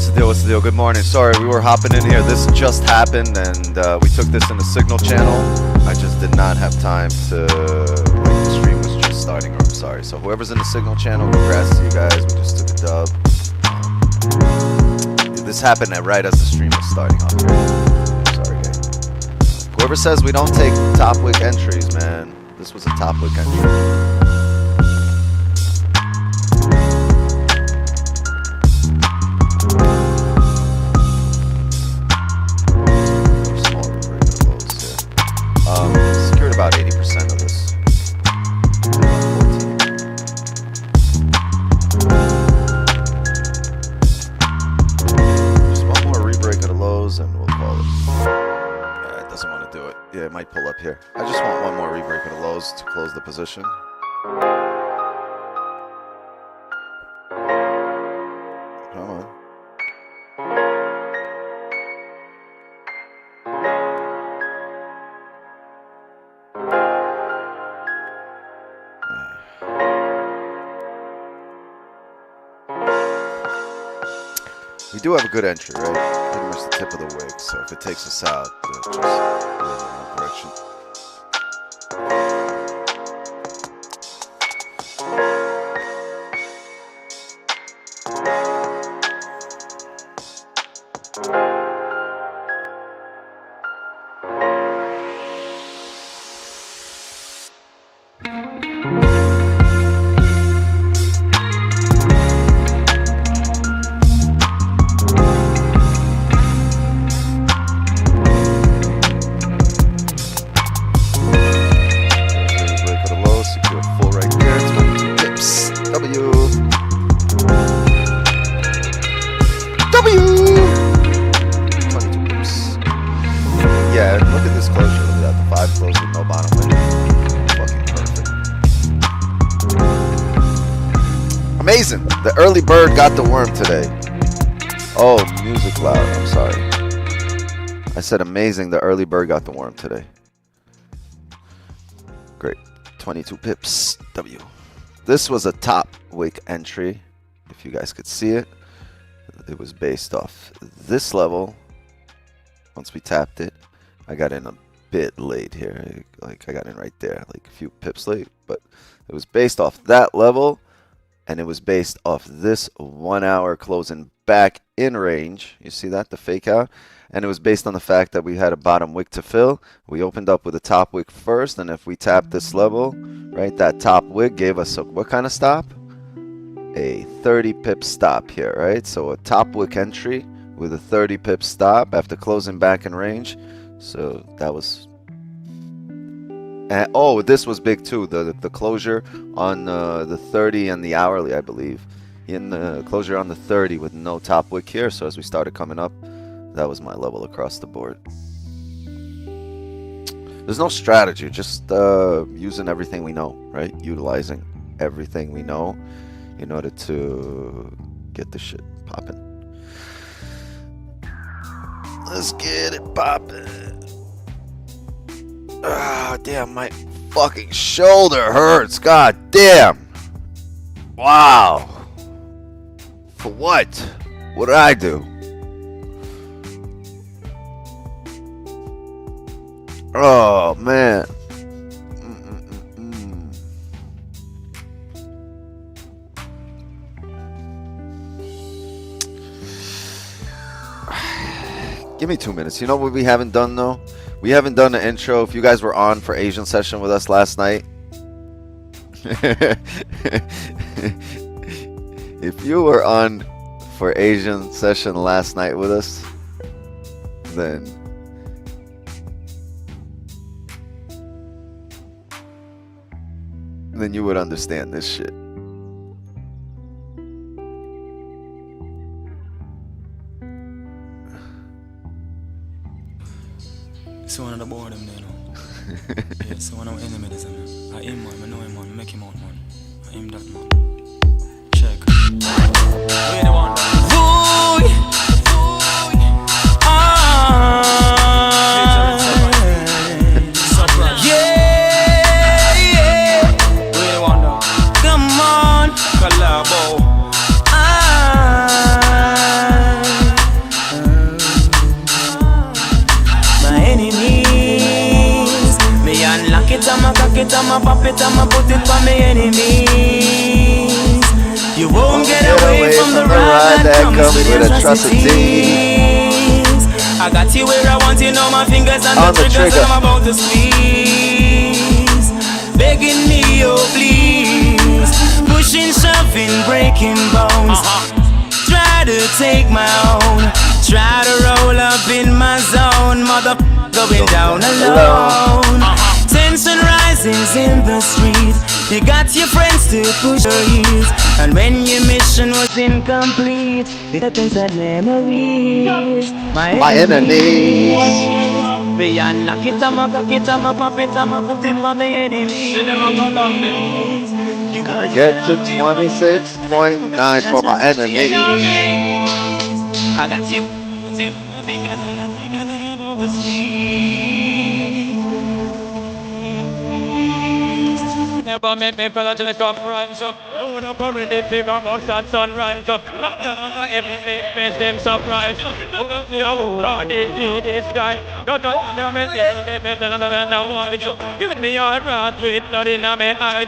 the deal? What's the deal? Good morning. Sorry, we were hopping in here. This just happened, and we took this in the signal channel. I just did not have time to. The stream was just starting. I'm sorry. So whoever's in the signal channel, congrats to you guys. We just took a dub. This happened right as the stream was starting off. Sorry, guys. Whoever says we don't take top wick entries, man. This was a top wick entry. Secured about 80% of this. Just one more rebreak of the lows and we'll call it. Yeah, it doesn't want to do it. Yeah, it might pull up here. I just want one more rebreak of the lows to close the position. Come on. We do have a good entry, right? Pretty much the tip of the wick, so if it takes us out, just in the wrong direction. Amazing. The early bird got the worm today. Oh, music loud. I'm sorry. I said amazing. The early bird got the worm today. Great. 22 pips. W. This was a top wick entry. If you guys could see it. It was based off this level. Once we tapped it, I got in a bit late here. Like I got in right there, like a few pips late. But it was based off that level. And it was based off this 1 hour closing back in range. You see that, the fake out? And it was based on the fact that we had a bottom wick to fill. We opened up with a top wick first. And if we tap this level, right, that top wick gave us a, what kind of stop? A 30 pip stop here, right? So a top wick entry with a 30 pip stop after closing back in range. So that was... And, oh, this was big too. The closure on the 30 and the hourly, I believe. In the closure on the 30 with no top wick here. So as we started coming up, that was my level across the board. There's no strategy, just using everything we know, right? Utilizing everything we know in order to get the shit popping. Let's get it popping. Ah, damn, my fucking shoulder hurts. God damn. Wow. For what? What did I do? Oh, man. Give me 2 minutes. You know what we haven't done, though? We haven't done an intro. If you guys were on for Asian session with us last night. If you were on for Asian session last night with us, then you would understand this shit. So one of the board them there now. Yeah, so one of our enemies them. I him man, I know him man, make him out man. I him that man. Check. Wait the one. with atrocities. I got you where I want you, know my fingers on the triggers and I'm about to squeeze. Begging me, oh please. Pushing, shoving, breaking bones. Try to take my own. Try to roll up in my zone. Mother going down alone. Tension rises in the street. You got your friends to push your heels. And when your mission was incomplete, it happens at memories. My enemies. Beyond knock it, I'm a cock it, I'm a pop it, I'm a put it on the enemies. You gotta Get to 26.9 for my enemies. I got you. Never met me fella till the top rise up. Oh, no problem, they figure out that sunrise up. Everything makes them surprise. Oh, this guy. Don't know me, they want to give me your heart with blood in my eye.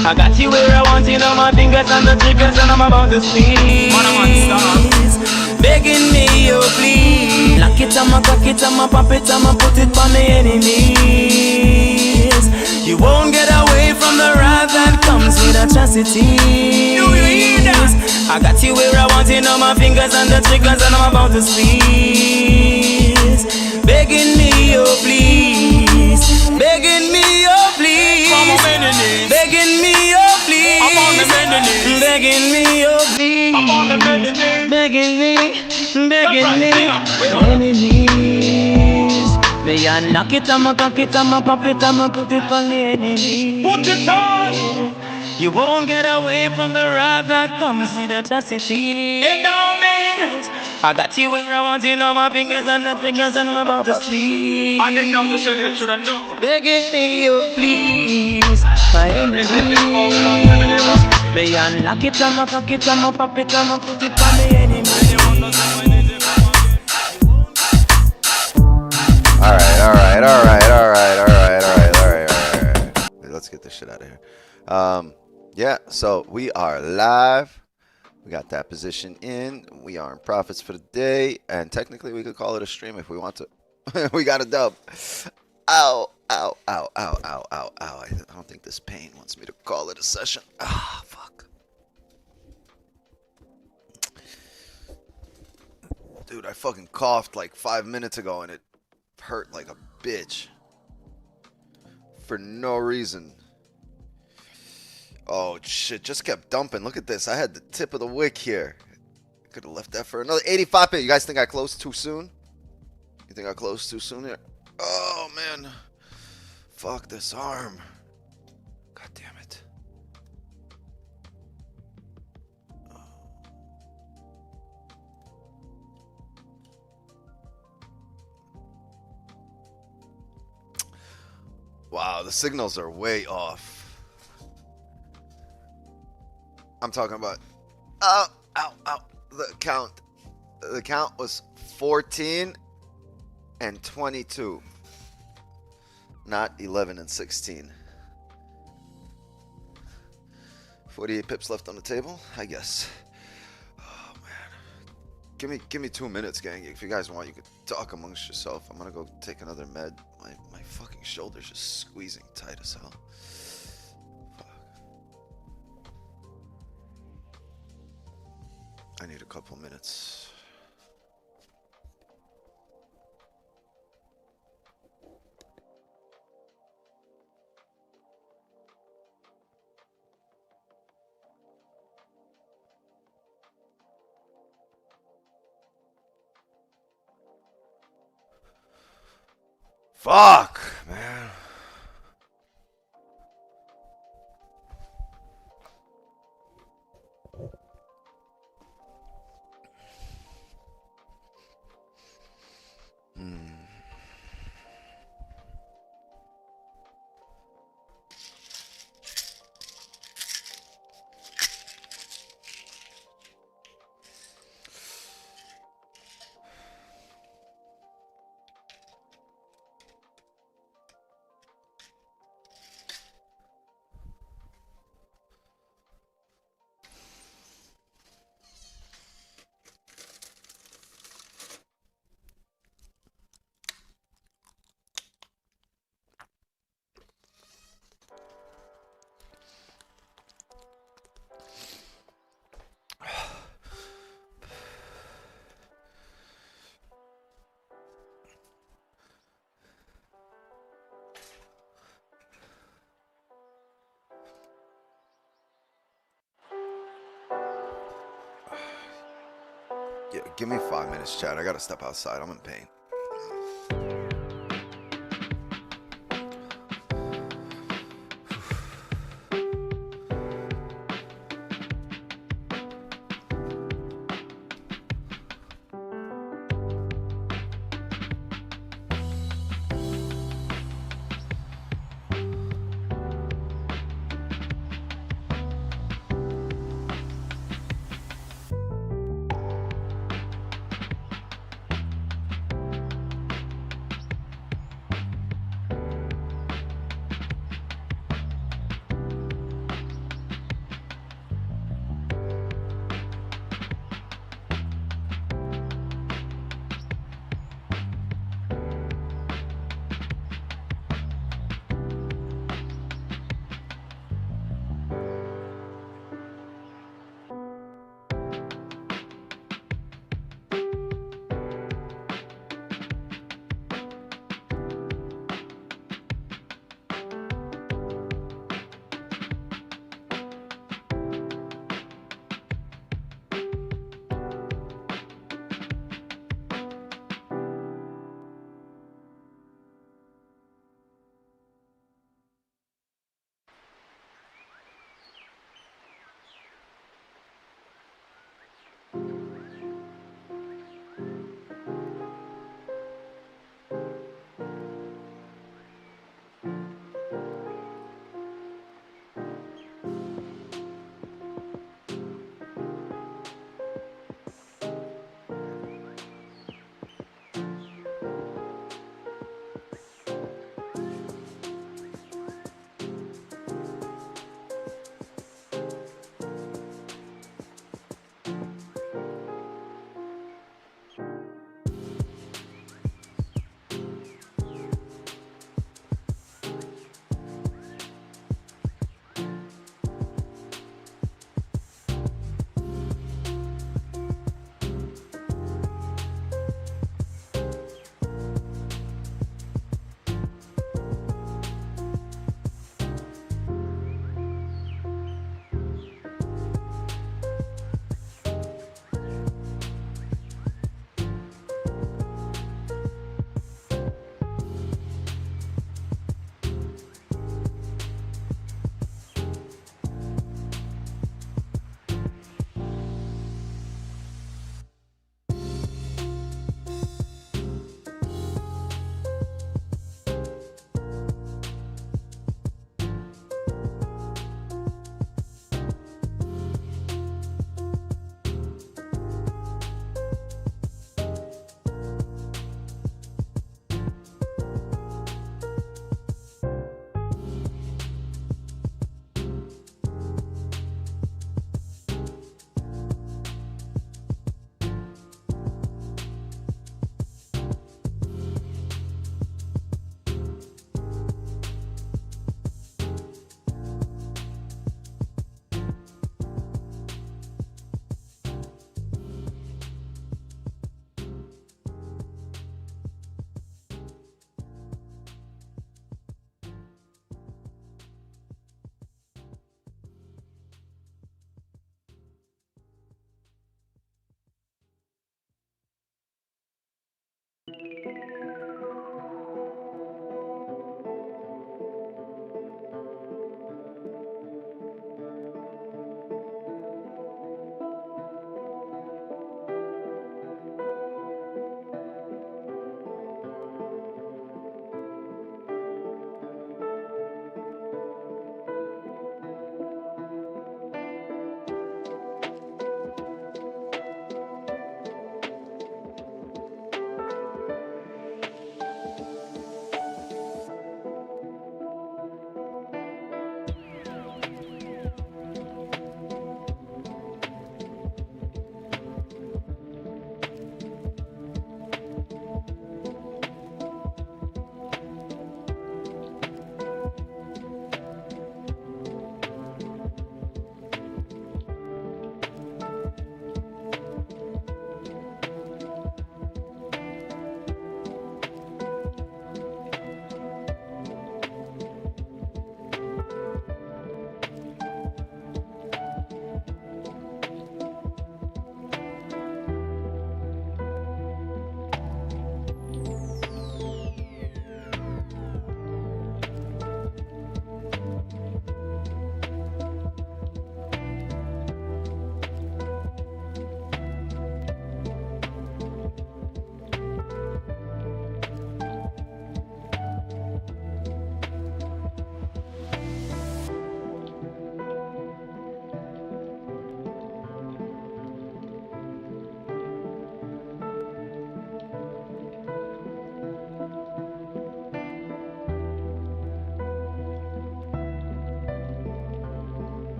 I got you where I want you, know my fingers on the triggers and I'm about to squeeze. Begging me, oh please. Lock it, I'ma cock it, I'ma pop it, I'ma put it on the enemies. You won't get away from the wrath that comes with atrocities. Do you hear that? I got you where I want you, know my fingers on the triggers and I'm about to squeeze. Begging me, oh please. Begging me, oh please. Begging me, oh please. Begging me, oh please. Begging me, enemies. Beyond knock it, I'ma cock it, I'ma pop it, I'ma put it on the enemies. Put it on. You won't get away from the wrath that comes with atrocity. It don't mean I got you where I want you, know my fingers and the fingers and I'm about to sleep. I didn't know this should I know. Begging me, oh please. My enemies. Beyond lock it, I'ma cock it, I'ma pop it, I'ma put it on the enemies. Alright. Let's get this shit out of here. Yeah, so we are live. We got that position in. We are in profits for the day. And technically we could call it a stream if we want to. We got a dub. Ow. I don't think this pain wants me to call it a session. Ah, fuck. Dude, I fucking coughed like 5 minutes ago and it hurt like a bitch. For no reason. Oh shit, just kept dumping. Look at this. I had the tip of the wick here. Could have left that for another 85 pip. You guys think I closed too soon? You think I closed too soon here? Oh man. Fuck this arm. God damn it. Wow, the signals are way off. I'm talking about ow. The count was 14 and 22. Not 11 and 16. 48 pips left on the table, I guess. Oh man. Give me 2 minutes, gang. If you guys want, you could talk amongst yourself. I'm gonna go take another med. My fucking shoulder's just squeezing tight as hell. I need a couple minutes. Fuck, man. Give me 5 minutes, Chad. I gotta step outside. I'm in pain.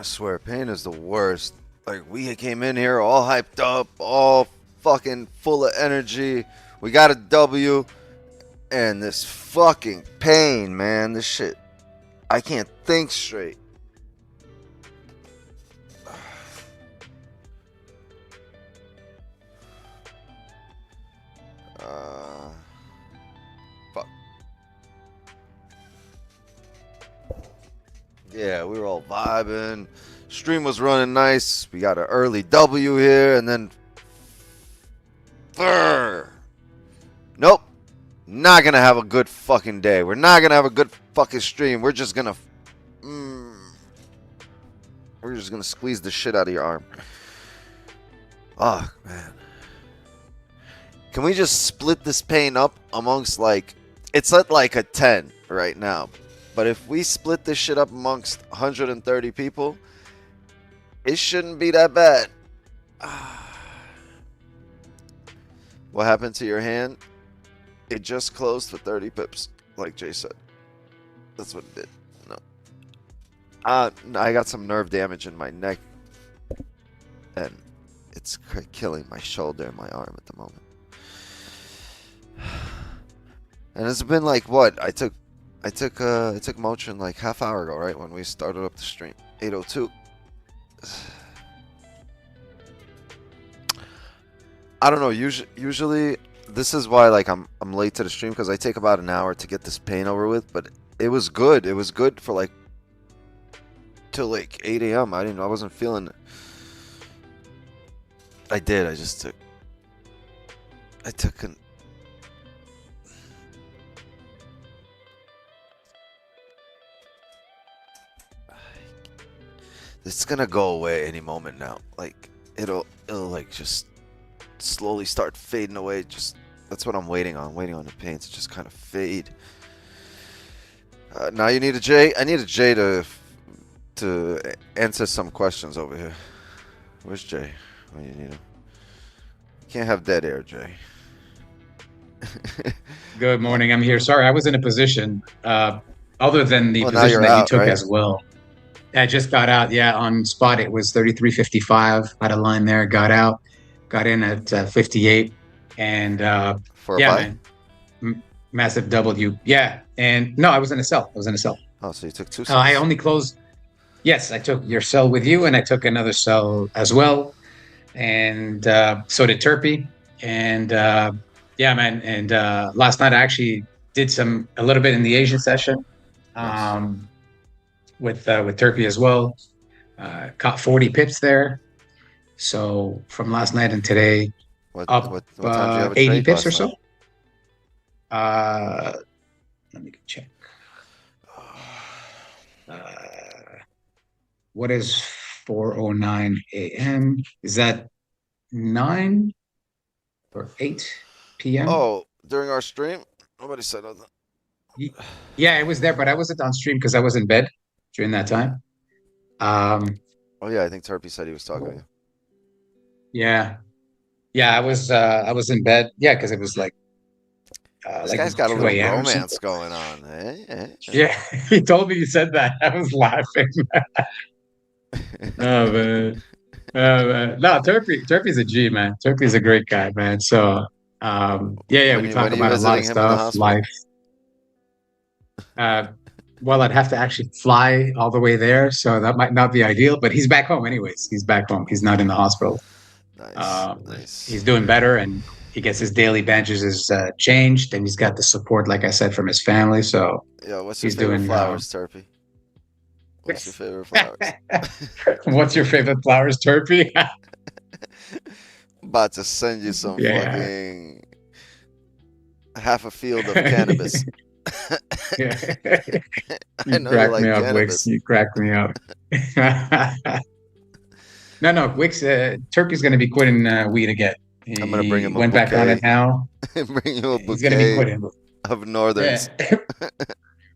swear, pain is the worst. Like, we came in here all hyped up, all fucking full of energy. We got a W, and this fucking pain, man. This shit, I can't think straight. Fuck. Yeah, we were all vibing. Stream was running nice. We got an early W here, and then nope. Not gonna have a good fucking day. We're not gonna have a good fucking stream. We're just gonna squeeze the shit out of your arm. Oh, man. Can we just split this pain up amongst, like, it's at like a 10 right now. But if we split this shit up amongst 130 people, it shouldn't be that bad. What happened to your hand? It just closed for 30 pips, like Jay said. That's what it did. No. I got some nerve damage in my neck, and it's killing my shoulder and my arm at the moment. And it's been like, what? I took Motrin like half hour ago, right, when we started up the stream. 8:02. I don't know. Usually, this is why, like, I'm late to the stream, because I take about an hour to get this pain over with. But it was good. It was good for like till like 8 a.m. I wasn't feeling it. I did. I took an. It's gonna go away any moment now. Like, it'll like just slowly start fading away. Just that's what I'm waiting on. Waiting on the pain to just kind of fade. Now you need a J. I need a J to answer some questions over here. Where's Jay? When you need him. You can't have dead air, Jay. Good morning. I'm here. Sorry, I was in a position other than the position that you took, right? As well. I just got out. Yeah, on spot it was 33.55. Had a line there. Got out. Got in at 58. And for yeah, man, massive W. Yeah, and no, I was in a sell. Oh, so you took two sells. I only closed. Yes, I took your sell with you, and I took another sell as well. And so did Turpy. And yeah, man. And last night I actually did a little bit in the Asian session. With Turpy as well. Caught 40 pips there. So from last night and today, what time did you have a 80 pips or so. Let me check. What is 4:09 a.m.? Is that 9 or 8 p.m.? Oh, during our stream? Nobody said nothing. Yeah, it was there, but I wasn't on stream because I was in bed during that time. Oh yeah, I think Turpy said he was talking to you. Yeah, I was in bed. Yeah, because it was like this guy's got a little romance going on. Eh? Yeah, he told me you said that. I was laughing. Oh man. No, Turpy's a G, man. Turpy's a great guy, man. So yeah, we talk about a lot of stuff, life. Well, I'd have to actually fly all the way there, so that might not be ideal, but he's back home anyways. He's back home. He's not in the hospital. Nice. He's doing better, and he gets his daily bandages changed, and he's got the support, like I said, from his family. So yeah, what's your favorite flowers, Turpy? What's your favorite flowers? What's your favorite flowers, Turpy? About to send you some fucking half a field of cannabis. Yeah. I know you like me up, cannabis. Wix. You crack me up. No, Wix. Turpy's going to be quitting weed again. I'm going to bring him a went bouquet. back on it now. Bring you a bouquet. He's going to be quitting. Of northerns. Yeah.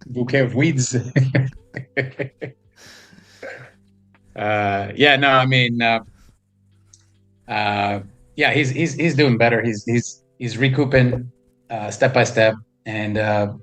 Bouquet of weeds. Yeah, no, I mean, yeah, he's doing better. He's recouping step by step, and the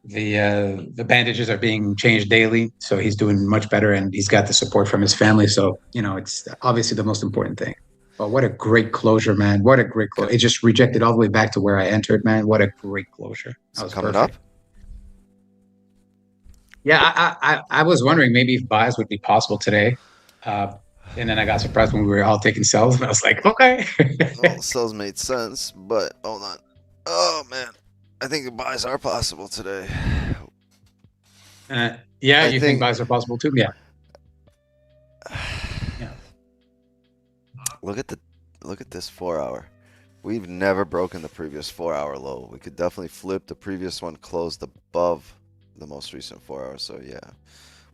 the bandages are being changed daily, so he's doing much better, and he's got the support from his family. So it's obviously the most important thing. But what a great closure, man! What a great closure! It just rejected all the way back to where I entered, man. What a great closure! That was coming perfect. up. Yeah, I was wondering maybe if buys would be possible today. And then I got surprised when we were all taking sells, and I was like, okay. Well, the sells made sense, but hold on. Oh man, I think the buys are possible today. Yeah, you think buys are possible too? Yeah. Yeah. Look at this 4 hour. We've never broken the previous 4 hour low. We could definitely flip. The previous one closed above the most recent 4 hours. So yeah,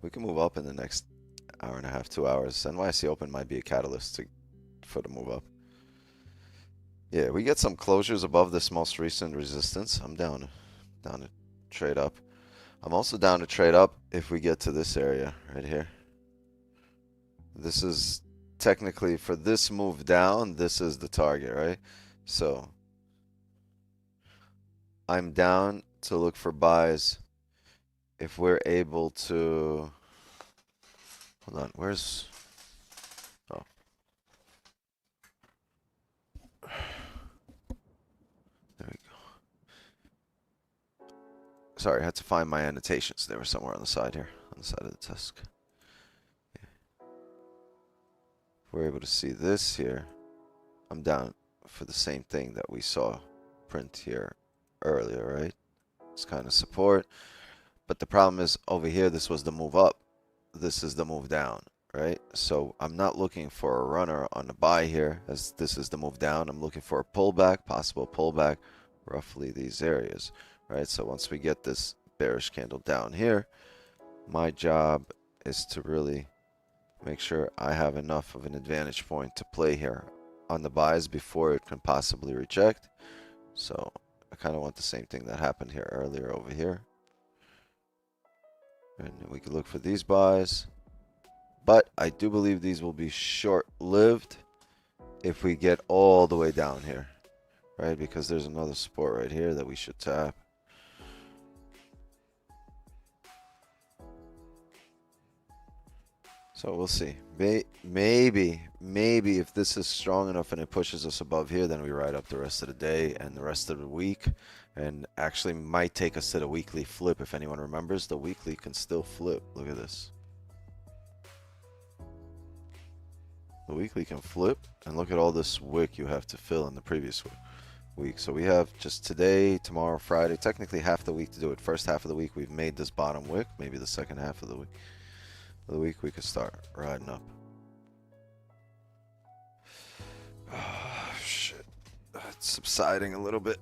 we can move up in the next hour and a half, 2 hours. NYC Open might be a catalyst for the move up. Yeah, we get some closures above this most recent resistance. I'm down to trade up. I'm also down to trade up if we get to this area right here. This is technically, for this move down, this is the target, right? So I'm down to look for buys if we're able to. Hold on, where's. Oh. There we go. Sorry, I had to find my annotations. They were somewhere on the side here, on the side of the desk. If we're able to see this here, I'm down for the same thing that we saw print here earlier, right? It's kind of support. But the problem is over here, this was the move up. This is the move down, right? So I'm not looking for a runner on the buy here, as this is the move down. I'm looking for a pullback, possible pullback, roughly these areas, right? So once we get this bearish candle down here, my job is to really make sure I have enough of an advantage point to play here on the buys before it can possibly reject. So I kind of want the same thing that happened here earlier over here. And we can look for these buys. But I do believe these will be short-lived if we get all the way down here, right? Because there's another support right here that we should tap. So we'll see. Maybe if this is strong enough and it pushes us above here, then we ride up the rest of the day and the rest of the week. And actually might take us to the weekly flip. If anyone remembers, the weekly can still flip. Look at this. The weekly can flip. And look at all this wick you have to fill in the previous week. So we have just today, tomorrow, Friday, technically half the week to do it. First half of the week we've made this bottom wick. Maybe the second half of the week we could start riding up. Oh, shit. It's subsiding a little bit.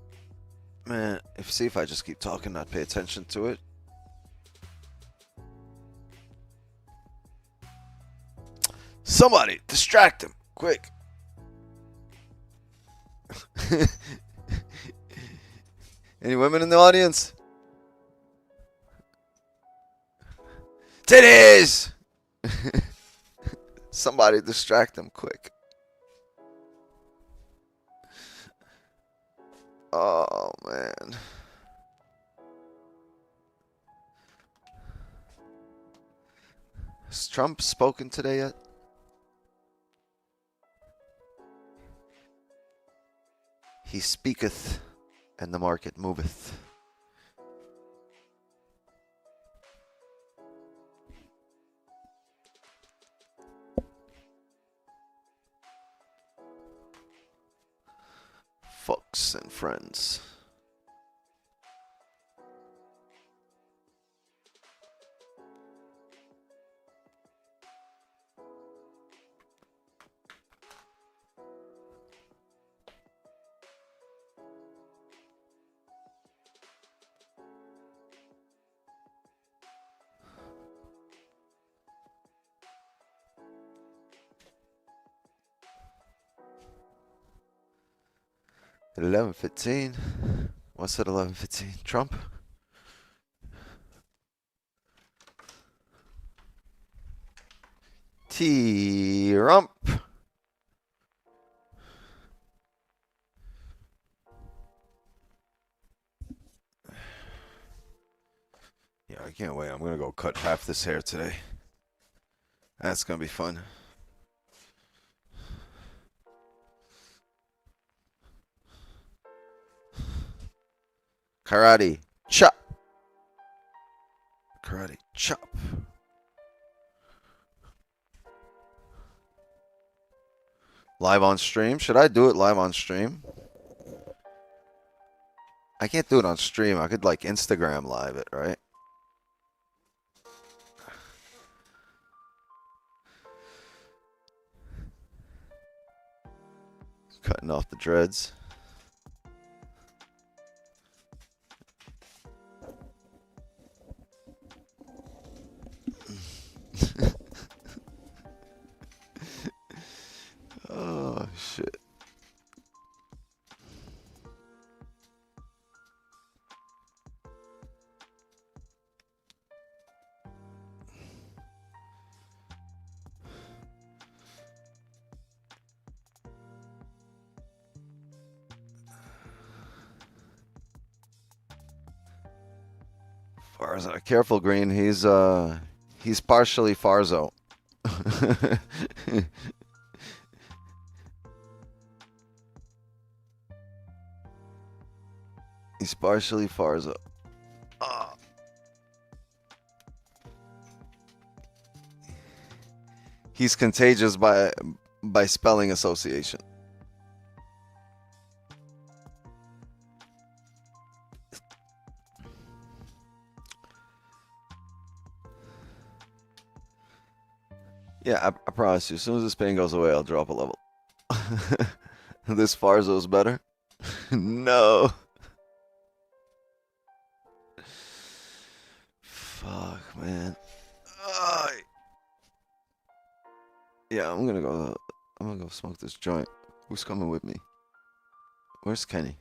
Man, see if I just keep talking, not pay attention to it. Somebody, distract him, quick. Any women in the audience? Titties! Somebody distract him quick. Oh, man. Has Trump spoken today yet? He speaketh, and the market moveth. Folks and friends. At 11:15. What's at 11:15? Trump? Trump. Yeah, I can't wait. I'm gonna go cut half this hair today. That's gonna be fun. Karate chop. Karate chop. Live on stream? Should I do it live on stream? I can't do it on stream. I could like Instagram live it, right? Cutting off the dreads. Oh, shit. Farzo, careful, Green. He's partially Farzo. He's partially Farzo. Oh. He's contagious by spelling association. Yeah, I promise you, as soon as this pain goes away, I'll drop a level. This Farzo's better? No. Fuck, man. Yeah, I'm gonna go smoke this joint. Who's coming with me? Where's Kenny?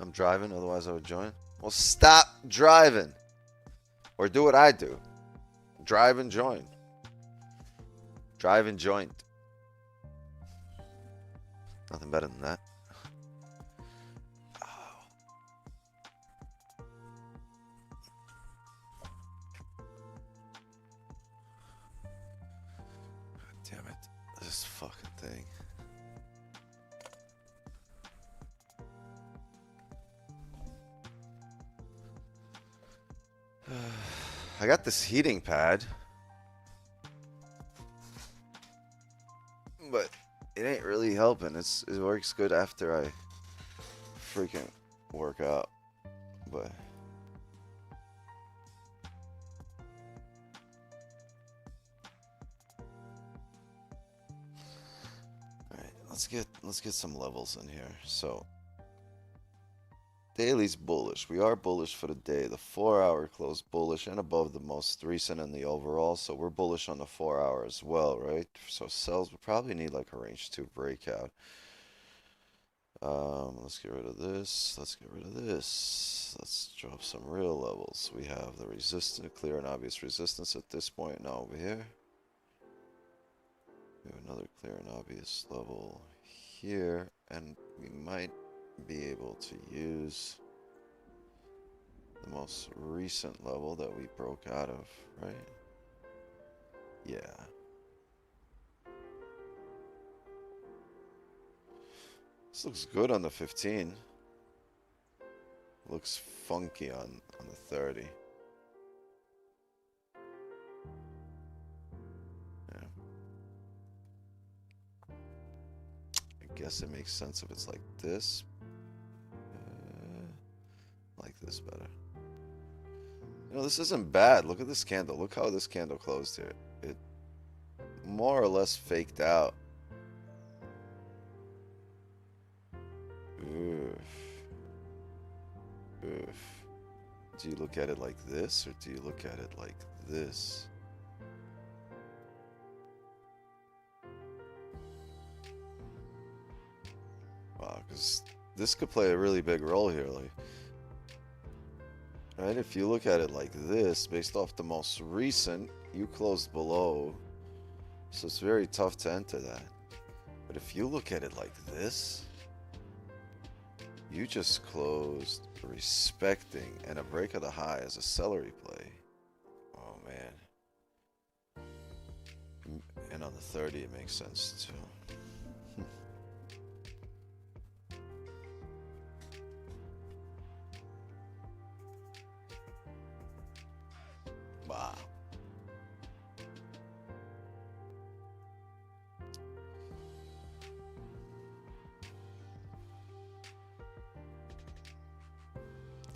I'm driving, otherwise I would join. Well, stop driving. Or do what I do. Drive and join. Drive and joint. Nothing better than that. God damn it. This fucking thing. I got this heating pad, but it ain't really helping. It works good after I freaking work out, but all right, let's get some levels in here. So daily's bullish. We are bullish for the day. The 4-hour closed bullish and above the most recent in the overall. So we're bullish on the 4-hour as well, right? So sells, we probably need like a range 2 breakout. Let's get rid of this. Let's get rid of this. Let's drop some real levels. We have the resistance, clear and obvious resistance at this point. Now over here. We have another clear and obvious level here. And we might be able to use the most recent level that we broke out of, right? Yeah. This looks good on the 15. Looks funky on the 30. Yeah. I guess it makes sense if it's like this. Like this better. You know, this isn't bad. Look at this candle. Look how this candle closed here. It more or less faked out. Oof. Oof. Do you look at it like this or do you look at it like this? This could play a really big role here, like, right? If you look at it like this, based off the most recent, you closed below, so it's very tough to enter that. But if you look at it like this, you just closed respecting, and a break of the high as a celery play. Oh man. And on the 30 it makes sense too. Wow.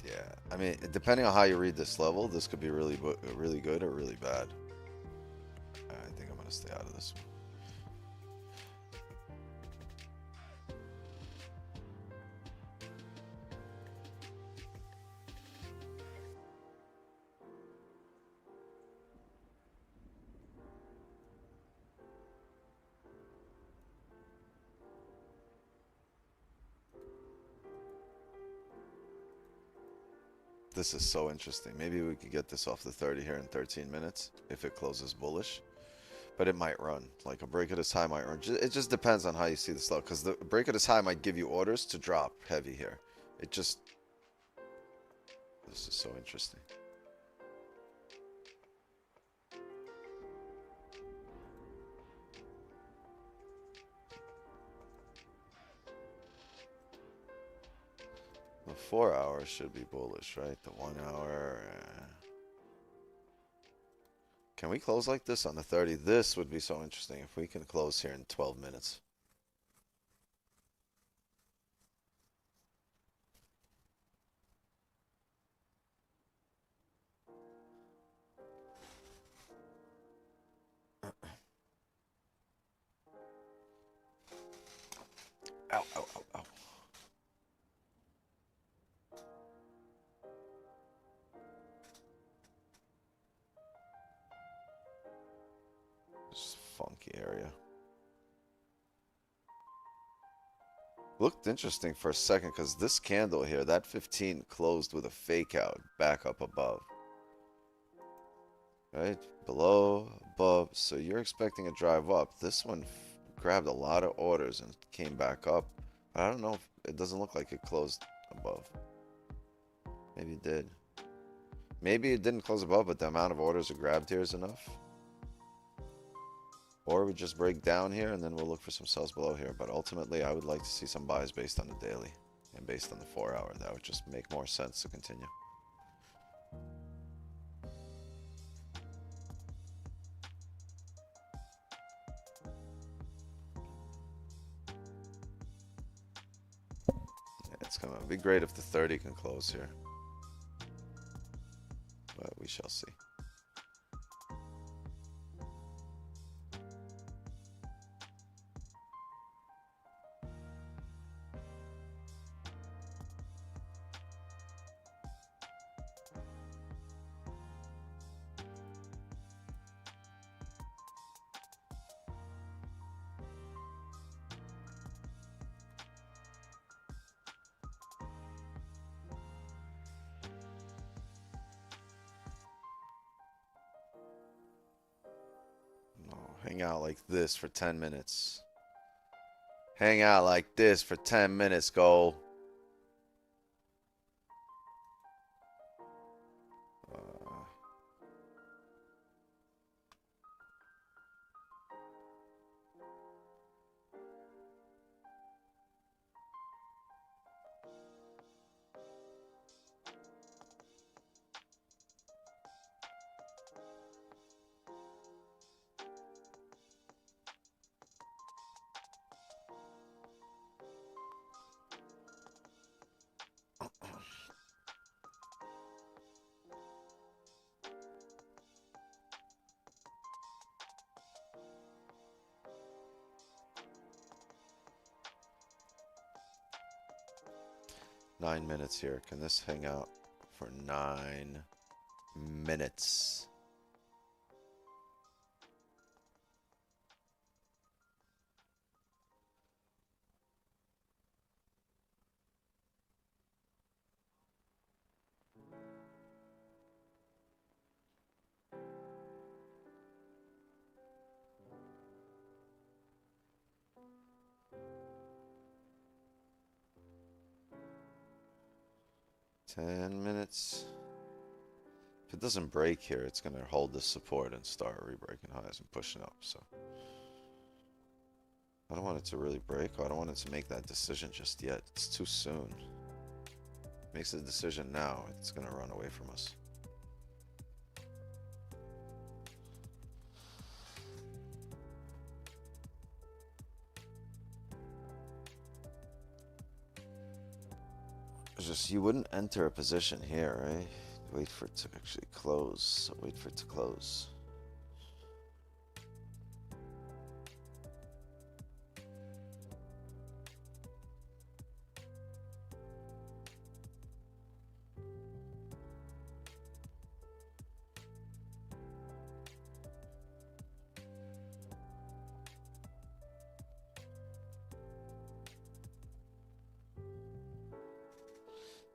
Yeah, I mean, depending on how you read this level, this could be really good or really bad. I think I'm gonna stay out of this one. This is so interesting. Maybe we could get this off the 30 here in 13 minutes if it closes bullish. But it might run. Like a break of this high might run. It just depends on how you see this level. Because the break of this high might give you orders to drop heavy here. It just... This is so interesting. The 4 hours should be bullish, right? The 1 hour... Can we close like this on the 30? This would be so interesting if we can close here in 12 minutes. Ow, ow, ow, ow. This funky area. Looked interesting for a second because this candle here, that 15 closed with a fake out back up above. Right? Below, above. So you're expecting a drive up. This one grabbed a lot of orders and came back up. I don't know if it doesn't look like it closed above. Maybe it did. Maybe it didn't close above, but the amount of orders it grabbed here is enough. Or we just break down here and then we'll look for some sells below here. But ultimately, I would like to see some buys based on the daily and based on the 4 hour. That would just make more sense to continue. Yeah, it's going to be great if the 30 can close here. But we shall see. Hang out like this for 10 minutes. Hang out like this for 10 minutes, goal. Nine minutes here. Can this hang out for 9 minutes? 10 minutes. If it doesn't break here, it's going to hold this support and start re-breaking highs and pushing up. So I don't want it to really break. I don't want it to make that decision just yet. It's too soon. Makes a decision now, it's going to run away from us. It's just you wouldn't enter a position here, right? Wait for it to actually close. Wait for it to close.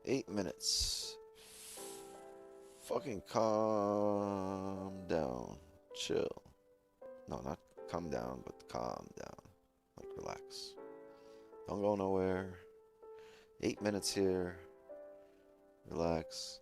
Eight minutes. Fucking calm down. Chill. No, not calm down, but calm down. Like relax. Don't go nowhere. 8 minutes here. Relax.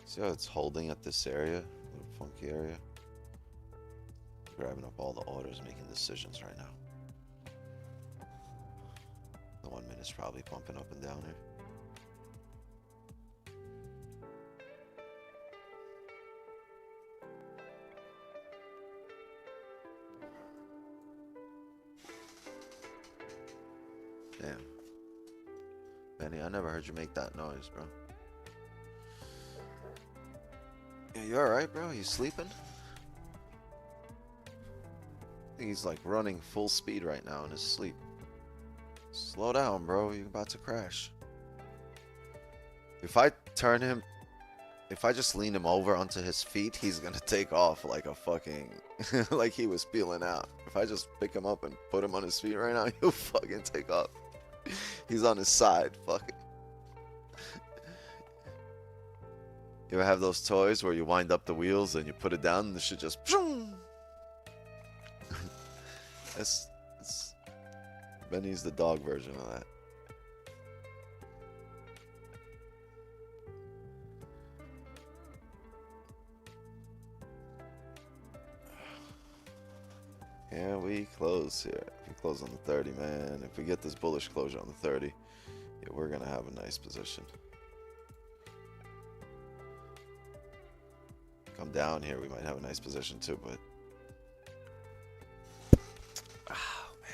See how it's holding at this area? Little funky area. Grabbing up all the orders, making decisions right now. The 1 minute's probably pumping up and down here. Damn. Benny, I never heard you make that noise, bro. Yeah, you alright, bro? You sleeping? I think he's like running full speed right now in his sleep. Slow down, bro. You're about to crash. If I turn him, if I just lean him over onto his feet, he's gonna take off like a fucking, like he was peeling out. If I just pick him up and put him on his feet right now, he'll fucking take off. He's on his side. Fuck it. You ever have those toys where you wind up the wheels and you put it down and the shit just that's Benny's the dog version of that. Can we close here? If we close on the 30, man. If we get this bullish closure on the 30, yeah, we're gonna have a nice position. Come down here, we might have a nice position too, but oh man.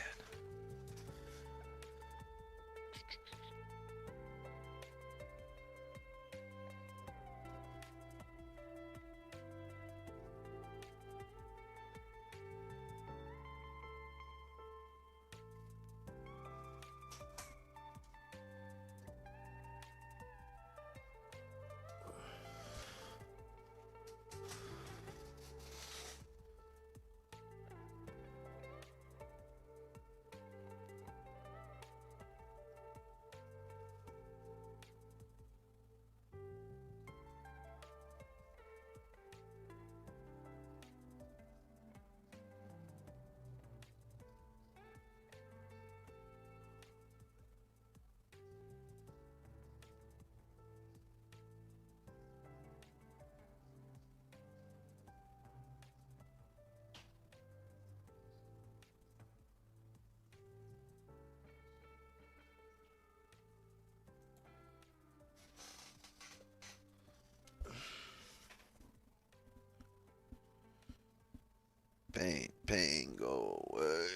Pain, go away.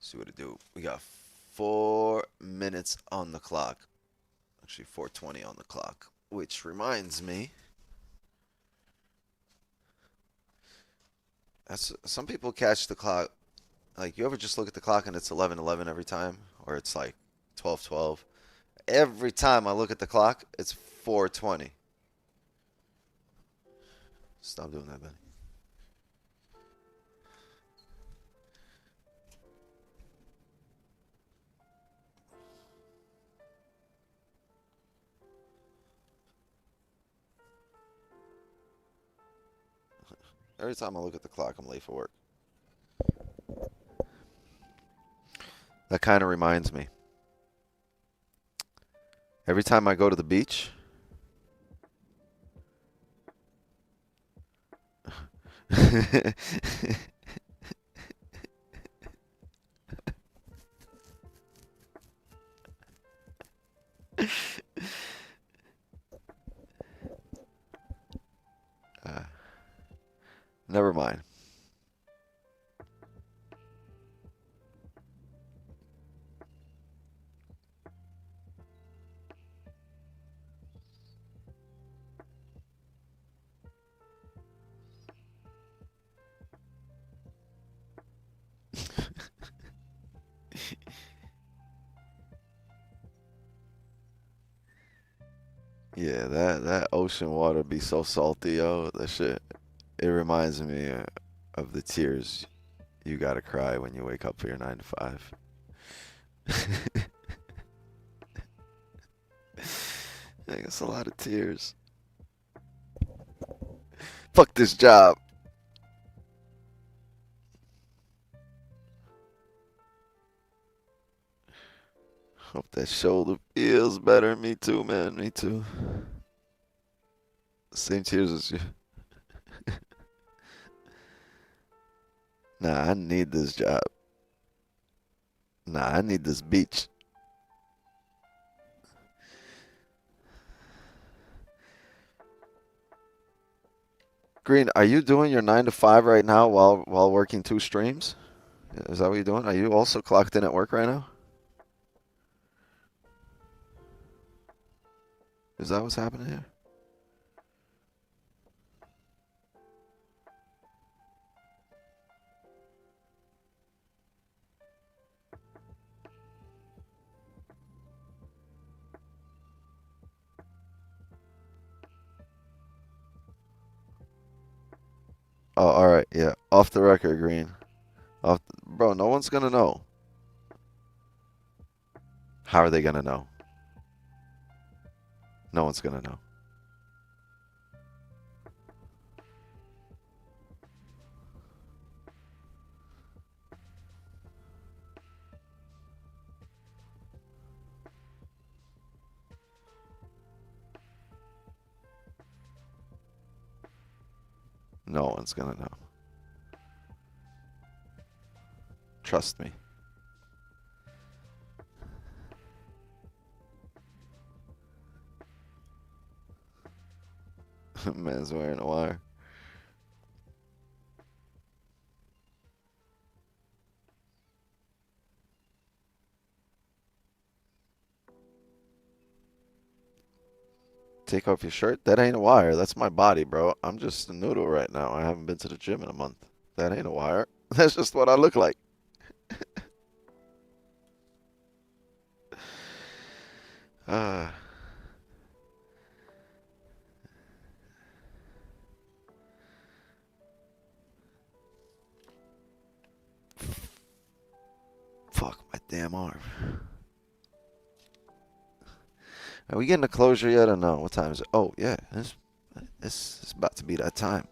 See what it do. We got 4 minutes on the clock. Actually, 4:20 on the clock. Which reminds me, some people catch the clock. Like, you ever just look at the clock and it's 11:11 every time? Or it's like 12:12? Every time I look at the clock, it's 4:20. Stop doing that, Benny. Every time I look at the clock, I'm late for work. That kind of reminds me. Every time I go to the beach, never mind. Yeah, that ocean water be so salty, yo. That shit. It reminds me of the tears you gotta cry when you wake up for your 9 to 5. I guess a lot of tears. Fuck this job. Hope that shoulder feels better. Me too, man. Me too. Same tears as you. Nah, I need this job. Nah, I need this beach. Green, are you doing your 9 to 5 right now while working 2 streams? Is that what you're doing? Are you also clocked in at work right now? Is that what's happening here? Oh, all right. Yeah. Off the record, Green. Bro, no one's going to know. How are they going to know? No one's going to know. No one's going to know. Trust me. Man's wearing a wire. Take off your shirt? That ain't a wire. That's my body, bro. I'm just a noodle right now. I haven't been to the gym in a month. That ain't a wire. That's just what I look like. Fuck my damn arm. Are we getting a closure yet or no? What time is it? Oh, yeah. It's about to be that time.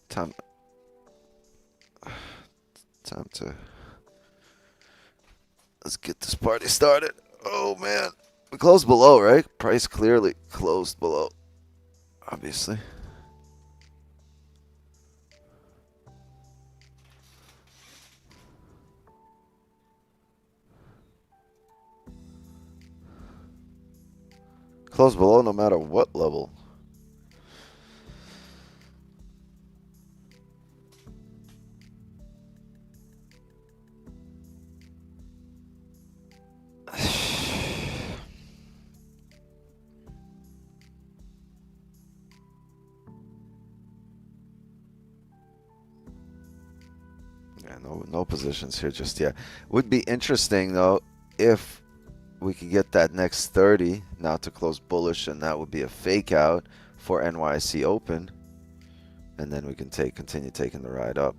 Time to... Let's get this party started. Oh, man. We closed below, right? Price clearly closed below. Obviously. Close below no matter what level. Yeah, no positions here just yet. Would be interesting though if we could get that next 30 now to close bullish, and that would be a fake out for NYC Open, and then we can continue taking the ride up.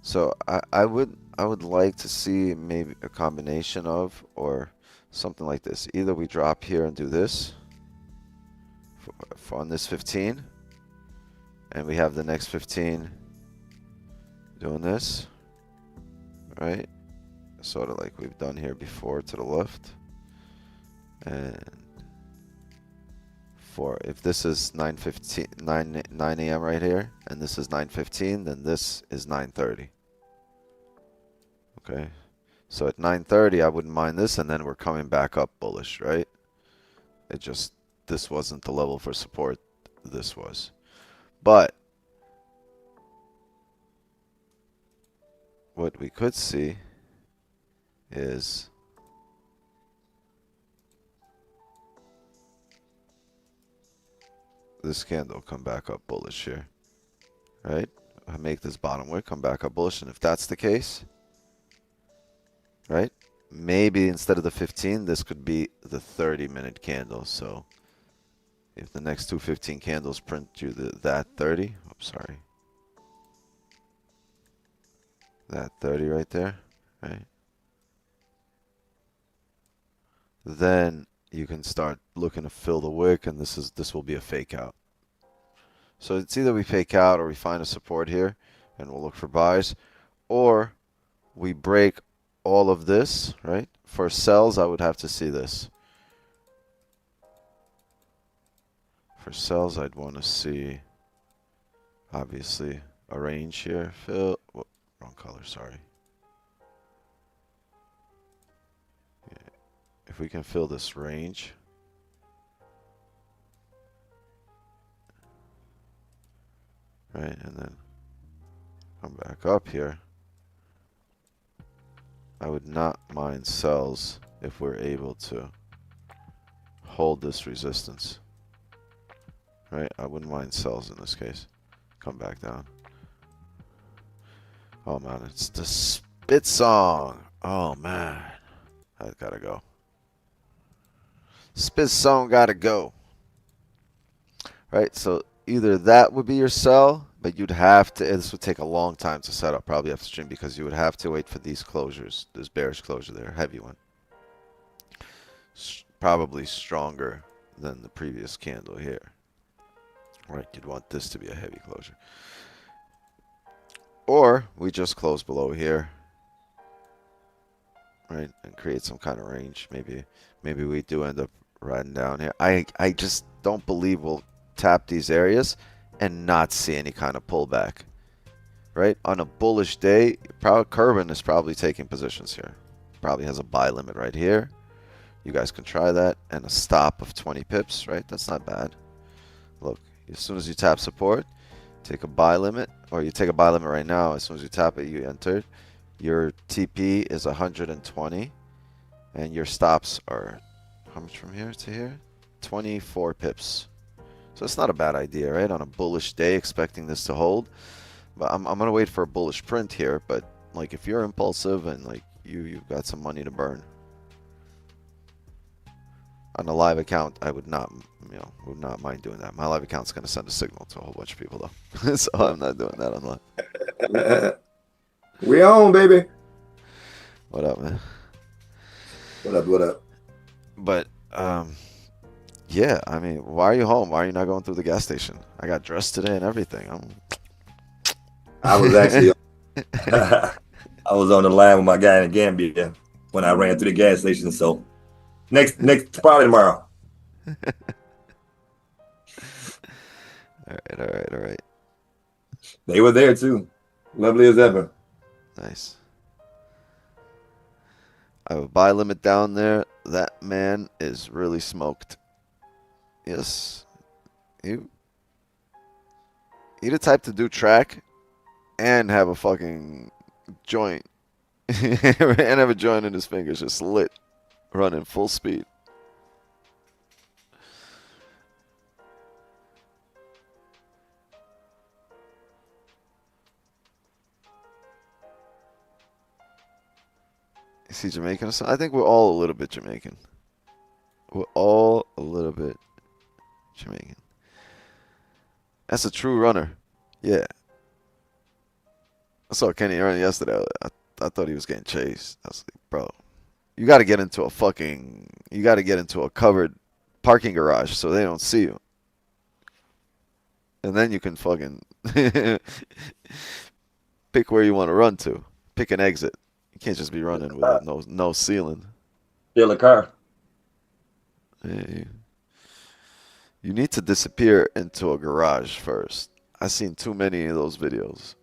So I would like to see maybe a combination of, or something like this. Either we drop here and do this for on this 15, and we have the next 15 doing this, right? Sort of like we've done here before to the left. And if this is 9 a.m. right here, and this is 9:15, then this is 9:30. Okay, so at 9:30 I wouldn't mind this, and then we're coming back up bullish, right? This wasn't the level for support, this was. But what we could see is this candle come back up bullish here, right? I make this bottom wick come back up bullish, and if that's the case, right, maybe instead of the 15, this could be the 30-minute candle. So if the next two 15 candles print you that 30, I'm sorry, that 30 right there, right, then you can start looking to fill the wick, and this will be a fake out. So it's either we fake out or we find a support here and we'll look for buys, or we break all of this, right? For sells, I would have to see this. For sells, I'd want to see, obviously, a range here. Fill, wrong color, sorry. If we can fill this range, right, and then come back up here, I would not mind sells if we're able to hold this resistance, right? I wouldn't mind sells in this case. Come back down. Oh man, it's the spit song. Oh man, I gotta go. Spit song gotta go. Right, so either that would be your sell, but you'd have to, this would take a long time to set up, probably off the stream, because you would have to wait for these closures, this bearish closure there, heavy one. Probably stronger than the previous candle here. Right, you'd want this to be a heavy closure. Or we just close below here, right, and create some kind of range. Maybe we do end up riding down here. I just don't believe we'll tap these areas and not see any kind of pullback, right? On a bullish day, Kerbin is probably taking positions here. Probably has a buy limit right here. You guys can try that, and a stop of 20 pips, right? That's not bad. Look, as soon as you tap support, take a buy limit, or you take a buy limit right now. As soon as you tap it, you entered. Your TP is 120, and your stops are how much from here to here? 24 pips. So it's not a bad idea, right? On a bullish day, expecting this to hold. But I'm gonna wait for a bullish print here. But like, if you're impulsive and like you've got some money to burn on a live account, I would not, would not mind doing that. My live account's gonna send a signal to a whole bunch of people though, so I'm not doing that on live. We on, baby. What up, man? What up? What up? But yeah, I mean, why are you home? Why are you not going through the gas station? I got dressed today and everything. I was actually I was on the line with my guy in Gambia when I ran through the gas station. So next probably tomorrow. All right. They were there too. Lovely as ever. Nice. I have a buy limit down there. That man is really smoked. Yes. You the type to do track and have a fucking joint. And have a joint in his fingers just lit. Running full speed. Is he Jamaican or something? I think we're all a little bit Jamaican. We're all a little bit Jamaican. That's a true runner. Yeah. I saw Kenny run yesterday. I thought he was getting chased. I was like, bro, you got to get into a covered parking garage so they don't see you. And then you can fucking pick where you want to run to. Pick an exit. You can't just be running with no ceiling. Steal a car. Yeah, you need to disappear into a garage first. I've seen too many of those videos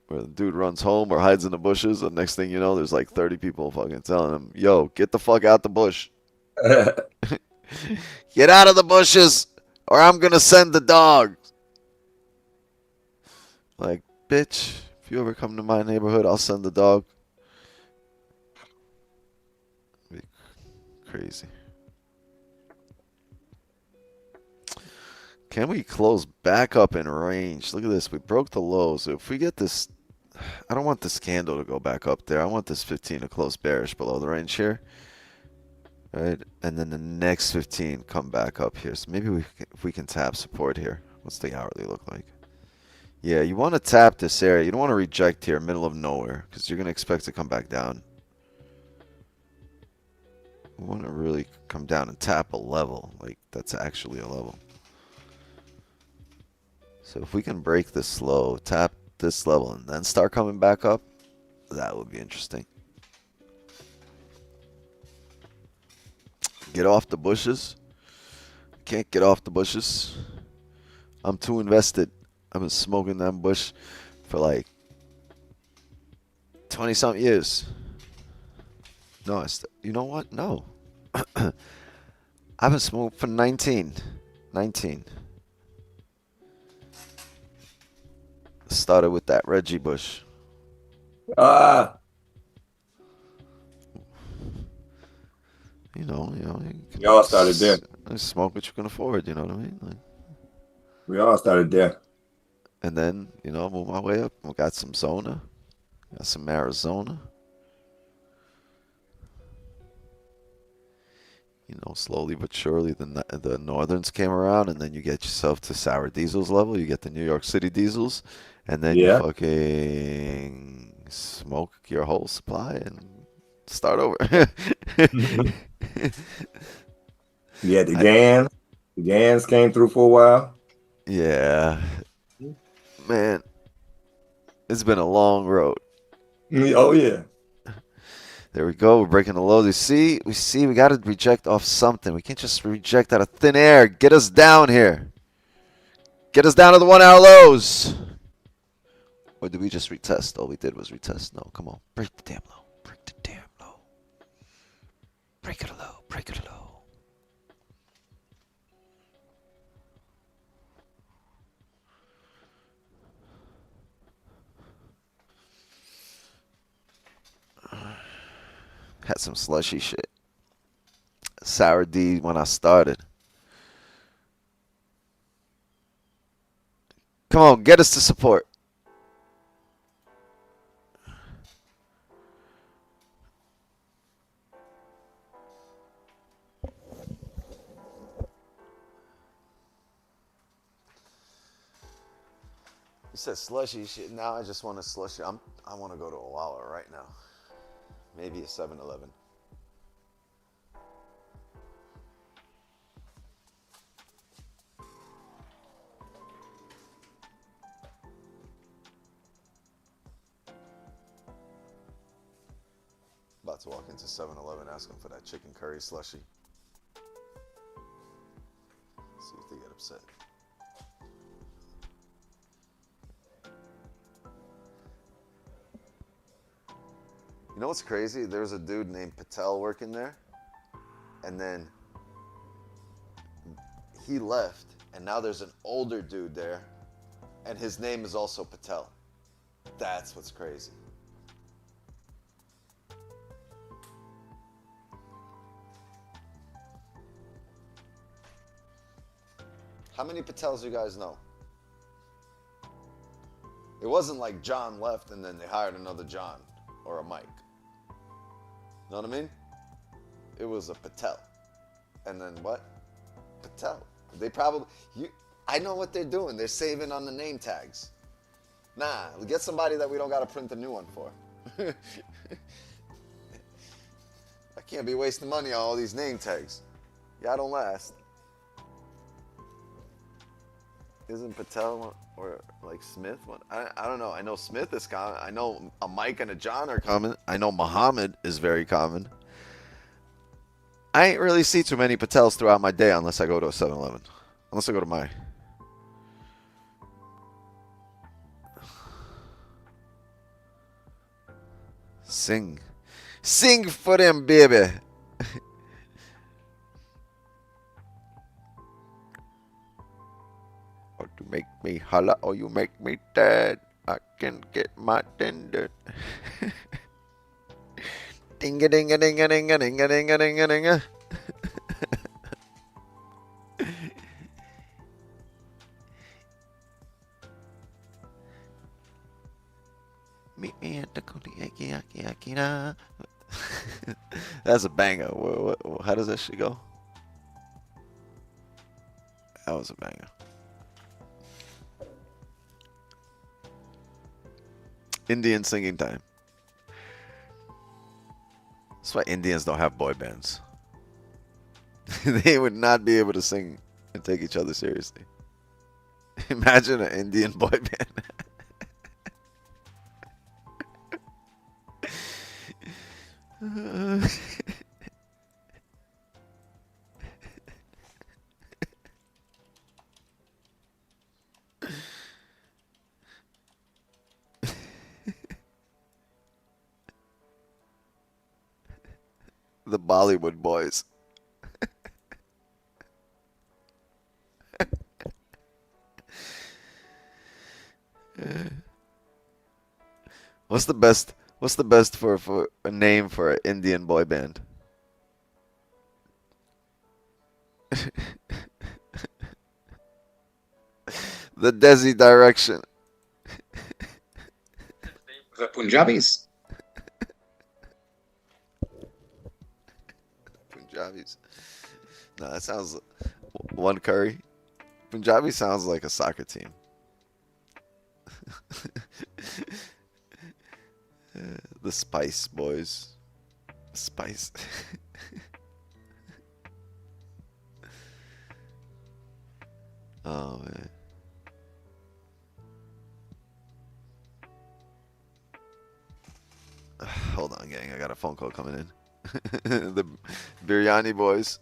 where the dude runs home or hides in the bushes, and next thing you know, there's like 30 people fucking telling him, yo, get the fuck out the bush. Get out of the bushes, or I'm going to send the dog. Like, bitch, if you ever come to my neighborhood, I'll send the dog. Be crazy. Can we close back up in range? Look at this. We broke the lows. If we get this, I don't want this candle to go back up there. I want this 15 to close bearish below the range here. Right? And then the next 15 come back up here. So maybe if we can tap support here. What's the hourly look like? Yeah, you want to tap this area. You don't want to reject here, middle of nowhere, because you're going to expect to come back down. You want to really come down and tap a level. Like, that's actually a level. So if we can break this low, tap this level, and then start coming back up, that would be interesting. Get off the bushes. Can't get off the bushes. I'm too invested. I've been smoking that bush for like 20-something years. No, you know what? No. I've been smoking for 19. Started with that Reggie Bush. You know. Y'all started there. Smoke what you can afford, you know what I mean? Like, we all started there. And then, move my way up. We got some Zona. Got some Arizona. Slowly but surely the Northerns came around, and then you get yourself to sour diesels level. You get the New York City diesels, and then you fucking smoke your whole supply and start over. Yeah, the GANs came through for a while. Yeah. Man, it's been a long road. Oh, yeah. There we go. We're breaking the lows. We see we got to reject off something. We can't just reject out of thin air. Get us down here. Get us down to the 1 hour lows. Or did we just retest? All we did was retest. No, come on. Break the damn low. Break the damn low. Break it low. Break it low. Had some slushy shit. Sour D when I started. Come on, get us to support. You said slushy shit. Now I just want to slushy. I want to go to a Wawa right now. Maybe a 7-Eleven. About to walk into 7-Eleven asking for that chicken curry slushy. See if they get upset. You know what's crazy? There's a dude named Patel working there, and then he left, and now there's an older dude there, and his name is also Patel. That's what's crazy. How many Patels do you guys know? It wasn't like John left and then they hired another John or a Mike. Know what I mean? It was a Patel. And then what? Patel. They probably, I know what they're doing. They're saving on the name tags. Nah, get somebody that we don't got to print a new one for. I can't be wasting money on all these name tags. Y'all don't last. Isn't Patel one, or like Smith one? I don't know. I know Smith is common. I know a Mike and a John are common. I know Muhammad is very common. I ain't really see too many Patels throughout my day unless I go to a 7-Eleven. Unless I go to my... Sing. Sing for them, baby. Or to make me holla, or you make me dead. I can get my tender. Dinga dinga dinga dinga dinga dinga dinga dinga. Meet me at the Kodiaki. That's a banger. How does that shit go? That was a banger. Indian singing time. That's why Indians don't have boy bands. They would not be able to sing and take each other seriously. Imagine an Indian boy band. The Bollywood boys. What's the best for a name for an Indian boy band? The Desi Direction. The Punjabis. Punjabis. No, that sounds one curry. Punjabi sounds like a soccer team. The Spice Boys. Spice. Oh man. Hold on, gang. I got a phone call coming in. The Biryani Boys.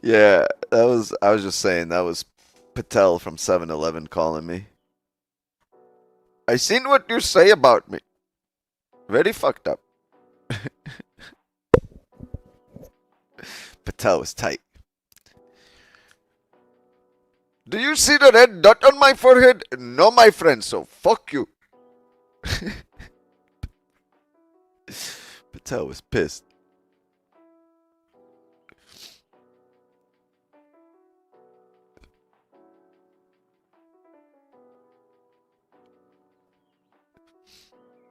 Yeah, that was. I was just saying that was Patel from 7-Eleven calling me. I seen what you say about me. Very fucked up. Patel was tight. Do you see the red dot on my forehead? No, my friend, so fuck you. Patel was pissed.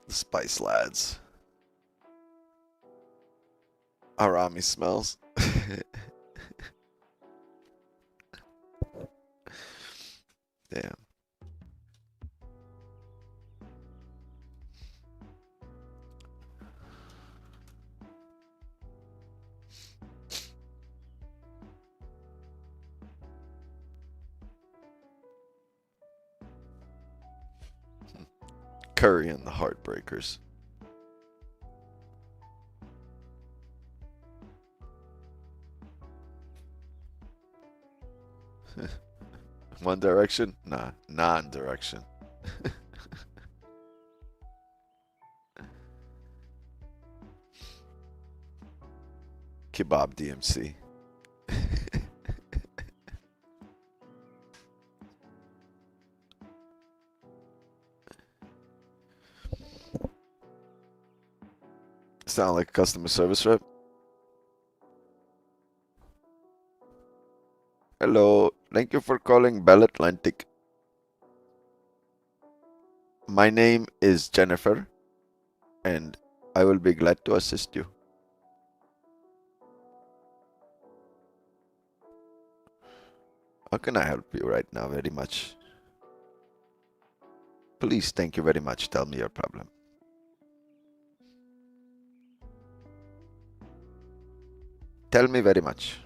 The Spice Lads. Arami smells. Damn. Curry and the Heartbreakers. One Direction? Nah, non-direction. Kebab DMC. Sound like a customer service rep? Hello, thank you for calling Bell Atlantic. My name is Jennifer, and I will be glad to assist you. How can I help you right now very much? Please, thank you very much. Tell me your problem. Tell me very much.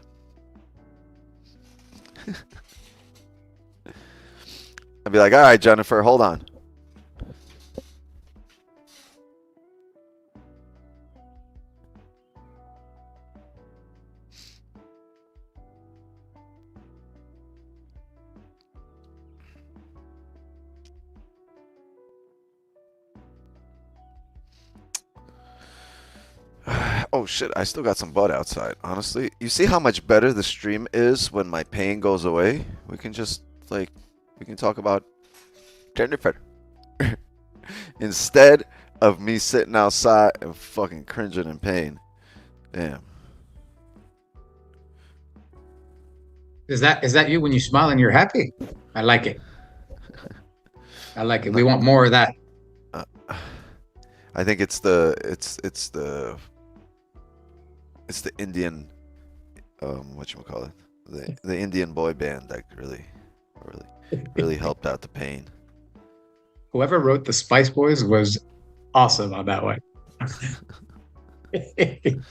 I'd be like, all right, Jennifer, hold on. Oh shit, I still got some bud outside, honestly. You see how much better the stream is when my pain goes away? We can just, like, we can talk about Jennifer. Instead of me sitting outside and fucking cringing in pain. Damn. Is that you when you smile and you're happy? I like it. I like it. We want more of that. I think it's the Indian whatchamacallit, the Indian boy band that really helped out the pain. Whoever wrote the Spice Boys was awesome on that one. Yeah.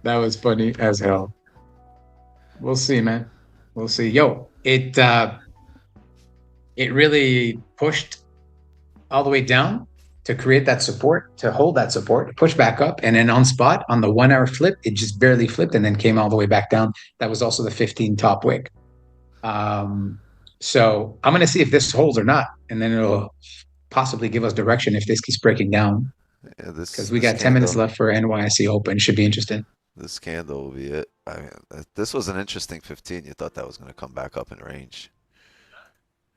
That was funny as hell. We'll see, man. We'll see. Yo, it really pushed all the way down to create that support, to hold that support, push back up, and then on spot on the 1 hour flip, it just barely flipped and then came all the way back down. That was also the 15 top wick. So I'm going to see if this holds or not, and then it'll possibly give us direction if this keeps breaking down. Yeah, because we got 10 minutes left for NYSE Open. Should be interesting. This candle will be it. I mean, this was an interesting 15. You thought that was going to come back up in range,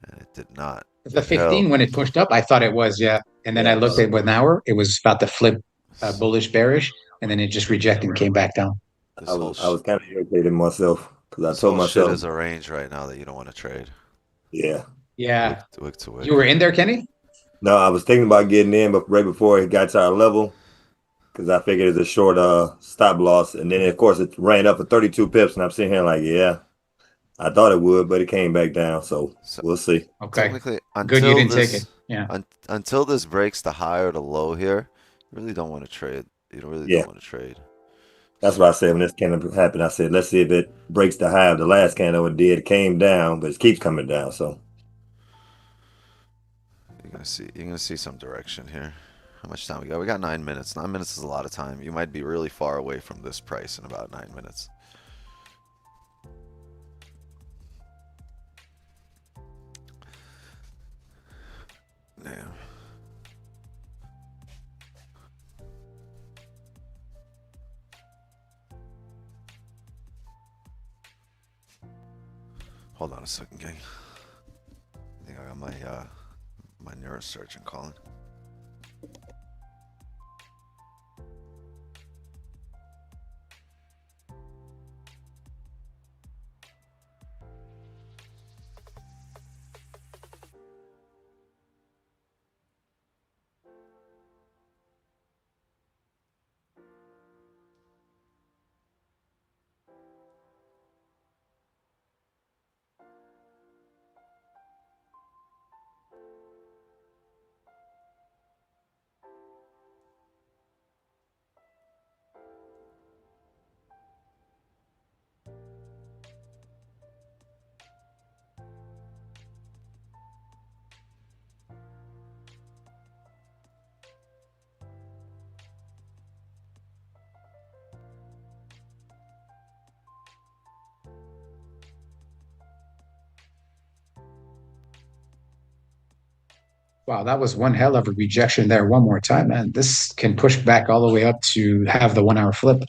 and it did not. The 15, when it pushed up, I thought it was, yeah. And then I looked at 1 hour. It was about to flip bullish, bearish, and then it just rejected and came back down. I was kind of irritated myself because I told myself shit is a range right now that you don't want to trade. Yeah. Yeah. Wick to wick. You were in there, Kenny? No, I was thinking about getting in, but right before it got to our level, because I figured it's a short stop loss. And then, of course, it ran up for 32 pips, and I'm sitting here like, yeah, I thought it would, but it came back down. So we'll see. Okay. Technically, good you didn't take it. Yeah. Until this breaks the high or the low here, you really don't want to trade. You really don't want to trade. That's what I said when this candle happened. I said, let's see if it breaks the high of the last candle. It did. It came down, but it keeps coming down. So you're gonna see some direction here. How much time we got? We got 9 minutes. 9 minutes is a lot of time. You might be really far away from this price in about 9 minutes. Damn. Hold on a second, gang. I think I got my neurosurgeon calling. Wow, that was one hell of a rejection there. One more time, man. This can push back all the way up to have the 1 hour flip,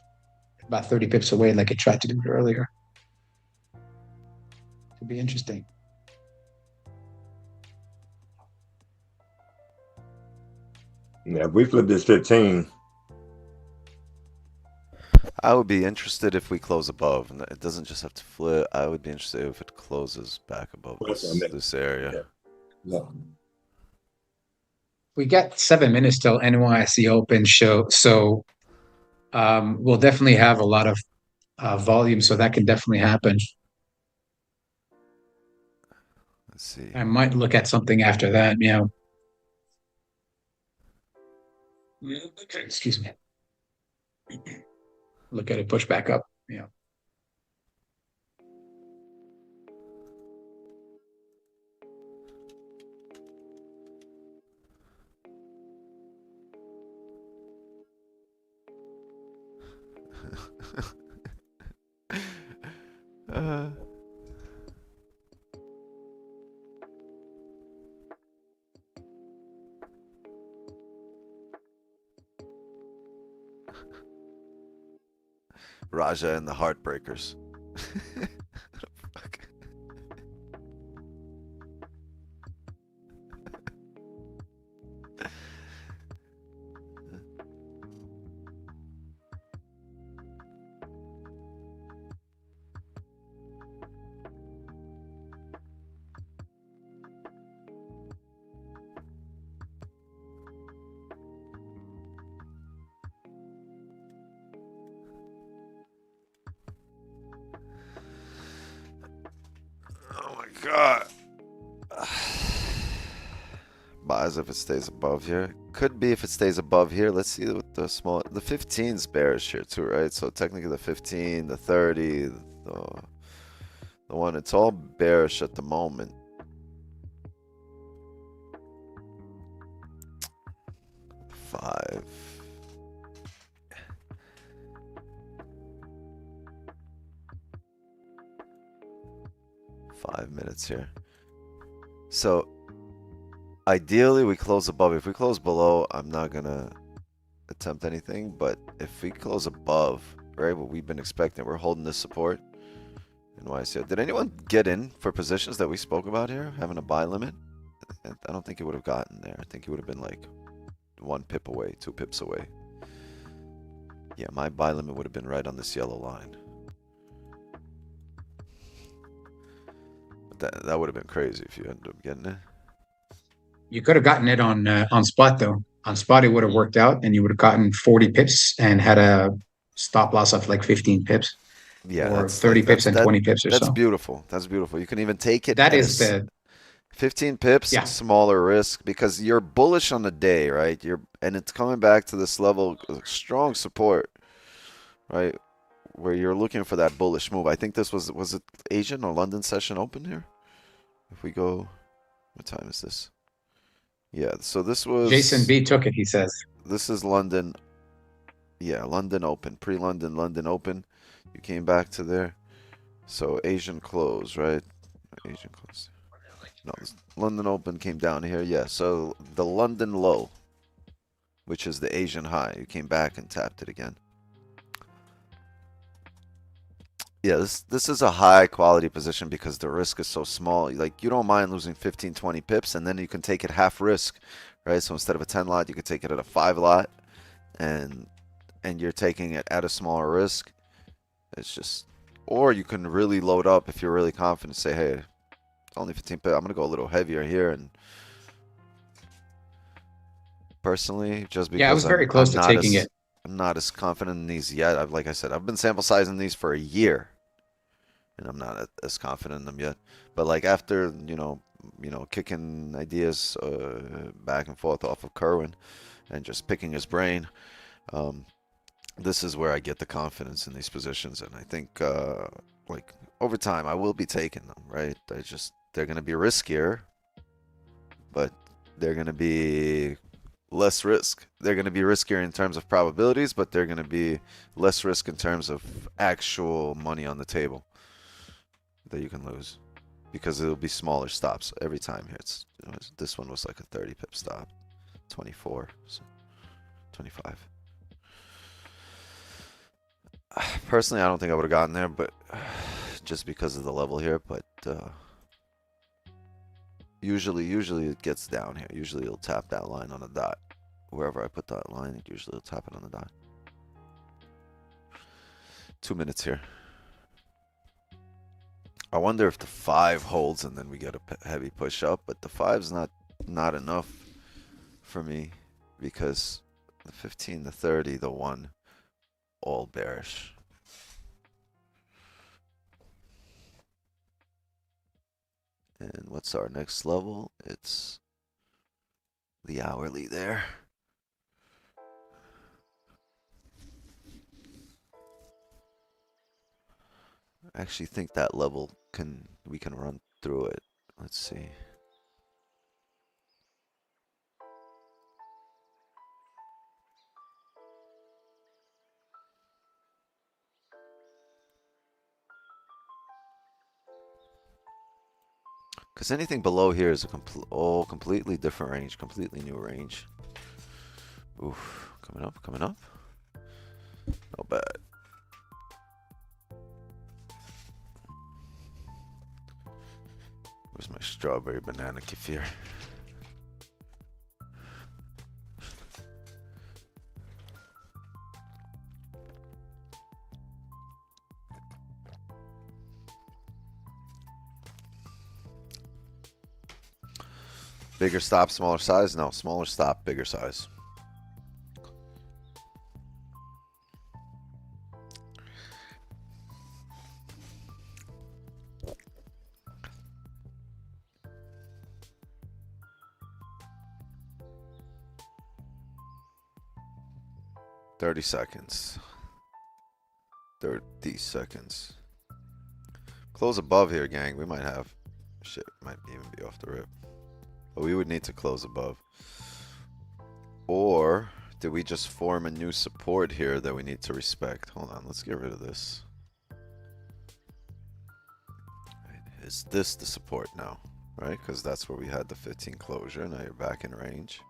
about 30 pips away, like it tried to do earlier. Could be interesting. Yeah, if we flip this 15. I would be interested if we close above, and it doesn't just have to flip. I would be interested if it closes back above this area. Yeah. We got 7 minutes till NYSE Open show, so we'll definitely have a lot of volume, so that can definitely happen. Let's see. I might look at something after that, you know. Excuse me. Look at it push back up, you know. Raja and the Heartbreakers. God. Buys if it stays above here. Could be if it stays above here. Let's see what the small. The 15's bearish here too, right? So technically the 15, the 30, the one. It's all bearish at the moment. Five. Minutes here. So ideally we close above. If we close below, I'm not gonna attempt anything, but if we close above, right, what we've been expecting, we're holding this support. And why is it? Did anyone get in for positions that we spoke about here, having a buy limit? I don't think it would have gotten there. I think it would have been like 1 pip away, 2 pips away. Yeah, my buy limit would have been right on this yellow line. That would have been crazy if you ended up getting it. You could have gotten it on spot though. On spot, it would have worked out, and you would have gotten 40 pips and had a stop loss of like 15 pips. Yeah, or 30 pips and 20 pips or so. That's beautiful. That's beautiful. You can even take it. That is the 15 pips, yeah. Smaller risk because you're bullish on the day, right? And it's coming back to this level of strong support, right? Where you're looking for that bullish move. I think this was it Asian or London session open here? If we go, what time is this? Yeah, so this was Jason B took it, he says. This is London. Yeah, London Open, pre-London, London Open. You came back to there. So Asian close, right? Asian close. No, London Open came down here. Yeah, so the London low, which is the Asian high. You came back and tapped it again. Yeah, this is a high quality position because the risk is so small. Like, you don't mind losing 15, 20 pips, and then you can take it half risk, right? So instead of a 10 lot, you could take it at a 5 lot, and you're taking it at a smaller risk. It's just, or you can really load up if you're really confident. Say, hey, it's only 15 pips. I'm gonna go a little heavier here. And personally, just because yeah, I was very close to taking it. I'm not as confident in these yet. Like I said, I've been sample sizing these for a year, and I'm not as confident in them yet. But like after kicking ideas back and forth off of Kerwin and just picking his brain, this is where I get the confidence in these positions. And I think like over time I will be taking them, right? They're gonna be riskier, but they're gonna be less risk. They're going to be riskier in terms of probabilities, but they're going to be less risk in terms of actual money on the table that you can lose, because it'll be smaller stops every time here. This one was like a 30 pip stop, 24, so 25. Personally, I don't think I would have gotten there, but just because of the level here. But usually it gets down here. Usually it'll tap that line on the dot. Wherever I put that line, it usually will tap it on the dot. 2 minutes here. I wonder if the 5 holds and then we get a heavy push up, but the 5's not enough for me, because the 15, the 30, the 1, all bearish. And what's our next level? It's the hourly there. I actually think that level we can run through it. Let's see. Because anything below here is a completely different range, completely new range. Oof, coming up, coming up. Not bad. Where's my strawberry banana kefir? Bigger stop, smaller size? No, smaller stop, bigger size. Seconds. 30 seconds. Close above here, gang. We might have shit. Might even be off the rip. But we would need to close above. Or did we just form a new support here that we need to respect? Hold on, let's get rid of this. Is this the support now? Right? Because that's where we had the 15 closure. Now you're back in range.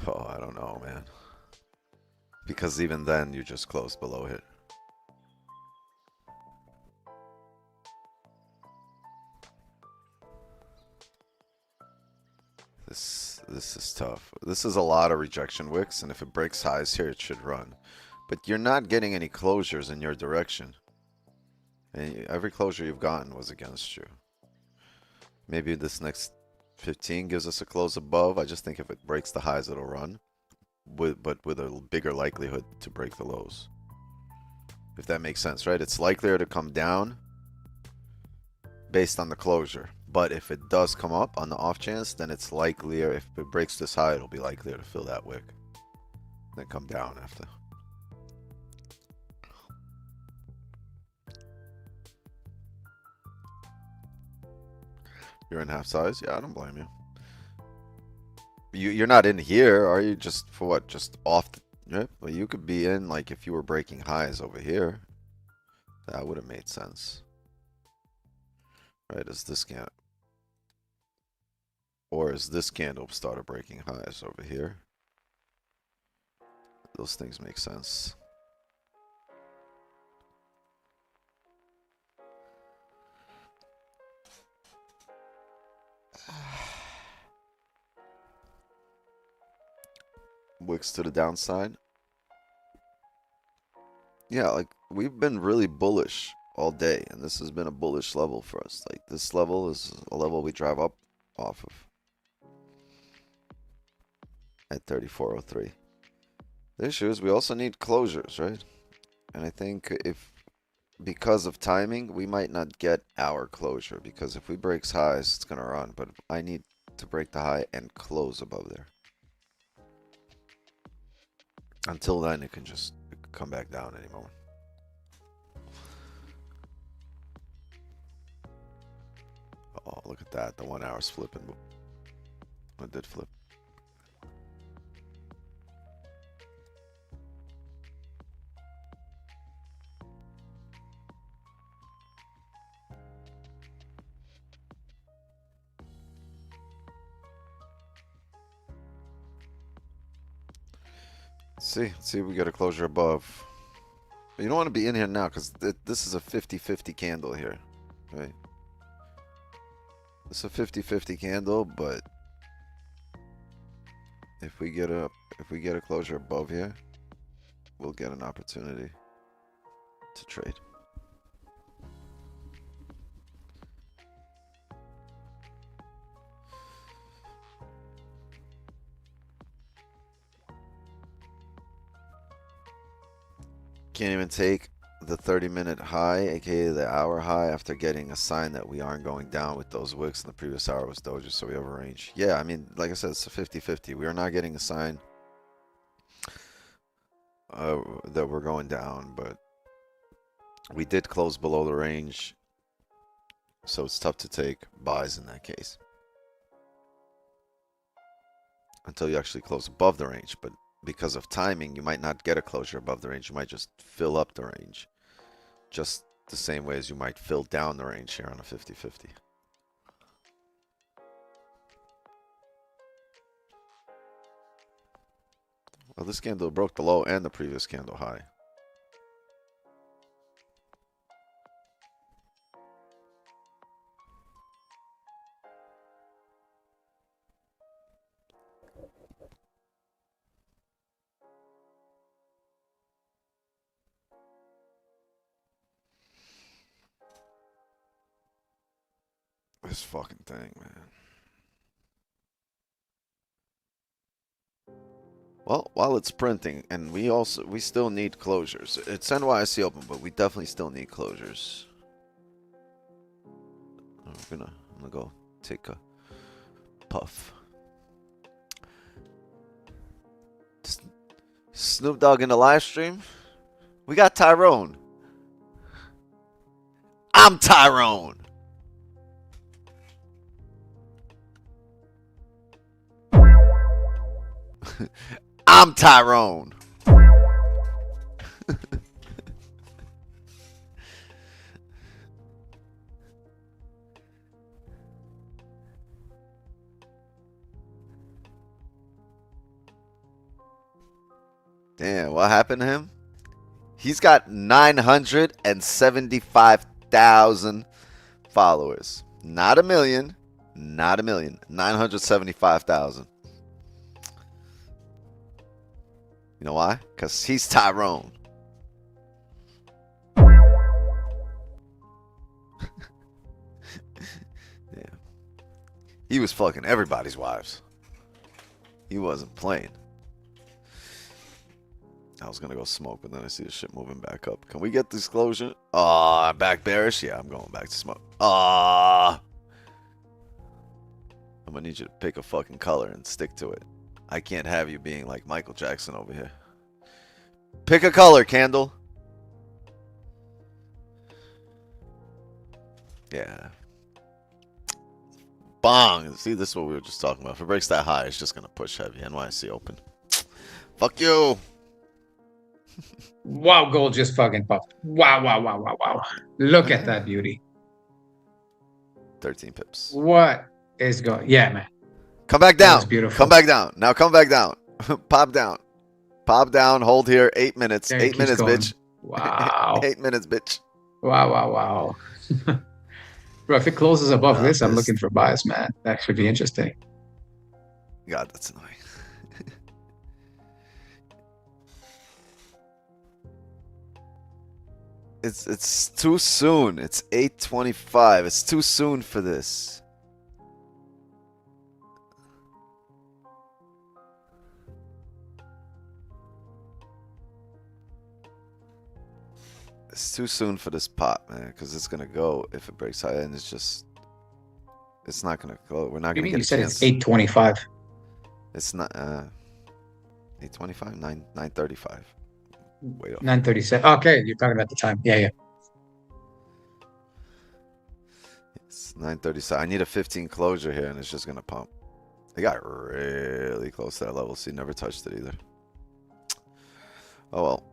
Oh, I don't know, man. Because even then, you just closed below it. This is tough. This is a lot of rejection wicks, and if it breaks highs here, it should run. But you're not getting any closures in your direction. And every closure you've gotten was against you. Maybe this next 15 gives us a close above. I just think if it breaks the highs, it'll run. But with a bigger likelihood to break the lows. If that makes sense, right? It's likelier to come down based on the closure. But if it does come up on the off chance, then it's likelier, if it breaks this high, it'll be likelier to fill that wick. Then come down after. You're in half size? Yeah, I don't blame you. You're not in here, are you? Just for what? Just off the... Yep. Well, you could be in, like, if you were breaking highs over here. That would have made sense. Right, as this candle... Or as this candle started breaking highs over here. Those things make sense. Wicks to the downside. Yeah, like we've been really bullish all day, and this has been a bullish level for us. Like this level is a level we drive up off of at 34.03. The issue is we also need closures, right? And I think if because of timing, we might not get our closure, because if we breaks highs, it's gonna run. But I need to break the high and close above there. Until then, it can just come back down any moment. Oh, look at that. The 1 hour's flipping. It did flip. Let's see if we get a closure above. But you don't want to be in here now because this is a 50-50 candle here, right? It's a 50-50 candle, but if we get a closure above here, we'll get an opportunity to trade. Can't even take the 30-minute high, aka the hour high, after getting a sign that we aren't going down with those wicks, and the previous hour was doji, so we have a range. Yeah, I mean, like I said, it's a 50-50. We are not getting a sign that we're going down, but we did close below the range, so it's tough to take buys in that case until you actually close above the range. But because of timing, you might not get a closure above the range. You might just fill up the range, just the same way as you might fill down the range here on a 50-50. Well, this candle broke the low and the previous candle high. This fucking thing, man. Well, while it's printing, and we still need closures. It's NYSE open, but we definitely still need closures. I'm gonna go take a puff. Snoop Dogg in the live stream. We got Tyrone. I'm Tyrone. I'm Tyrone. Damn, what happened to him? He's got 975,000 followers. Not a million. Not a million. 975,000. You know why? Because he's Tyrone. Yeah. He was fucking everybody's wives. He wasn't playing. I was gonna go smoke, but then I see the shit moving back up. Can we get disclosure? I'm back bearish. Yeah, I'm going back to smoke. I'm gonna need you to pick a fucking color and stick to it. I can't have you being like Michael Jackson over here. Pick a color, candle. Yeah. bong. See, this is what we were just talking about. If it breaks that high, it's just gonna push heavy. NYC open. Fuck you. Wow, gold just fucking popped. Wow, wow, wow, wow, wow. Look at that beauty. 13 pips. What is going? Yeah, man. Come back down. That was beautiful. Come back down. Now come back down. Pop down. Pop down. Hold here. 8 minutes. There, 8 minutes, going. bitch. Wow. 8 minutes, bitch. Wow, wow, wow. Bro, if it closes above this, I'm this. looking for bias, man. That should be interesting. God, that's annoying. It's too soon. It's 8:25. It's too soon for this. It's too soon for this pot, man, because it's gonna go if it breaks high, and it's not gonna go. We're not gonna get a chance. You said it's 8:25. It's not 8:25, 9:35. Way off. 9:37. Okay, you're talking about the time. Yeah, yeah. It's 9:37. I need a 15 closure here, and it's just gonna pump. It got really close to that level, so you never touched it either. Oh well.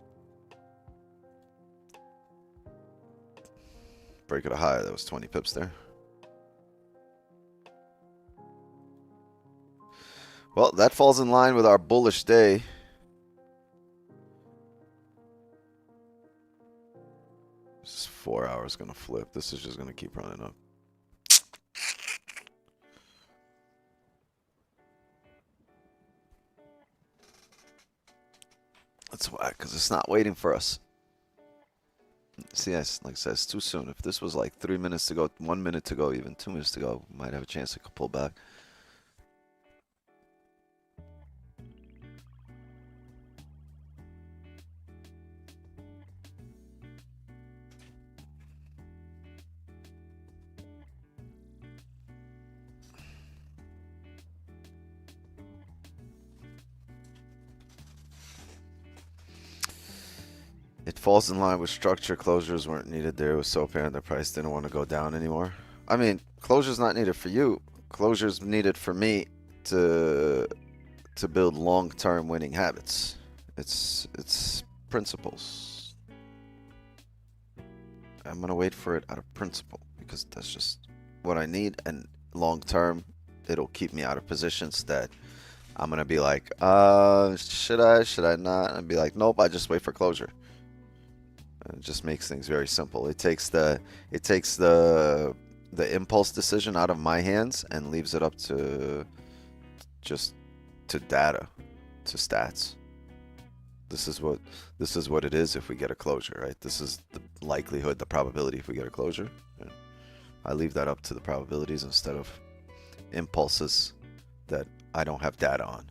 Break it a high. That was 20 pips there. Well, that falls in line with our bullish day. This is 4 hours gonna flip. This is just gonna keep running up. That's why, because it's not waiting for us. See, like I said, it's too soon. If this was like 3 minutes to go, 1 minute to go, even 2 minutes to go, we might have a chance to pull back. It falls in line with structure. Closures weren't needed there. It was so apparent the price didn't want to go down anymore. I mean, closures not needed for you. Closures needed for me to build long-term winning habits. It's principles. I'm gonna wait for it out of principle because that's just what I need. And long-term, it'll keep me out of positions that I'm gonna be like, should I not? And be like, nope. I just wait for closure. It just makes things very simple. It takes the impulse decision out of my hands and leaves it up to data, to stats. This is what it is if we get a closure, right? This is the likelihood, the probability if we get a closure. And I leave that up to the probabilities instead of impulses that I don't have data on.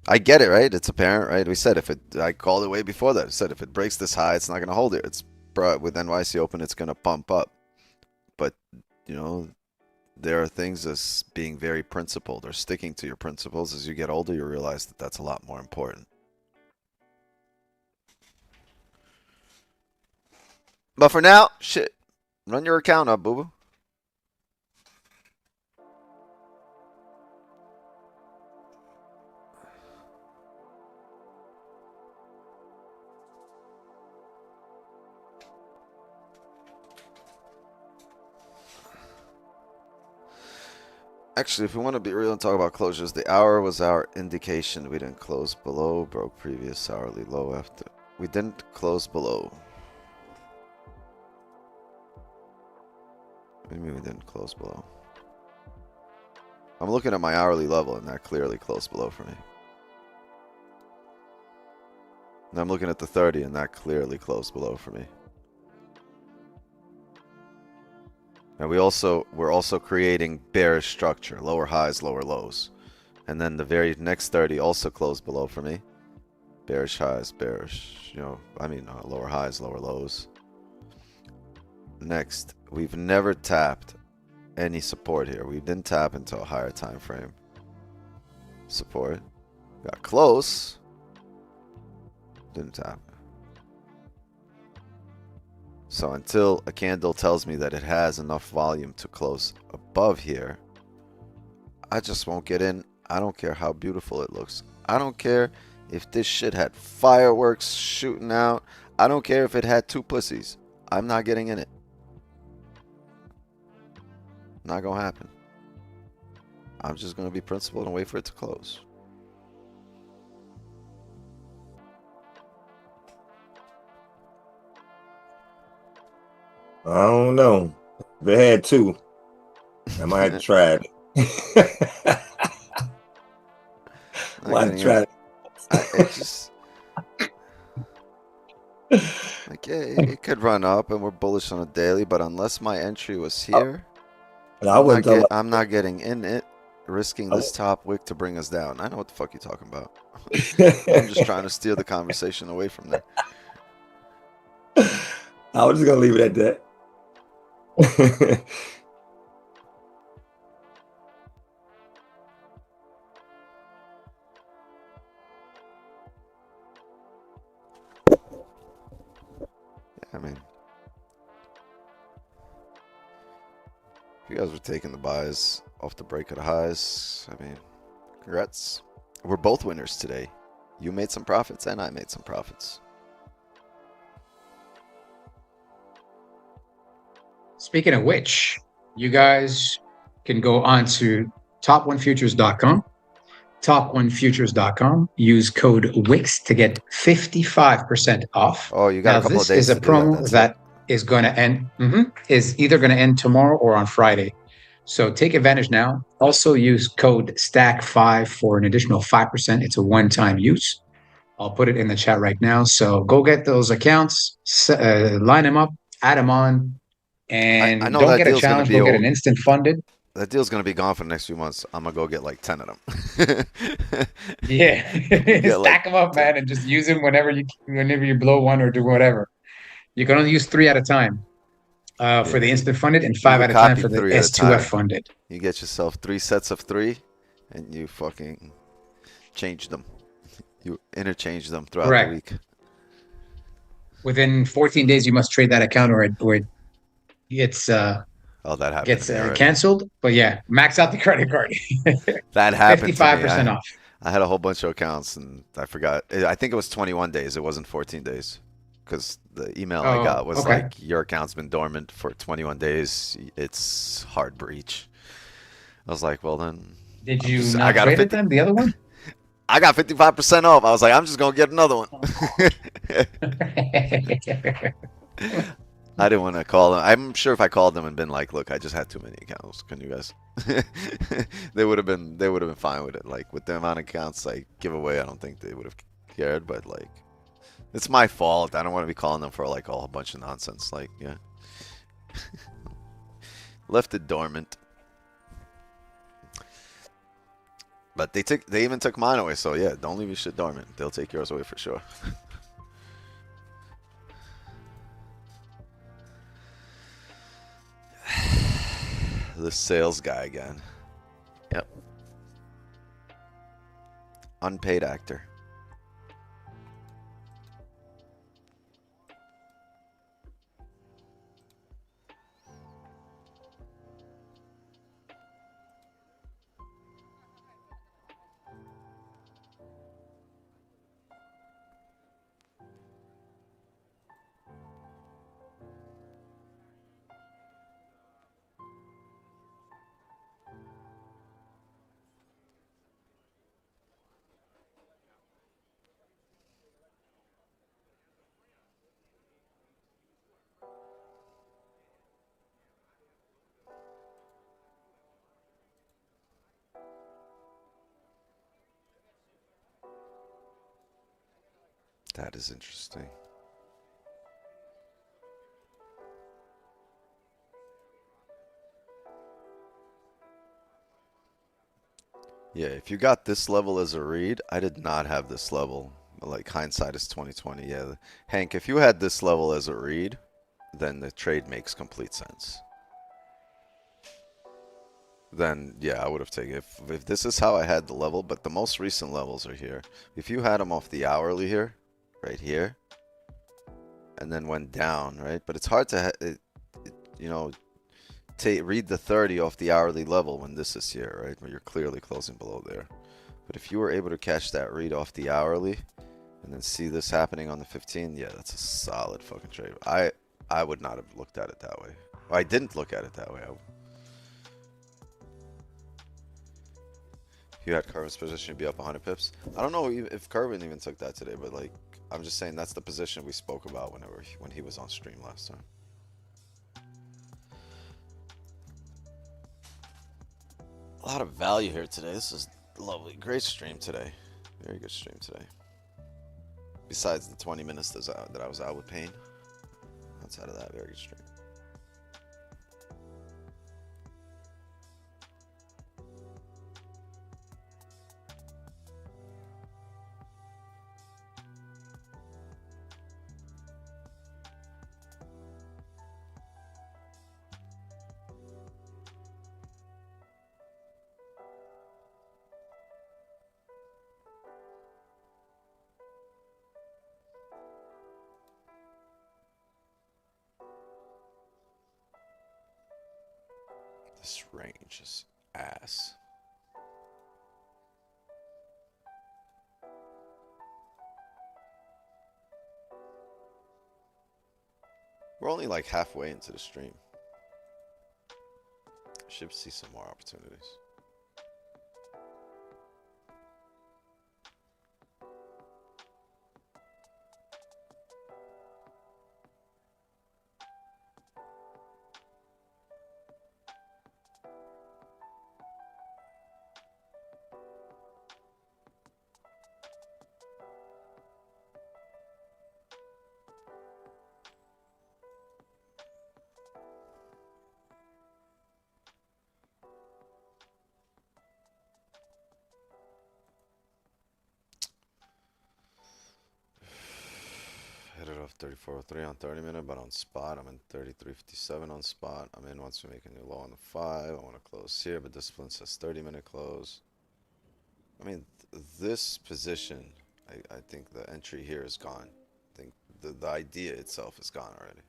I get it, right? It's apparent, right? We said I called it way before that. I said if it breaks this high, it's not going to hold it. It's with NYC open, it's going to pump up. But, you know, there are things as being very principled or sticking to your principles. As you get older, you realize that that's a lot more important. But for now, shit, run your account up, boo-boo. Actually, if we want to be real and talk about closures, the hour was our indication. We didn't close below, broke previous hourly low after. We didn't close below. What do you mean we didn't close below? I'm looking at my hourly level and that clearly closed below for me. And I'm looking at the 30 and that clearly closed below for me. And we're also creating bearish structure, lower highs, lower lows. And then the very next 30 also closed below for me. Bearish highs, bearish, lower highs, lower lows. Next, we've never tapped any support here. We didn't tap into a higher time frame support. Got close. Didn't tap. So until a candle tells me that it has enough volume to close above here, I just won't get in. I don't care how beautiful it looks. I don't care if this shit had fireworks shooting out. I don't care if it had 2 pussies. I'm not getting in it. Not gonna happen. I'm just gonna be principled and wait for it to close. I don't know. If it had 2, I might have to try it. Might try it. It just like it could run up, and we're bullish on a daily, but unless my entry was here, I'm not getting in it, risking this top wick to bring us down. I know what the fuck you're talking about. I'm just trying to steer the conversation away from there. I was just gonna leave it at that. I mean, if you guys were taking the buys off the break of the highs, I mean, congrats. We're both winners today. You made some profits and I made some profits. Speaking of which, you guys can go on to top1futures.com. Top1futures.com. Use code WIX to get 55% off. Oh, you got a couple of days. This is a promo that is going to end. Is either going to end tomorrow or on Friday. So take advantage now. Also use code STACK5 for an additional 5%. It's a one-time use. I'll put it in the chat right now. So go get those accounts, line them up, add them on, and I know don't get a challenge. Go get an instant funded. That deal's going to be gone for the next few months. I'm going to go get like 10 of them. Yeah. Stack them up, man, and just use them whenever you blow one or do whatever. You can only use 3 at a time for the instant funded and 5 at a time for the S2F funded. You get yourself 3 sets of 3 and you fucking change them. You interchange them throughout the week. Within 14 days, you must trade that account or it gets that happened. Gets canceled. But yeah, max out the credit card. That happened. 55% off. I had a whole bunch of accounts and I forgot. I think it was 21 days. It wasn't 14 days. Because the email I got was like, your account's been dormant for 21 days. It's hard breach. I was like, well then. Did you not trade it then, the other one? I got 55% off. I was like, I'm just going to get another one. I didn't want to call them. I'm sure if I called them and been like, look, I just had too many accounts. Can you guys? They would have been fine with it. Like with the amount of accounts I give away, I don't think they would have cared. But like, it's my fault. I don't want to be calling them for like a whole bunch of nonsense. Like, yeah, left it dormant. But they even took mine away. So yeah, don't leave your shit dormant. They'll take yours away for sure. The sales guy again. Yep. Unpaid actor. That is interesting. Yeah, if you got this level as a read, I did not have this level. Like hindsight is 20/20. Yeah, Hank, if you had this level as a read, then the trade makes complete sense. Then yeah, I would have taken it. If this is how I had the level, but the most recent levels are here. If you had them off the hourly here, right here, and then went down, right? But it's hard to, you know, read the 30 off the hourly level when this is here, right? Where you're clearly closing below there. But if you were able to catch that read off the hourly and then see this happening on the 15, yeah, that's a solid fucking trade. I would not have looked at it that way. Well, I didn't look at it that way. If you had Kerwin's position, you'd be up 100 pips. I don't know if Kerwin even took that today, but like, I'm just saying that's the position we spoke about when he was on stream last time. A lot of value here today. This is lovely. Great stream today. Very good stream today. Besides the 20 minutes that I was out with pain. Outside of that, very good stream. This range is ass. We're only like halfway into the stream. Should see some more opportunities. Hit it off 34.03 on 30 minute, but on spot I'm in 33.57 on spot. I'm in once we make a new low on the 5. I want to close here, but discipline says 30-minute close. I mean, this position, I think the entry here is gone. I think the idea itself is gone already.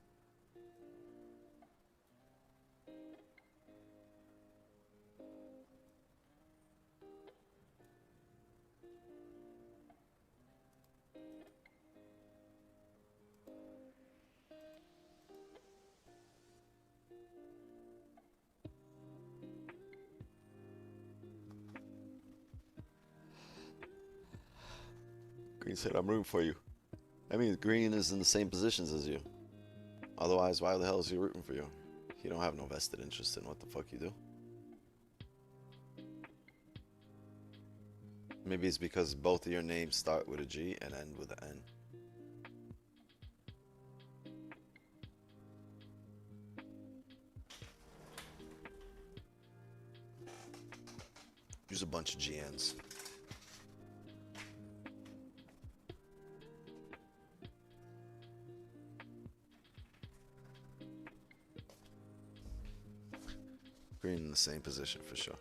Green said, I'm rooting for you. I mean, Green is in the same positions as you. Otherwise, why the hell is he rooting for you? You don't have no vested interest in what the fuck you do. Maybe it's because both of your names start with a G and end with an N. Use a bunch of GNs. Green in the same position for sure.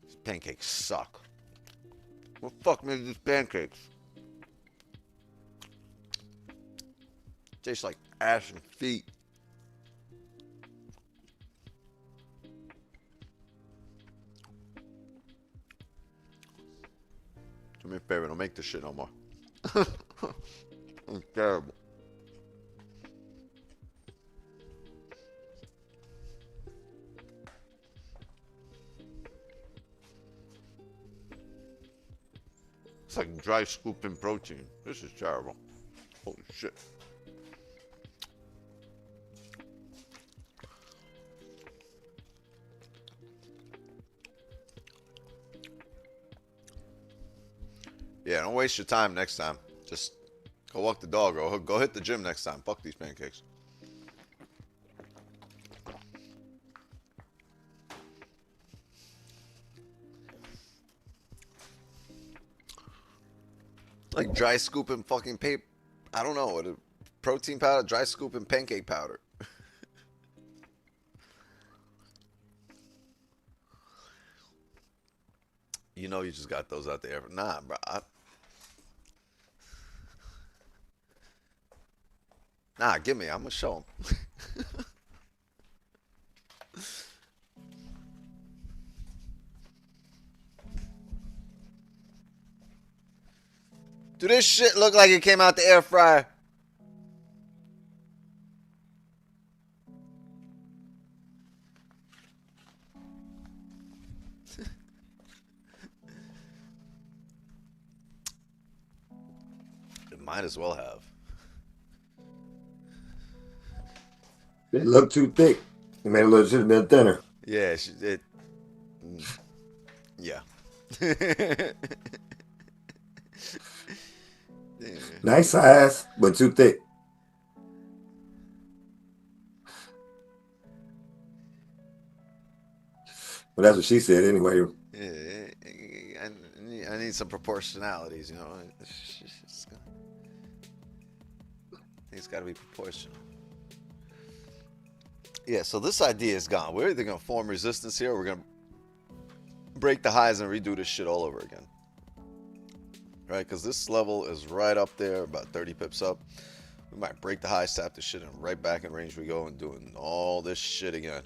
These pancakes suck. What the fuck made these pancakes? Tastes like ass and feet. Do me a favor, don't make this shit no more. It's terrible. It's like dry scooping protein. This is terrible. Holy shit. Yeah, don't waste your time next time. Just go walk the dog or go hit the gym next time. Fuck these pancakes. Like dry scooping fucking paper. I don't know. protein powder, dry scoop, and pancake powder. You know you just got those out there. Nah, bro. Nah, give me. I'm going to show them. Do this shit look like it came out the air fryer? It might as well have. It looked too thick. It made it should have been thinner. Yeah, yeah. Nice size, but too thick. Well, that's what she said anyway. Yeah, I need some proportionalities, you know. It's got to be proportional. Yeah, so this idea is gone. We're either going to form resistance here or we're going to break the highs and redo this shit all over again. Right? Because this level is right up there, about 30 pips up. We might break the highs, tap this shit, and right back in range we go and doing all this shit again.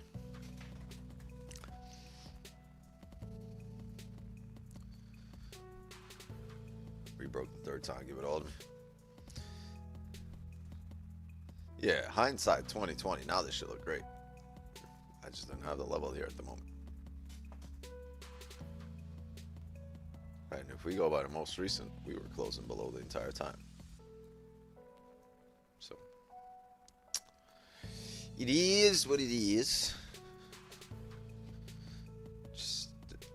Rebroke the third time. Give it all to me. Yeah, hindsight 2020. Now this should look great. I just don't have the level here at the moment. Right, and if we go by the most recent, we were closing below the entire time. So it is what it is.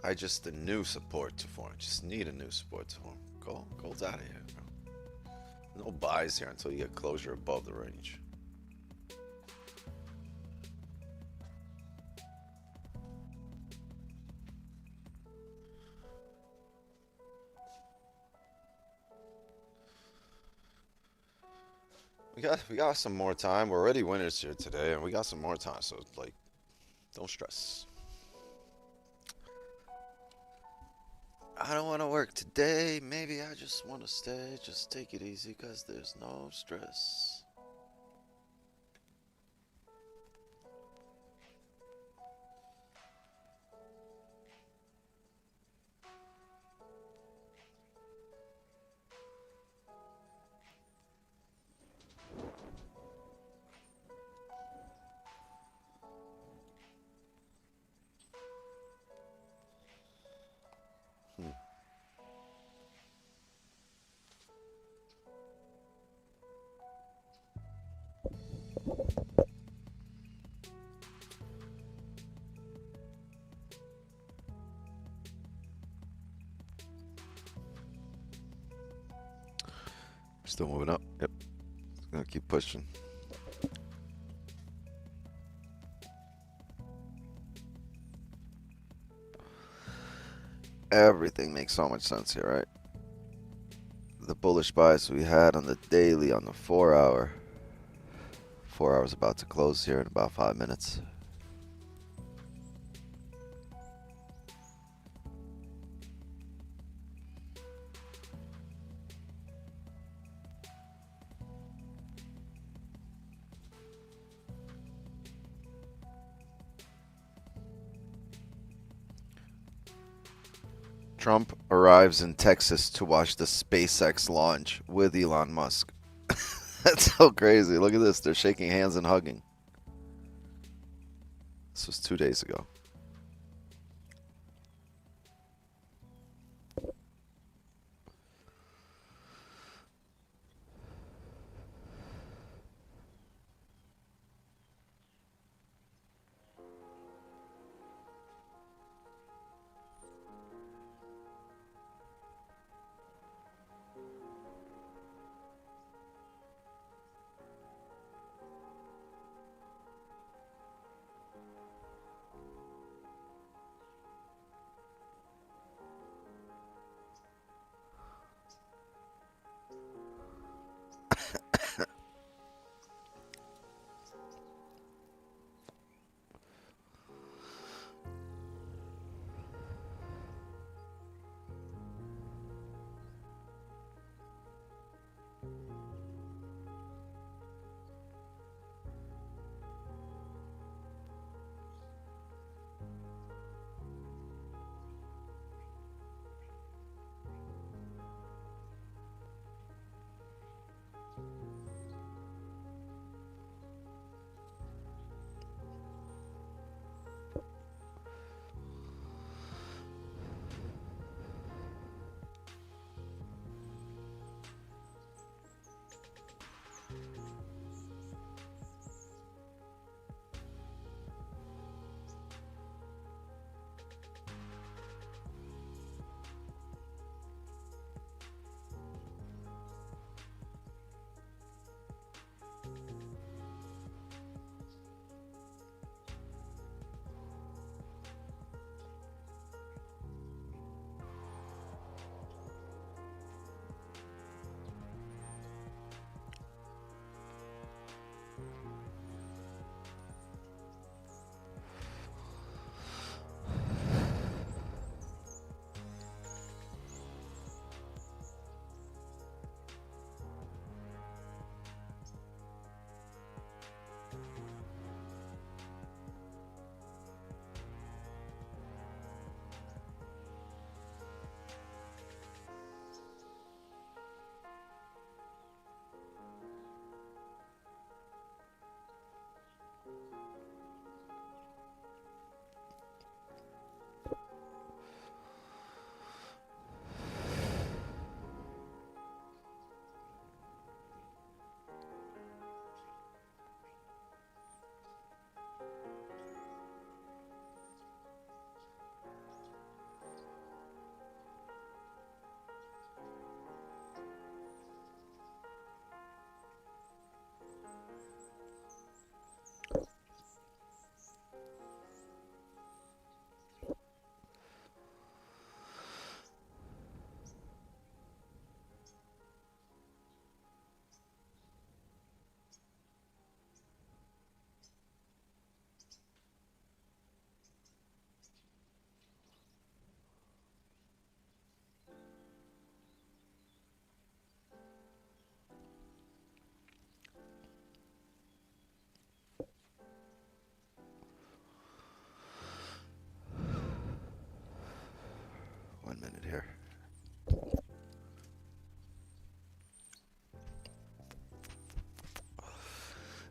I just a new support to form. Just need a new support to form. Gold's out of here, bro. No buys here until you get closure above the range. We got some more time. We're already winners here today, and we got some more time. So like, don't stress. I don't want to work today. Maybe I just want to stay. Just take it easy, cause there's no stress. Still moving up. Yep. Gonna keep pushing. Everything makes so much sense here, right? The bullish bias we had on the daily, on the 4 hour. 4 hours about to close here in about 5 minutes. Trump arrives in Texas to watch the SpaceX launch with Elon Musk. That's so crazy. Look at this. They're shaking hands and hugging. This was 2 days ago.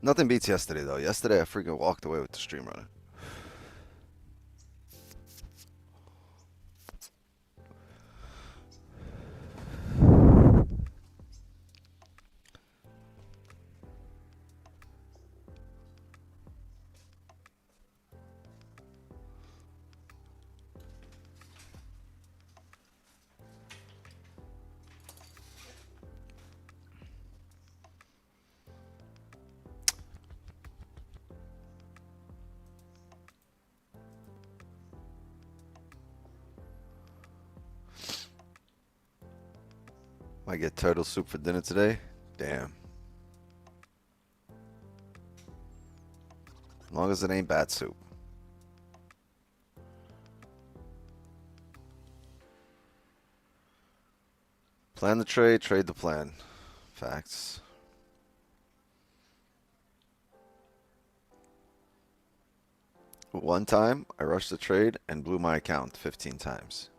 Nothing beats yesterday, though. Yesterday, I freaking walked away with the stream runner. Might get turtle soup for dinner today. Damn. As long as it ain't bat soup. Plan the trade, trade the plan. Facts. One time, I rushed the trade and blew my account 15 times.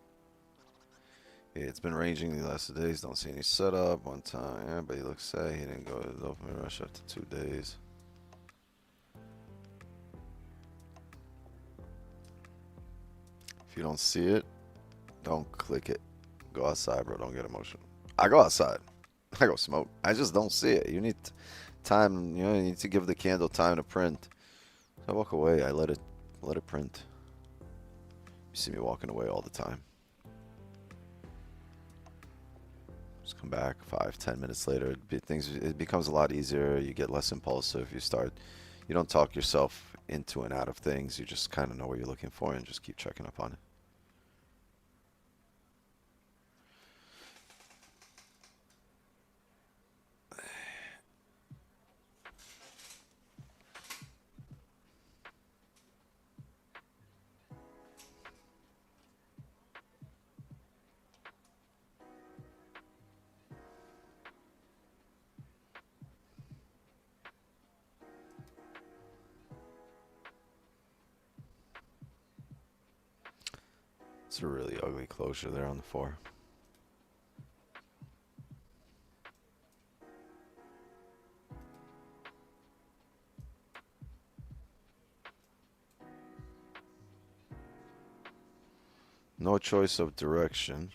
Yeah, it's been ranging the last 2 days. Don't see any setup. One time, everybody looks say he didn't go to the open rush after 2 days. If you don't see it, don't click it. Go outside, bro. Don't get emotional. I go outside. I go smoke. I just don't see it. You need time. You know, you need to give the candle time to print. So I walk away. I let it print. You see me walking away all the time. Just come back 5-10 minutes later. It becomes a lot easier. You get less impulsive. You don't talk yourself into and out of things. You just kind of know what you're looking for and just keep checking up on it. It's a really ugly closure there on the 4. No choice of direction.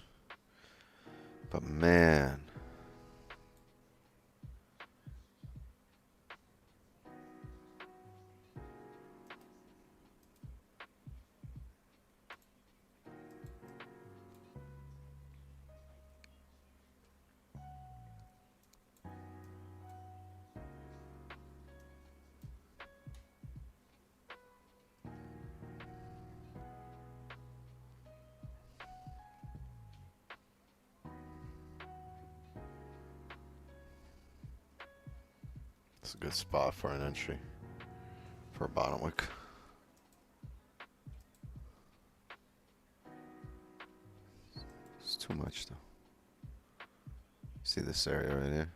But man. It's a good spot for an entry for a bottom wick. It's too much though. See this area right here?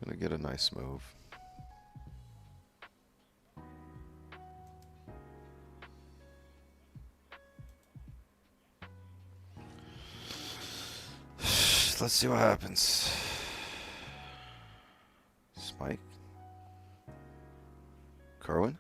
Gonna get a nice move. Let's see what happens. Spike. Kerwin.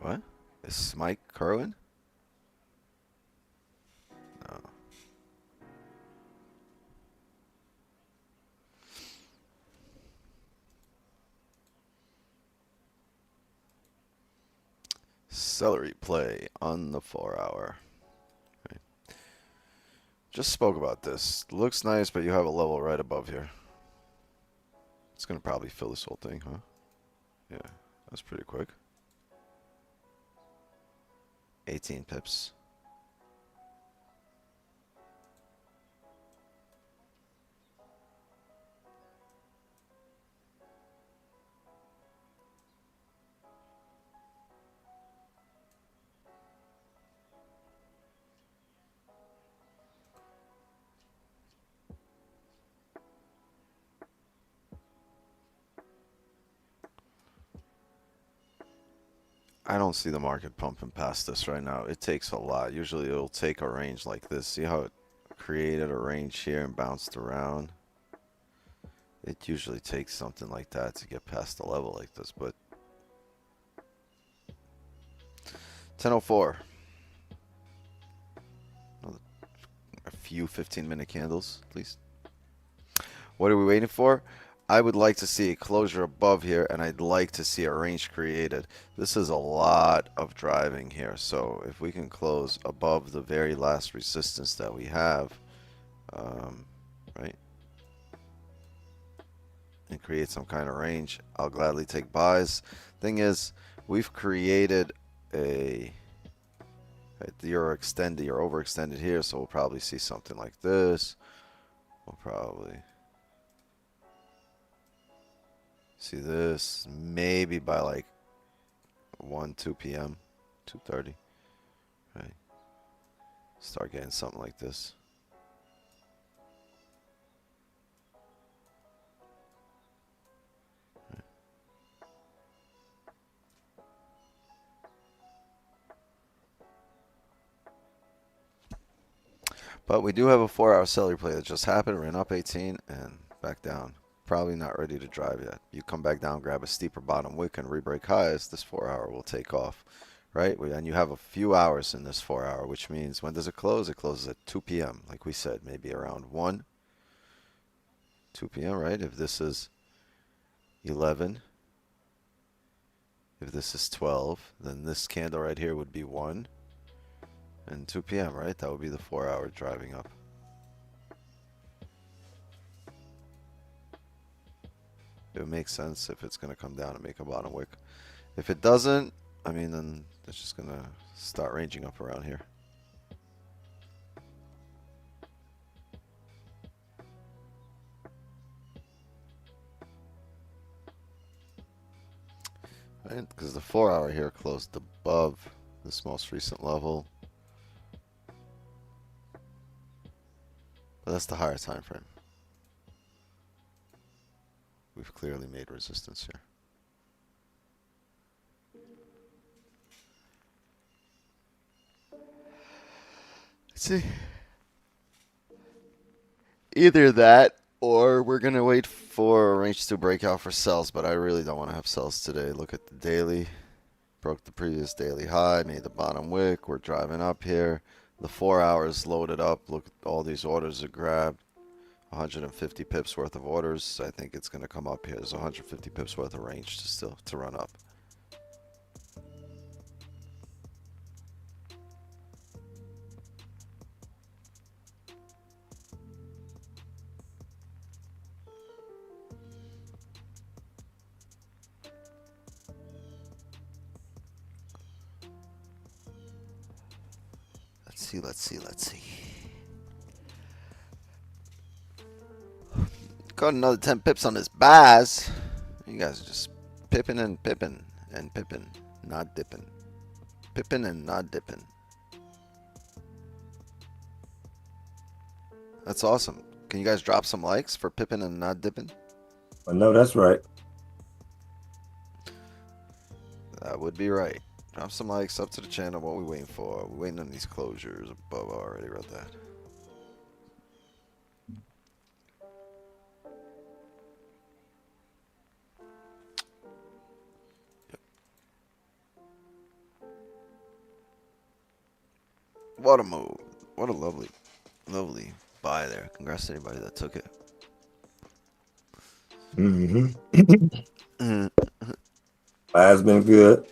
What? Is Mike Kerwin? No. Celery play on the 4 hour. Okay. Just spoke about this. Looks nice, but you have a level right above here. It's gonna probably fill this whole thing, huh? Yeah, that's pretty quick. 18 pips. I don't see the market pumping past this right now. It takes a lot. Usually it'll take a range like this. See how it created a range here and bounced around? It usually takes something like that to get past a level like this, but 10:04. A few 15-minute candles, at least. What are we waiting for? I would like to see a closure above here, and I'd like to see a range created. This is a lot of driving here, so if we can close above the very last resistance that we have, right, and create some kind of range, I'll gladly take buys. Thing is, we've created a you're overextended here, so we'll probably see something like this. We'll probably see this maybe by like 2 p.m., 2:30, right? Start getting something like this. But we do have a 4-hour seller play that just happened. Ran up 18 and back down. Probably not ready to drive yet. You come back down, grab a steeper bottom wick and re-break highs, this 4-hour will take off, right? And you have a few hours in this 4-hour, which means when does it close? It closes at 2 p.m. like we said, maybe around 2 p.m., right? If this is 11, if this is 12, then this candle right here would be 1. And 2 p.m., right? That would be the 4-hour driving up. It would make sense if it's going to come down and make a bottom wick. If it doesn't, I mean, then it's just going to start ranging up around here. Right? Because the 4-hour here closed above this most recent level. But that's the higher time frame. We've clearly made resistance here. Let's see. Either that or we're going to wait for a range 2 breakout for sells, but I really don't want to have sells today. Look at the daily. Broke the previous daily high, made the bottom wick. We're driving up here. The 4 hours loaded up. Look, all these orders are grabbed. 150 pips worth of orders. I think it's going to come up here. There's 150 pips worth of range to run up. Let's see. Got another 10 pips on this Baz. You guys are just pipping and pipping and pipping, not dipping. Pipping and not dipping. That's awesome. Can you guys drop some likes for pipping and not dipping? I know that's right. That would be right. Drop some likes up to the channel. What are we waiting for? We're waiting on these closures above. I already wrote that. Yep. What a move. What a lovely buy there. Congrats to anybody that took it. Buy's been good.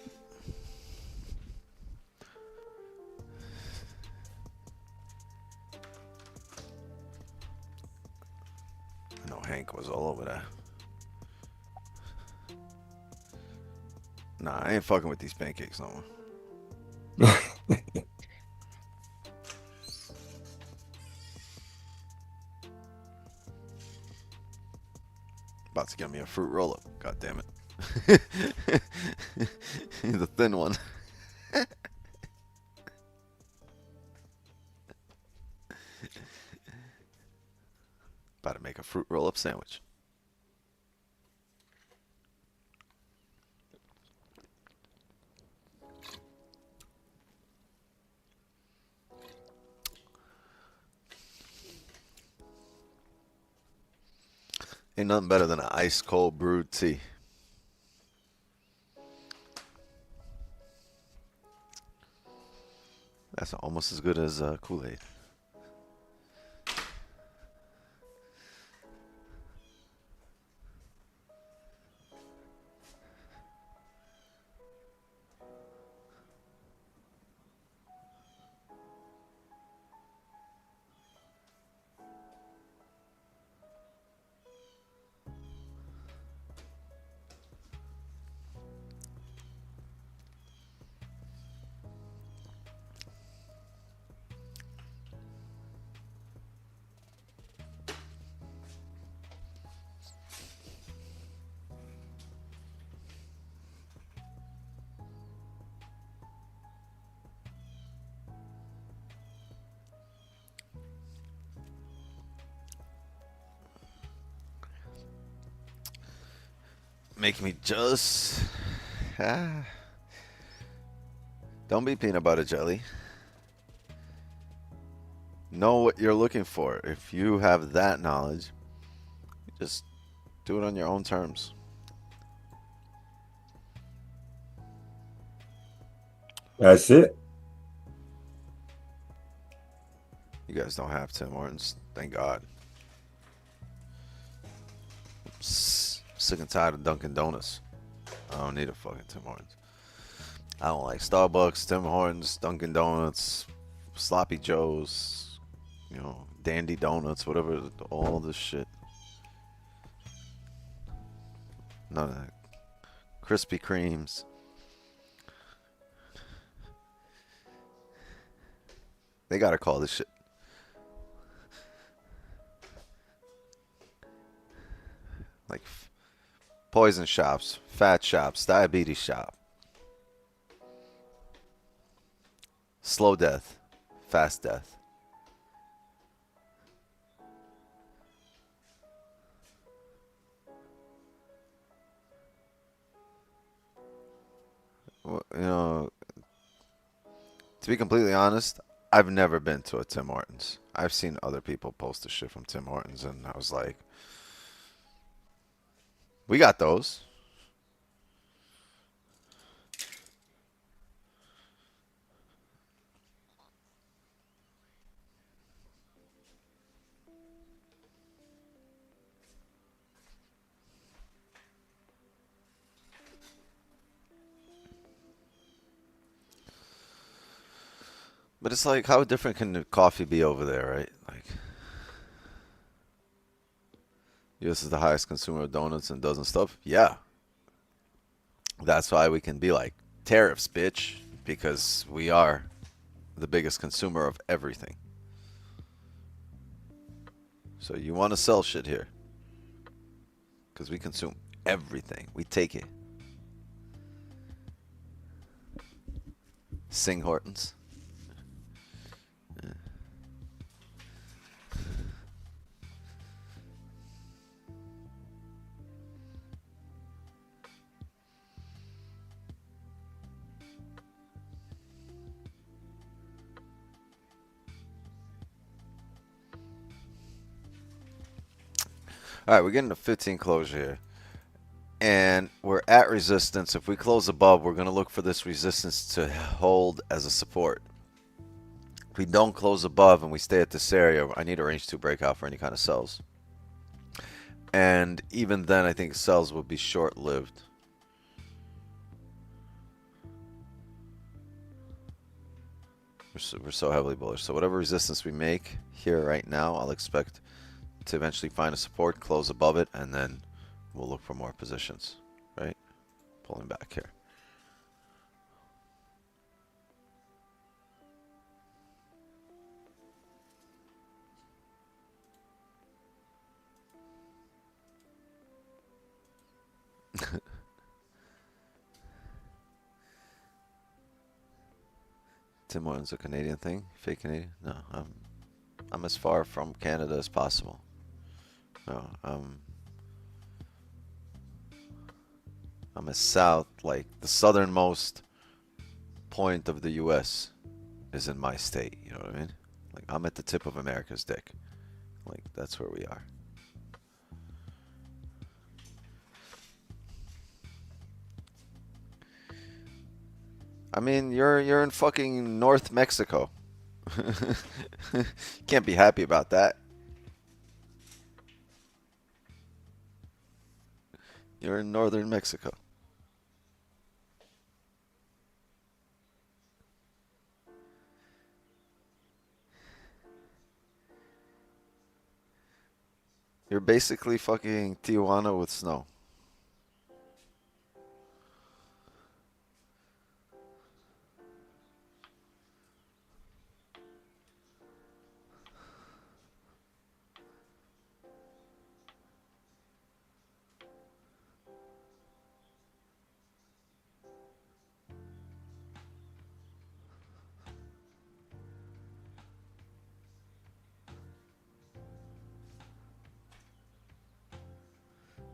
Hank was all over that. Nah, I ain't fucking with these pancakes no more. to get me a fruit roll-up. God damn it. The thin one. About to make a fruit roll-up sandwich. Ain't nothing better than an ice cold brewed tea. That's almost as good as Kool-Aid. Make me just... Don't be peanut butter jelly. Know what you're looking for. If you have that knowledge, just do it on your own terms. That's it. You guys don't have Tim Hortons. Thank God. Sick and tired of Dunkin' Donuts. I don't need a fucking Tim Hortons. I don't like Starbucks, Tim Hortons, Dunkin' Donuts, Sloppy Joe's, you know, Dandy Donuts, whatever, all this shit. None of that. Krispy Kremes. They gotta call this shit. Like poison shops, fat shops, diabetes shop. Slow death, fast death. Well, you know, to be completely honest, I've never been to a Tim Hortons. I've seen other people post the shit from Tim Hortons, and I was like, we got those. But it's like, how different can the coffee be over there, right? Like, US is the highest consumer of donuts and dozen stuff. Yeah. That's why we can be like, tariffs, bitch. Because we are the biggest consumer of everything. So you want to sell shit here. Because we consume everything. We take it. Sing Hortons. All right, we're getting to 15 closure here. And we're at resistance. If we close above, we're going to look for this resistance to hold as a support. If we don't close above and we stay at this area, I need a range 2 breakout for any kind of sells. And even then, I think sells will be short-lived. We're so heavily bullish. So whatever resistance we make here right now, I'll expect to eventually find a support, close above it, and then we'll look for more positions, right? Pulling back here. Tim Hortons a Canadian thing? Fake Canadian? No, I'm as far from Canada as possible. No, I'm as south, like the southernmost point of the U.S. is in my state. You know what I mean? Like I'm at the tip of America's dick. Like that's where we are. I mean, you're in fucking North Mexico. Can't be happy about that. You're in northern Mexico. You're basically fucking Tijuana with snow.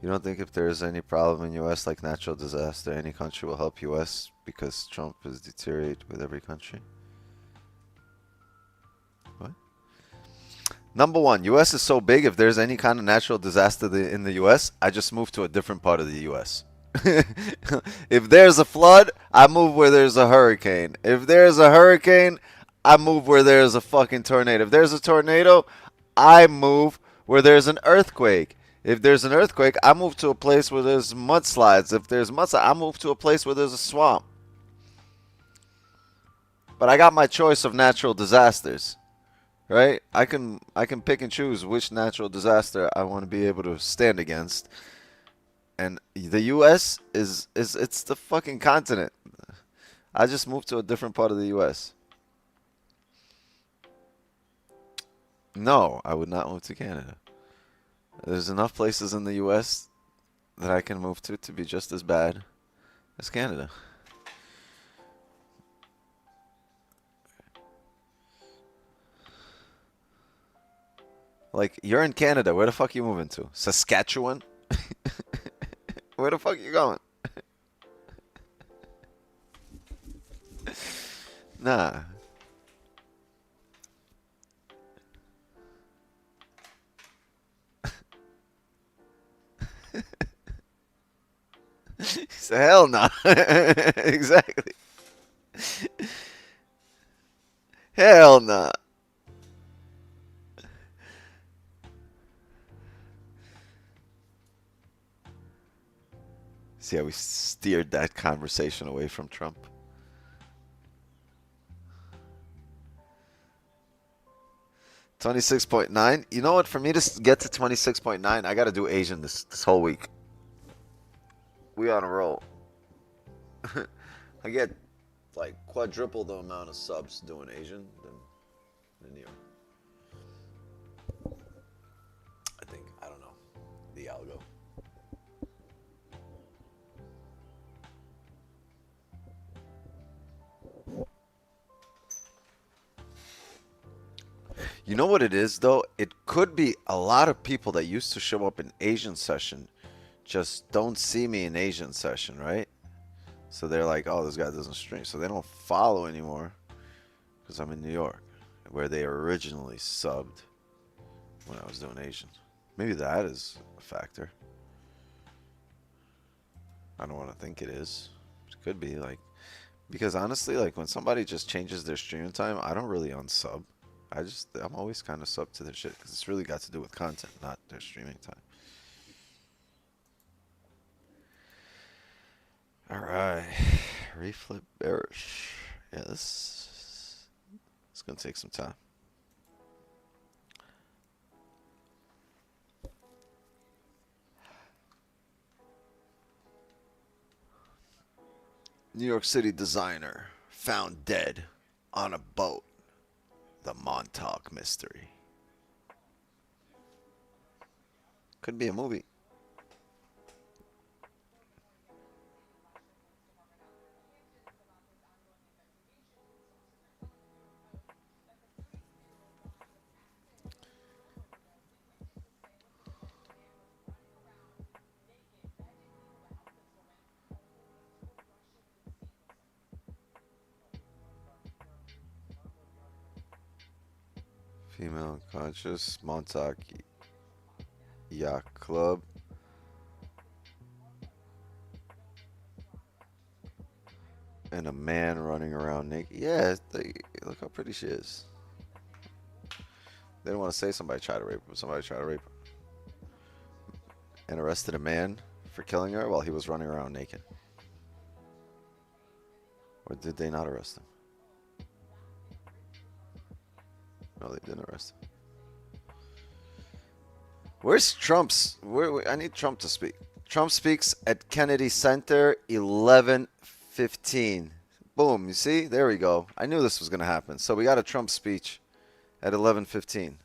You don't think if there's any problem in U.S. like natural disaster, any country will help U.S. because Trump is deteriorated with every country? What? Number one, U.S. is so big, if there's any kind of natural disaster in the U.S., I just move to a different part of the U.S. If there's a flood, I move where there's a hurricane. If there's a hurricane, I move where there's a fucking tornado. If there's a tornado, I move where there's an earthquake. If there's an earthquake, I move to a place where there's mudslides. If there's mudslides, I move to a place where there's a swamp. But I got my choice of natural disasters, right? I can pick and choose which natural disaster I want to be able to stand against. And the U.S. it's the fucking continent. I just moved to a different part of the U.S. No, I would not move to Canada. There's enough places in the U.S. that I can move to be just as bad as Canada. Like, you're in Canada. Where the fuck you moving to? Saskatchewan? Where the fuck you going? Nah. He said, hell no. Exactly. Hell no. See how we steered that conversation away from Trump? $26.9. You know what? For me to get to 26.9, I got to do Asian this whole week. We on a roll. I get like quadruple the amount of subs doing Asian than you. I think. I don't know. The algo. You know what it is, though? It could be a lot of people that used to show up in Asian session just don't see me in Asian session, right? So they're like, oh, this guy doesn't stream. So they don't follow anymore because I'm in New York, where they originally subbed when I was doing Asian. Maybe that is a factor. I don't want to think it is. It could be, like, because honestly, like, when somebody just changes their streaming time, I don't really unsub. I'm always kind of sub to their shit because it's really got to do with content, not their streaming time. All right, reflip bearish. Yeah, this is gonna take some time. New York City designer found dead on a boat. The Montauk mystery. Could be a movie. Female unconscious. Montauk Yacht Club. And a man running around naked. Yeah, look how pretty she is. They didn't want to say somebody tried to rape her, but somebody tried to rape her. And arrested a man for killing her while he was running around naked. Or did they not arrest him? No, they didn't arrest him. Where's Trump's? I need Trump to speak. Trump speaks at Kennedy Center, 11:15. Boom, you see? There we go. I knew this was going to happen. So we got a Trump speech at 11:15.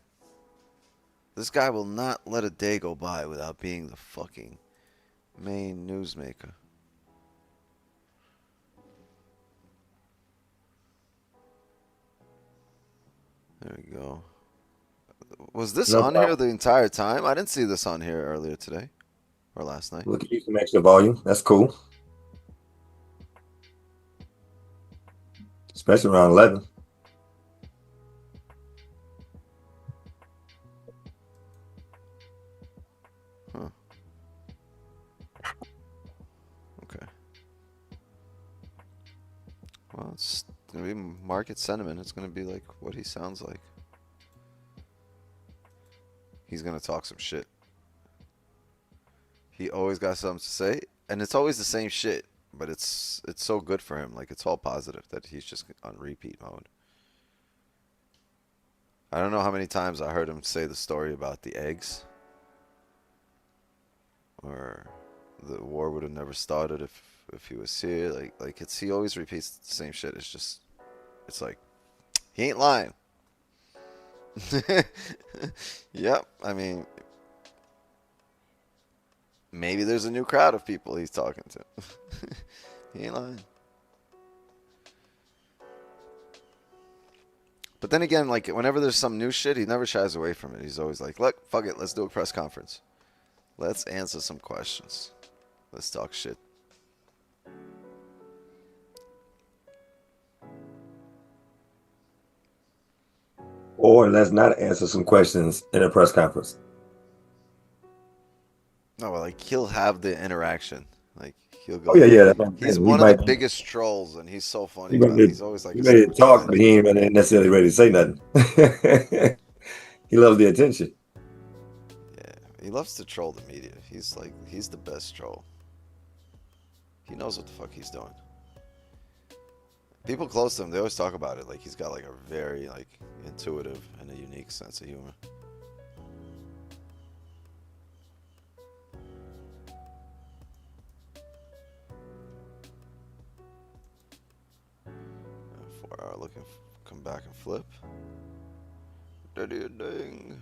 This guy will not let a day go by without being the fucking main newsmaker. There we go. Was this on here the entire time? I didn't see this on here earlier today or last night. Look at you some extra volume. That's cool. Especially around 11. Huh. Okay. Well, it's going to be market sentiment. It's going to be like what he sounds like. He's going to talk some shit. He always got something to say, and it's always the same shit, but it's so good for him. Like, it's all positive that he's just on repeat mode. I don't know how many times I heard him say the story about the eggs, or the war would have never started if he was here. Like he always repeats the same shit. It's like he ain't lying. Yep, I mean, maybe there's a new crowd of people he's talking to. He ain't lying. But then again, like, whenever there's some new shit, he never shies away from it. He's always like, look, fuck it, let's do a press conference. Let's answer some questions. Let's talk shit. Or let's not answer some questions in a press conference. No, like, he'll have the interaction. Like, he'll go. Oh, yeah. He's one of the biggest trolls, and he's so funny. He's always like, he's ready to talk, but he ain't necessarily ready to say nothing. He loves the attention. Yeah, he loves to troll the media. He's the best troll. He knows what the fuck he's doing. People close to him, they always talk about it. Like, he's got like a very intuitive and a unique sense of humor. Looking, come back and flip. Ding.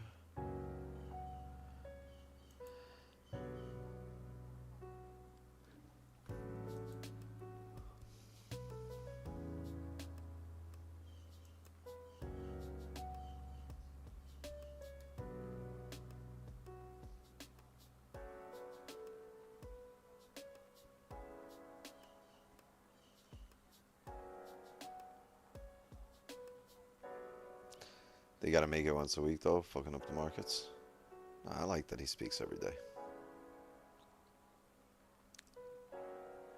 They gotta make it once a week though, fucking up the markets. I like that he speaks every day.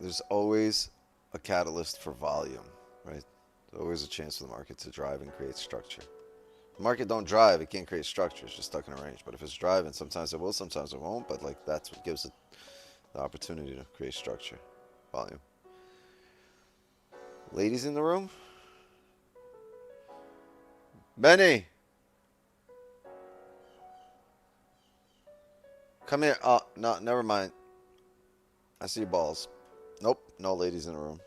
There's always a catalyst for volume, right? There's always a chance for the market to drive and create structure. The market don't drive, it can't create structure, it's just stuck in a range. But if it's driving, sometimes it will, sometimes it won't, but like that's what gives it the opportunity to create structure, volume. Ladies in the room? Benny! Come here. Oh, no, never mind. I see your balls. Nope, no ladies in the room.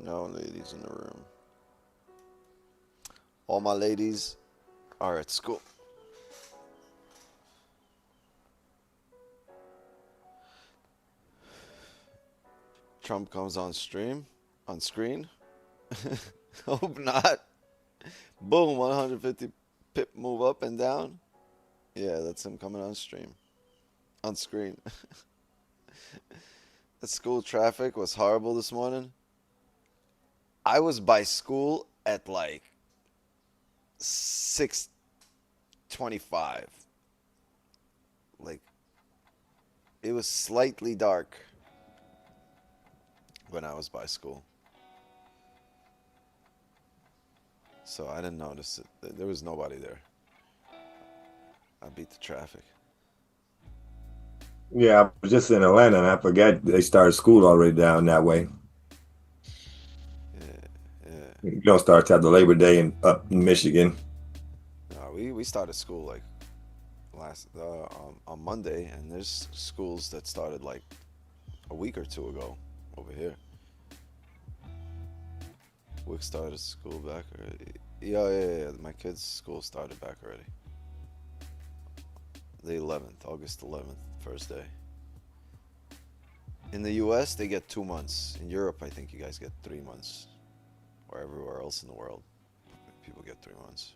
No ladies in the room. All my ladies are at school. Trump comes on screen. Hope not. Boom, 150 pip move up and down. Yeah, that's him coming on screen. The school traffic was horrible this morning. I was by school at like 6:25. Like, it was slightly dark when I was by school. So I didn't notice it. There was nobody there. I beat the traffic. Yeah, I was just in Atlanta and I forgot they started school already down that way. Yeah. You don't start till the Labor Day up in Michigan. No, we started school like on Monday, and there's schools that started like a week or two ago over here. We started school back already. Yeah. My kids' school started back already. The 11th, August 11th, first day. In the US, they get 2 months. In Europe, I think you guys get 3 months. Or everywhere else in the world, people get 3 months.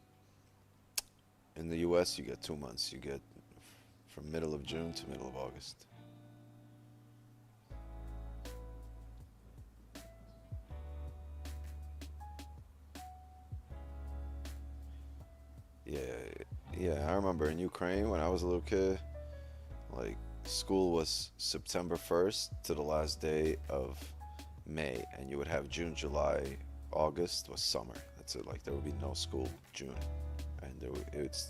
In the US, you get 2 months. You get from middle of June to middle of August. Yeah, I remember in Ukraine when I was a little kid, like school was September 1st to the last day of May, and you would have June, July, August was summer. That's it. Like there would be no school June, and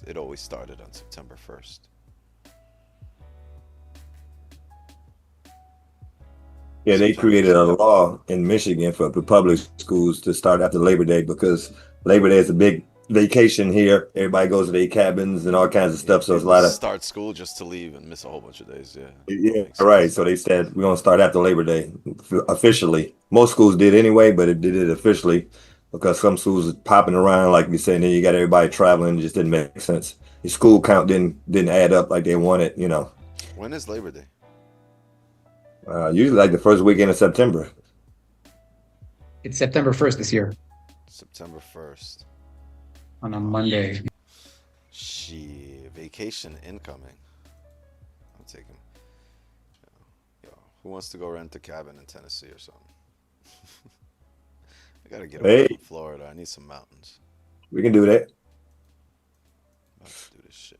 it always started on September 1st. Yeah, they created a law in Michigan for the public schools to start after Labor Day because Labor Day is a big vacation here. Everybody goes to their cabins and all kinds of stuff. So it's a lot of start school just to leave and miss a whole bunch of days. Yeah, right. So they said we're gonna start after Labor Day officially. Most schools did anyway, but it did it officially because some schools are popping around, like you said, and then you got everybody traveling. It just didn't make sense. The school count didn't add up like they wanted. When is Labor Day? Usually like the first weekend of September. It's September 1st this year. September 1st. On a Monday. Vacation incoming. I'm taking. Who wants to go rent a cabin in Tennessee or something? I gotta get away from Florida. I need some mountains. We can do that. Let's do this shit.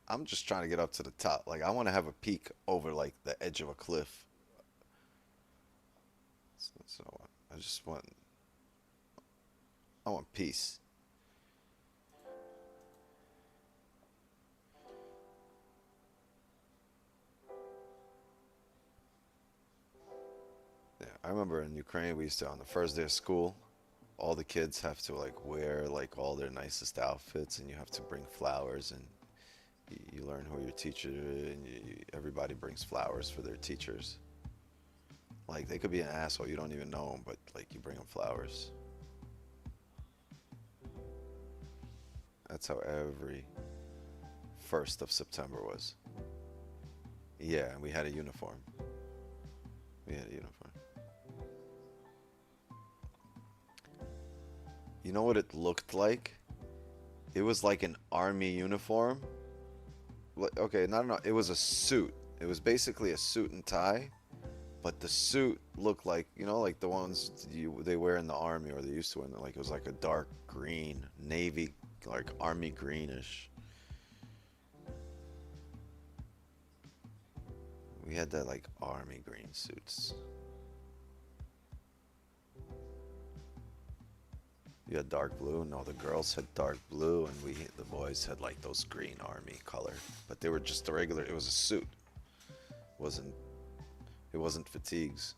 I'm just trying to get up to the top. Like I want to have a peek over like the edge of a cliff. So I want peace. Yeah, I remember in Ukraine we used to on the first day of school, all the kids have to like wear like all their nicest outfits, and you have to bring flowers, and you learn who your teacher is, and everybody brings flowers for their teachers. Like they could be an asshole, you don't even know them, but like you bring them flowers. That's how every 1st of September was. Yeah, and we had a uniform. You know what it looked like? It was like an army uniform. Okay, no. It was a suit. It was basically a suit and tie, but the suit looked like, like the ones they wear in the army, or they used to wear. Like it was like a dark green, navy, like army greenish. We had that like army green suits. You had dark blue. No, the girls had dark blue, and the boys had like those green army color. But they were just a regular. It was a suit. It wasn't fatigues.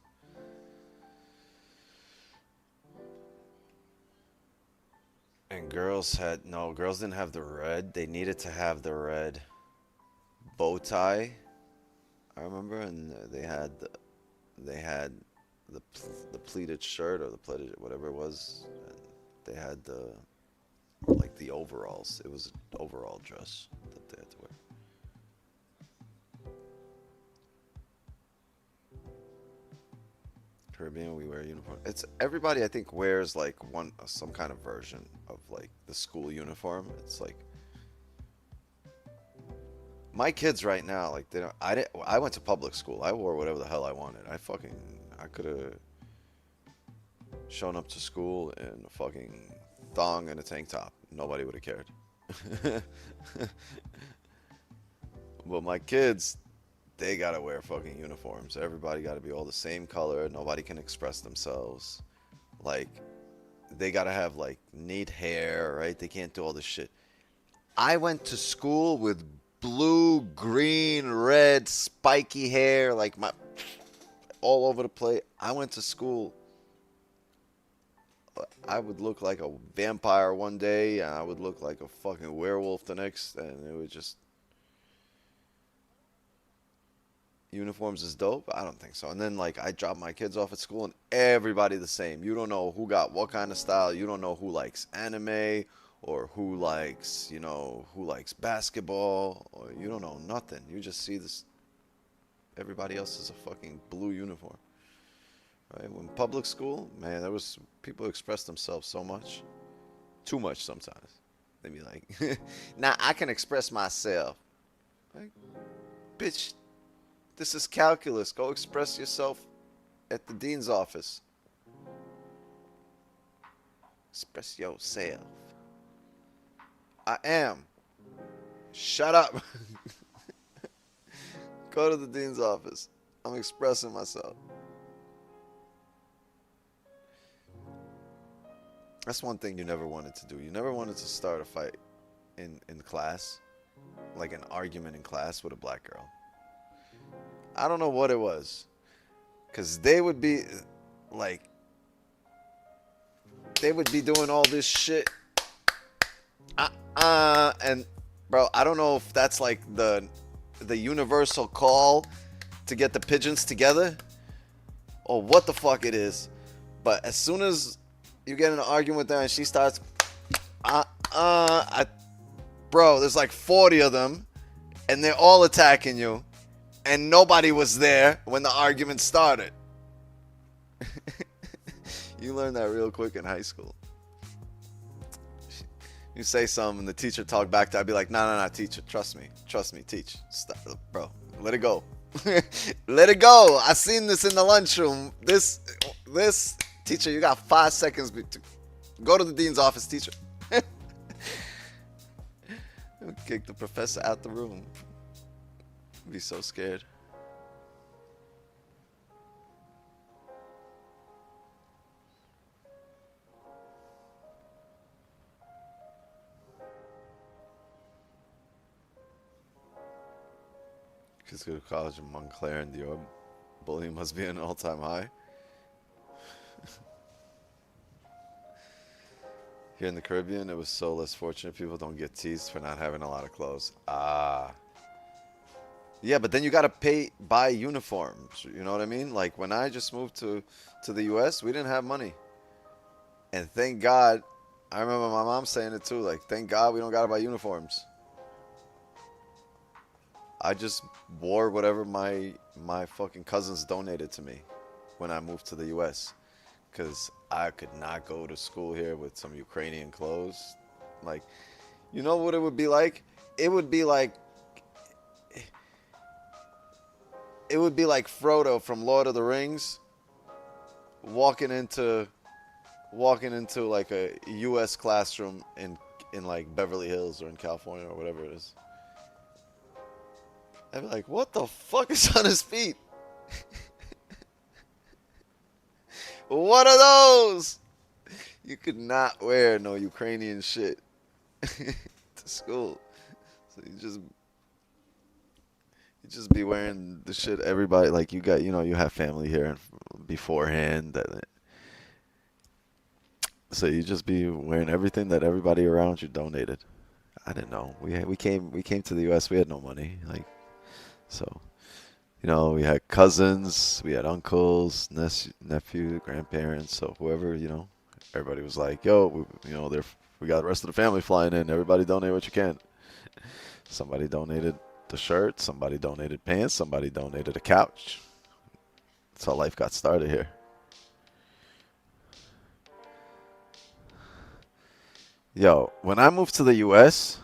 And girls didn't have the red. They needed to have the red bow tie. I remember, and they had the pleated shirt, or the pleated whatever it was. And they had the overalls. It was an overall dress that they had to wear. Caribbean, we wear uniform. It's everybody. I think wears like some kind of version of like the school uniform. It's like my kids right now. Like they don't. I went to public school. I wore whatever the hell I wanted. I could have. showing up to school in a fucking thong and a tank top. Nobody would have cared. But my kids, they gotta wear fucking uniforms. Everybody gotta be all the same color. Nobody can express themselves. Like, they gotta have like neat hair, right? They can't do all this shit. I went to school with blue, green, red, spiky hair, like my all over the place. I went to school. I would look like a vampire one day, and I would look like a fucking werewolf the next, and it was just... Uniforms is dope? I don't think so. And then, like, I drop my kids off at school, and everybody the same. You don't know who got what kind of style. You don't know who likes anime, or who likes, you know, who likes basketball, or you don't know nothing. You just see this. Everybody else is a fucking blue uniform. Right? When public school, man, there was people who expressed themselves so much. Too much sometimes. They'd be like, now I can express myself. Like, bitch, this is calculus. Go express yourself at the dean's office. Express yourself. I am. Shut up. Go to the dean's office. I'm expressing myself. That's one thing you never wanted to do. You never wanted to start a fight in class, like an argument in class with a black girl. I don't know what it was, because they would be like, they would be doing all this shit. And bro, I don't know if that's like the universal call to get the pigeons together, or what the fuck it is. But as soon as you get in an argument with her and she starts, bro, there's like 40 of them, and they're all attacking you, and nobody was there when the argument started. You learn that real quick in high school. You say something, and the teacher talk back to you, I'd be like, no, teacher, trust me, teach. Stop, bro, let it go. Let it go. I seen this in the lunchroom. This teacher, you got 5 seconds to go to the dean's office, teacher. Kick the professor out the room. Be so scared. Kids go to college in Montclair and Dior. Bullying must be an all-time high. Here in the Caribbean, it was so less fortunate. People don't get teased for not having a lot of clothes. Yeah, but then you gotta buy uniforms. You know what I mean? Like when I just moved to the US, we didn't have money. And thank God, I remember my mom saying it too, like, thank God we don't gotta buy uniforms. I just wore whatever my fucking cousins donated to me when I moved to the US. Because I could not go to school here with some Ukrainian clothes. Like, you know what it would be like? It would be like Frodo from Lord of the Rings walking into like a US classroom in like Beverly Hills or in California or whatever it is. I'd be like, what the fuck is on his feet? What are those? You could not wear no Ukrainian shit to school. So you just be wearing the shit everybody, like, you got, you know, you have family here beforehand. So you just be wearing everything that everybody around you donated. I didn't know. We came to the US, we had no money. Like, so, you know, we had cousins, we had uncles, nephew, grandparents. So whoever, you know, everybody was like, yo, we got the rest of the family flying in. Everybody donate what you can. Somebody donated the shirt. Somebody donated pants. Somebody donated a couch. That's how life got started here. Yo, when I moved to the US,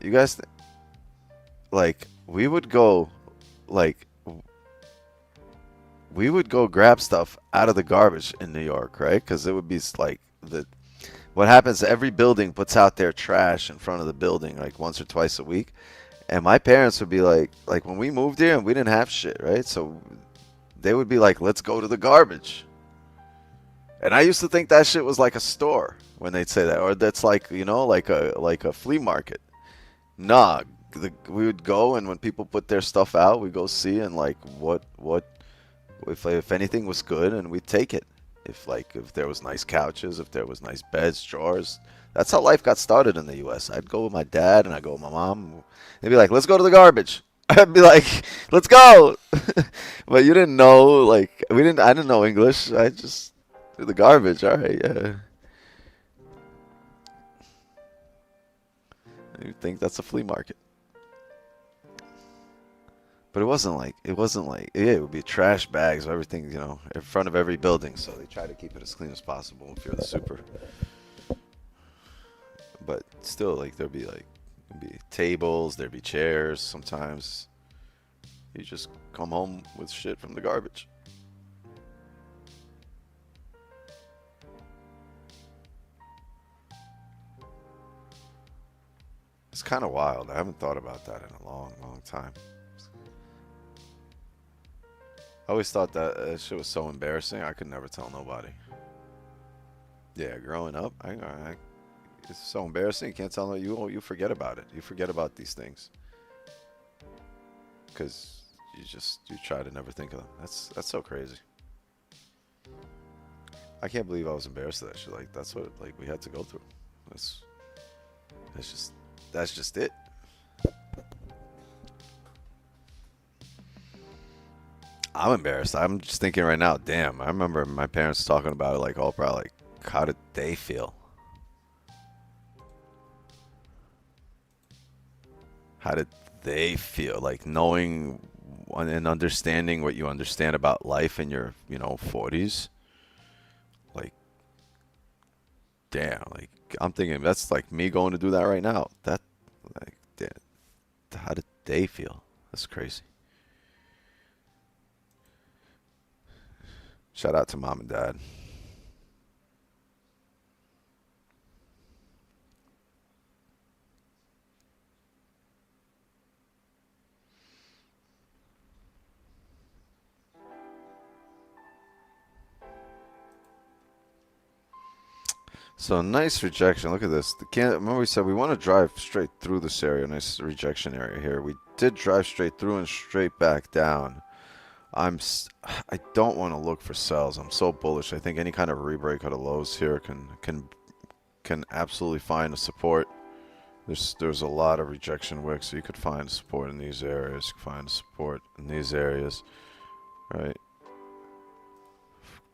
you guys, like, we would go, like, we would go grab stuff out of the garbage in New York, right? Because it would be like what happens, every building puts out their trash in front of the building like once or twice a week. And my parents would be like when we moved here and we didn't have shit, right? So they would be like, let's go to the garbage. And I used to think that shit was like a store when they'd say that, or that's like, you know, like a flea market. Nah, we would go, and when people put their stuff out, we go see and like what if anything was good, and we'd take it. If there was nice couches, if there was nice beds, drawers. That's how life got started in the U.S. I'd go with my dad and I'd go with my mom. They'd be like, let's go to the garbage. I'd be like, let's go. But you didn't know, like, I didn't know English. I just do the garbage. All right, yeah. You think that's a flea market. But it wasn't like, yeah, it would be trash bags of everything, you know, in front of every building. So they try to keep it as clean as possible if you're the super. But still, like, there'd be tables, there'd be chairs. Sometimes you just come home with shit from the garbage. It's kind of wild. I haven't thought about that in a long, long time. I always thought that shit was so embarrassing. I could never tell nobody. Yeah, growing up, it's so embarrassing. You can't tell no. You forget about it. You forget about these things because you try to never think of them. That's so crazy. I can't believe I was embarrassed of that shit. Like, that's what we had to go through. That's just it. I'm embarrassed. I'm just thinking right now, damn, I remember my parents talking about it like all proud, like, how did they feel? How did they feel? Like, knowing and understanding what you understand about life in your, 40s. Like, damn, like, I'm thinking that's like me going to do that right now. That, like, damn, how did they feel? That's crazy. Shout out to mom and dad. So nice rejection. Look at this. Remember we said we want to drive straight through this area. Nice rejection area here. We did drive straight through and straight back down. I don't want to look for sells. I'm so bullish. I think any kind of rebreak out of lows here can absolutely find a support. There's a lot of rejection wicks, so you could find support in these areas. You could find support in these areas, right?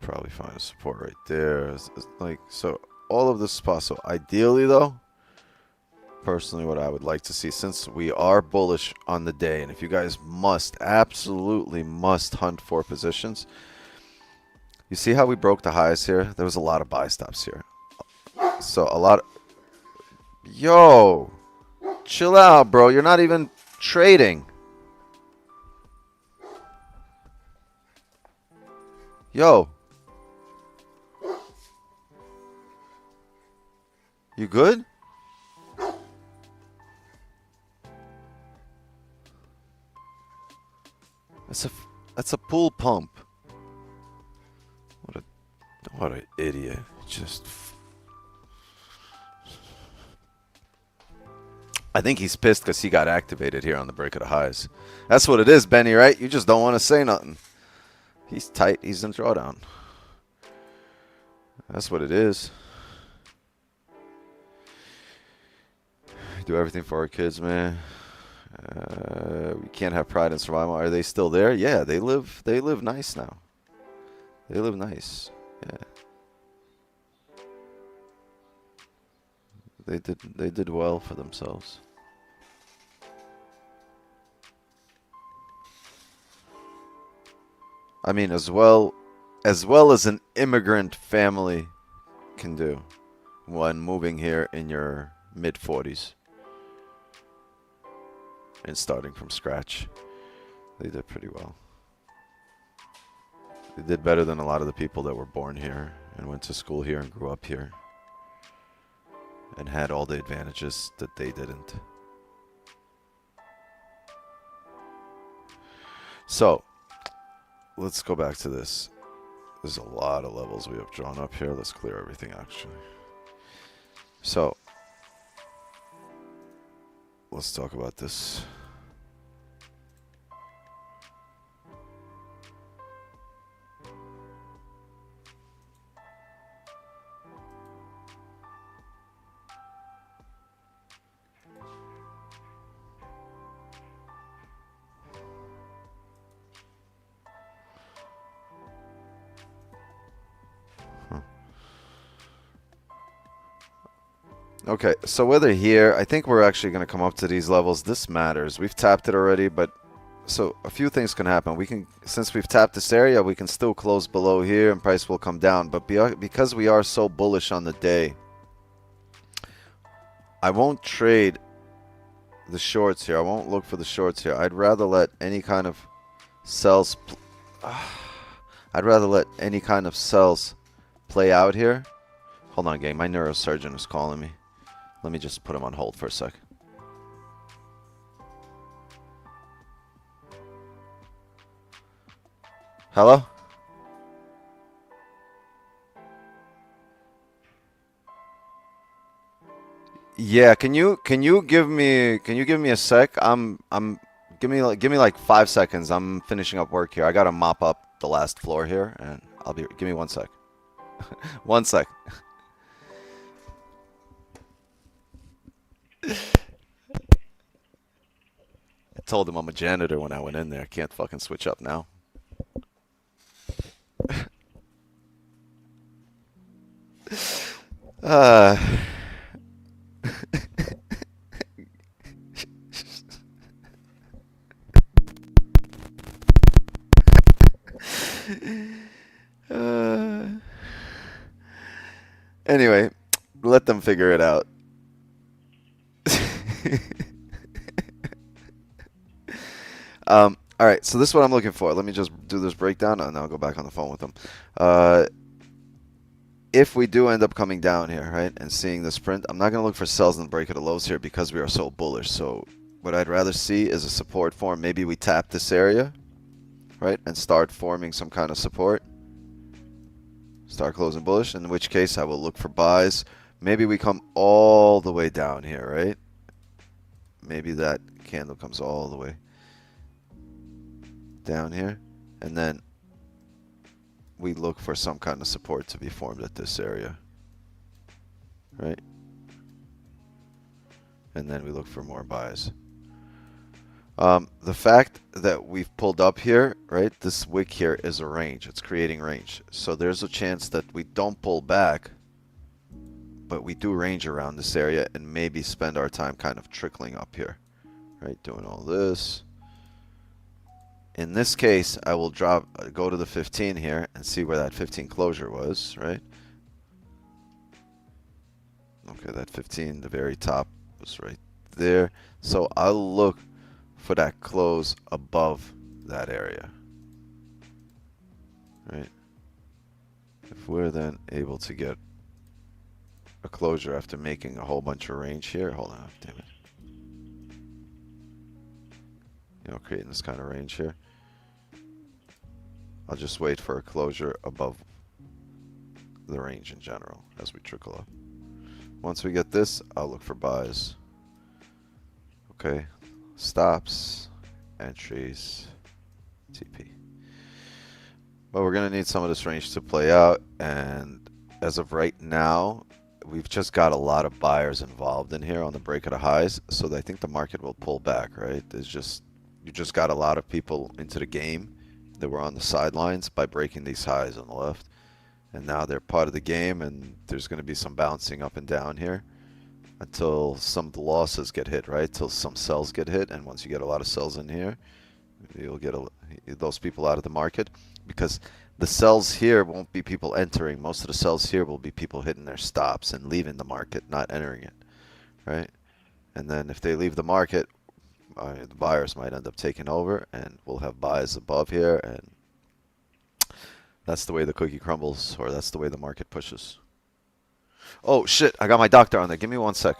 Probably find a support right there. It's like, so all of this is possible. Ideally, though, personally, what I would like to see, since we are bullish on the day, and if you guys absolutely must hunt for positions, you see how we broke the highs here? There was a lot of buy stops here. So a lot of, yo, chill out, bro. You're not even trading. Yo. You good? That's a pool pump. What an idiot. Just, I think he's pissed because he got activated here on the break of the highs. That's what it is, Benny, right? You just don't want to say nothing. He's tight. He's in drawdown. That's what it is. Do everything for our kids, man. We can't have pride in survival. Are they still there? Yeah, they live nice now. They live nice. Yeah. They did well for themselves. I mean, as well as an immigrant family can do when moving here in your mid-40s. And starting from scratch. They did pretty well. They did better than a lot of the people that were born here and went to school here and grew up here and had all the advantages that they didn't. So, let's go back to this. There's a lot of levels we have drawn up here. Let's clear everything actually. So, let's talk about this. Okay, so whether here, I think we're actually going to come up to these levels. This matters. We've tapped it already, but so a few things can happen. We can, since we've tapped this area, we can still close below here and price will come down. But because we are so bullish on the day, I won't trade the shorts here. I won't look for the shorts here. I'd rather let any kind of sells. I'd rather let any kind of sells play out here. Hold on, gang. My neurosurgeon is calling me. Let me just put him on hold for a sec. Hello? Yeah, can you give me a sec? Give me like 5 seconds. I'm finishing up work here. I gotta mop up the last floor here, and give me 1 sec. 1 sec. I told him I'm a janitor when I went in there. I can't fucking switch up now. Anyway, let them figure it out. All right, so this is what I'm looking for. Let me just do this breakdown, and I'll go back on the phone with them. If we do end up coming down here, right, and seeing this print, I'm not going to look for sells and break at the lows here because we are so bullish. So what I'd rather see is a support form. Maybe we tap this area, right, and start forming some kind of support. Start closing bullish, in which case I will look for buys. Maybe we come all the way down here, right? Maybe that candle comes all the way down here, and then we look for some kind of support to be formed at this area, right? And then we look for more buys. The fact that we've pulled up here, right, this wick here is a range. It's creating range. So there's a chance that we don't pull back, but we do range around this area and maybe spend our time kind of trickling up here, right, doing all this. In this case, I will go to the 15 here and see where that 15 closure was, right? Okay, that 15, the very top was right there. So I'll look for that close above that area, right? If we're then able to get a closure after making a whole bunch of range here, hold on, damn it. You know, creating this kind of range here. I'll just wait for a closure above the range in general as we trickle up. Once we get this, I'll look for buys. Okay, stops, entries, TP. But we're going to need some of this range to play out, and as of right now, we've just got a lot of buyers involved in here on the break of the highs, so I think the market will pull back, right? You just got a lot of people into the game that were on the sidelines by breaking these highs on the left, and now they're part of the game, and there's going to be some bouncing up and down here until some of the losses get hit, right? Till some sells get hit, and once you get a lot of sells in here, you'll get those people out of the market, because the sells here won't be people entering. Most of the sells here will be people hitting their stops and leaving the market, not entering it, right? And then if they leave the market, the buyers might end up taking over, and we'll have buys above here, and That's the way the cookie crumbles, or that's the way the market pushes. Oh shit, I got my doctor on there. Give me 1 sec.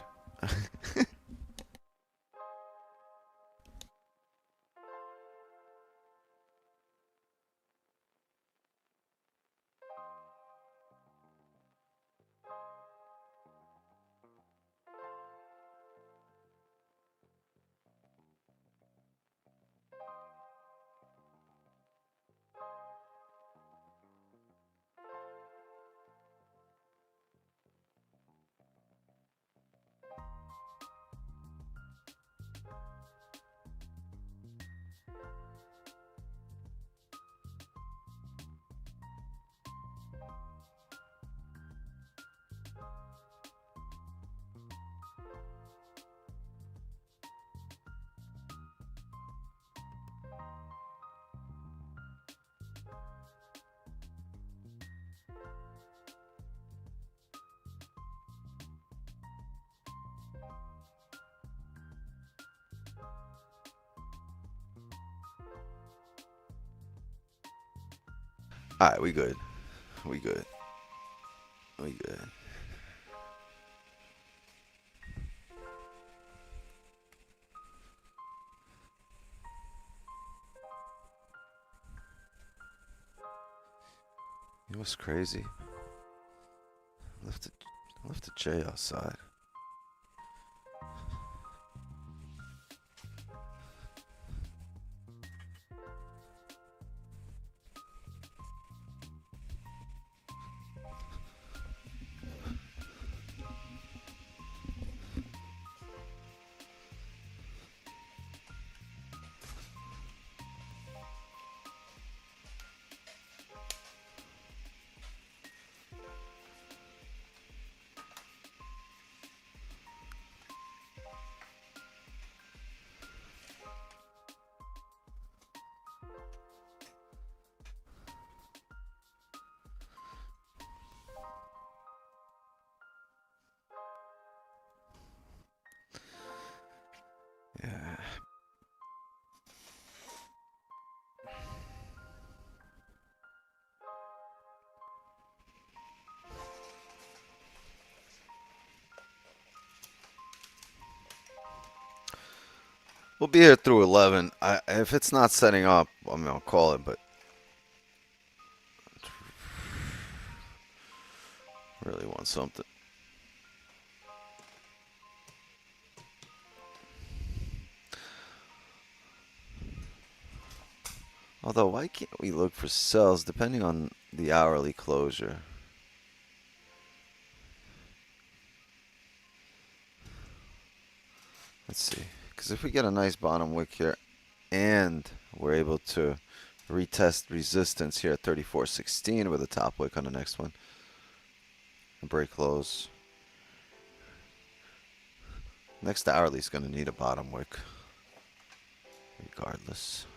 Alright, we good. We good. We good. It was crazy. I left the J outside. Yeah. We'll be here through 11. If it's not setting up, I mean, I'll call it, but really want something. Although, why can't we look for sells depending on the hourly closure? Let's see. Because if we get a nice bottom wick here and we're able to retest resistance here at 34.16 with a top wick on the next one and break close. Next hourly is going to need a bottom wick regardless.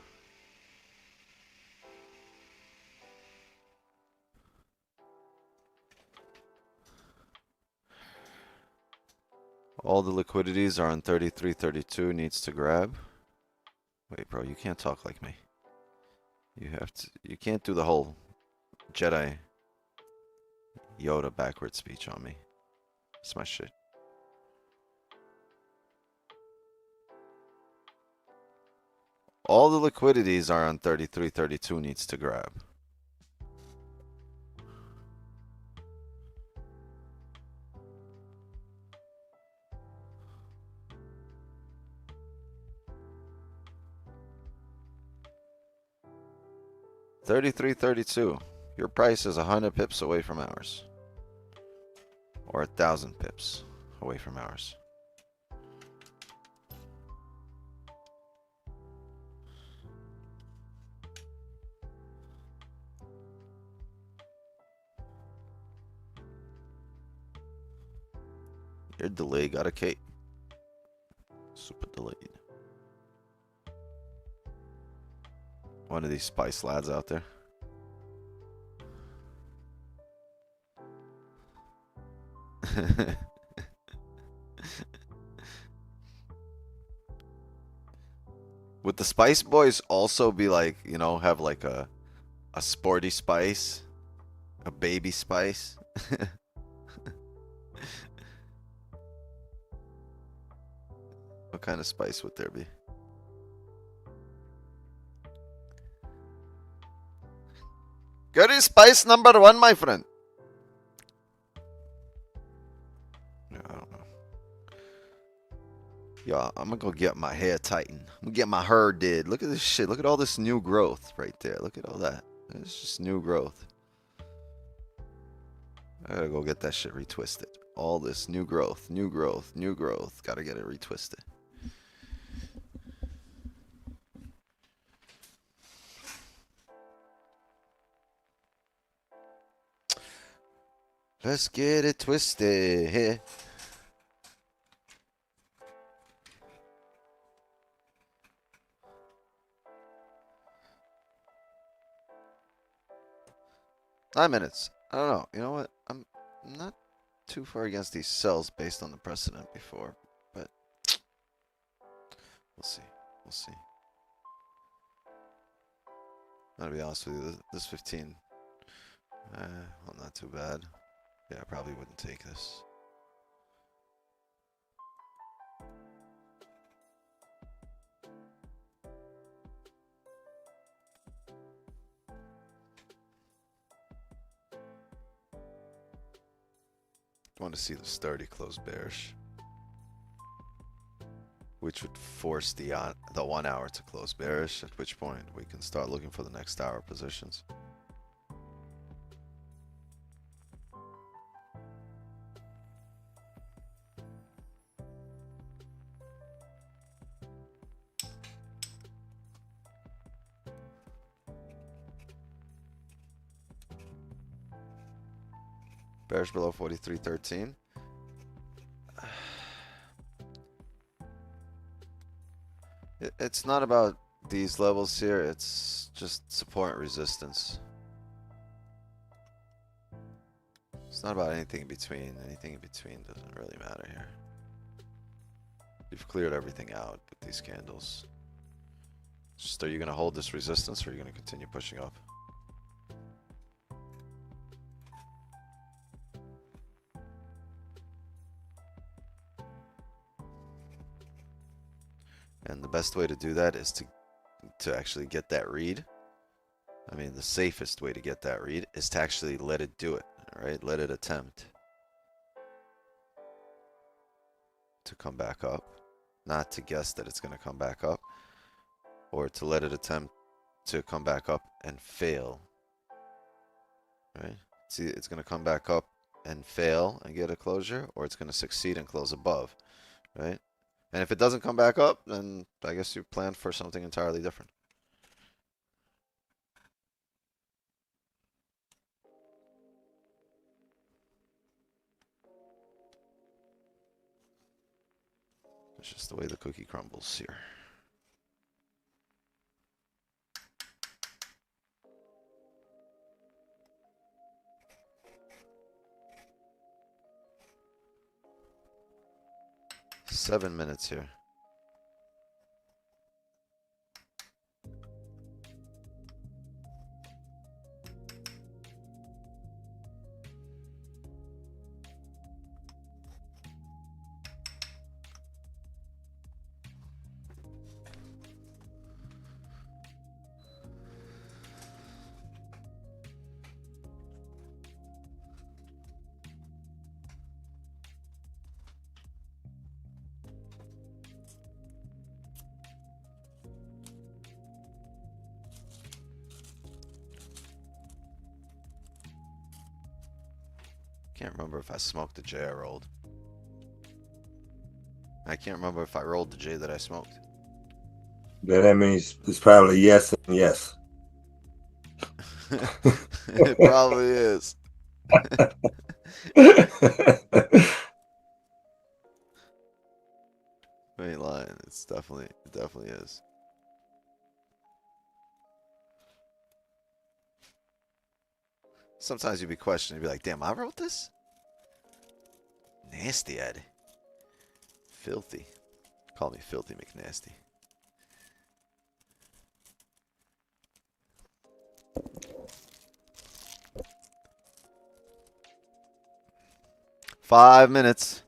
All the liquidities are on 33.32, needs to grab. Wait, bro, you can't talk like me. You can't do the whole Jedi Yoda backward speech on me. It's my shit. All the liquidities are on 33.32, needs to grab. $33.32. Your price is 100 pips away from ours, or 1,000 pips away from ours. Your delay got a K. Super delayed. One of these spice lads out there. Would the Spice Boys also be like, you know, have like a A sporty spice. A baby spice. What kind of spice would there be? Curry spice number 1, my friend. Yeah, I don't know. Yo, I'm gonna go get my hair tightened. I'm gonna get my hair did. Look at this shit. Look at all this new growth right there. Look at all that. It's just new growth. I gotta go get that shit retwisted. All this new growth, new growth, new growth. Gotta get it retwisted. Let's get it twisted. Nine minutes. I don't know. You know what? I'm not too far against these sells based on the precedent before, but we'll see. We'll see. I'm gonna be honest with you. This 15, well, not too bad. Yeah, I probably wouldn't take this. I want to see the sturdy close bearish, which would force the 1 hour to close bearish, at which point we can start looking for the next hour positions. Bearish below 43.13. It's not about these levels here, it's just support and resistance. It's not about anything in between. Anything in between doesn't really matter here. You've cleared everything out with these candles. Just, are you going to hold this resistance or are you going to continue pushing up? And the best way to do that is to actually get that read. I mean, the safest way to get that read is to actually let it do it, right? Let it attempt to come back up. Not to guess that it's going to come back up, or to let it attempt to come back up and fail, right? See, it's going to come back up and fail and get a closure, or it's going to succeed and close above, right? And if it doesn't come back up, then I guess you planned for something entirely different. It's just the way the cookie crumbles here. Seven minutes here. Can't remember if I smoked the J I rolled. I can't remember if I rolled the J that I smoked. Yeah, that means it's probably yes and yes. It probably is. I ain't lying. It definitely is. Sometimes you'd be questioning, you'd be like, damn, I wrote this? Nasty, Ed. Filthy. Call me Filthy McNasty. 5 minutes.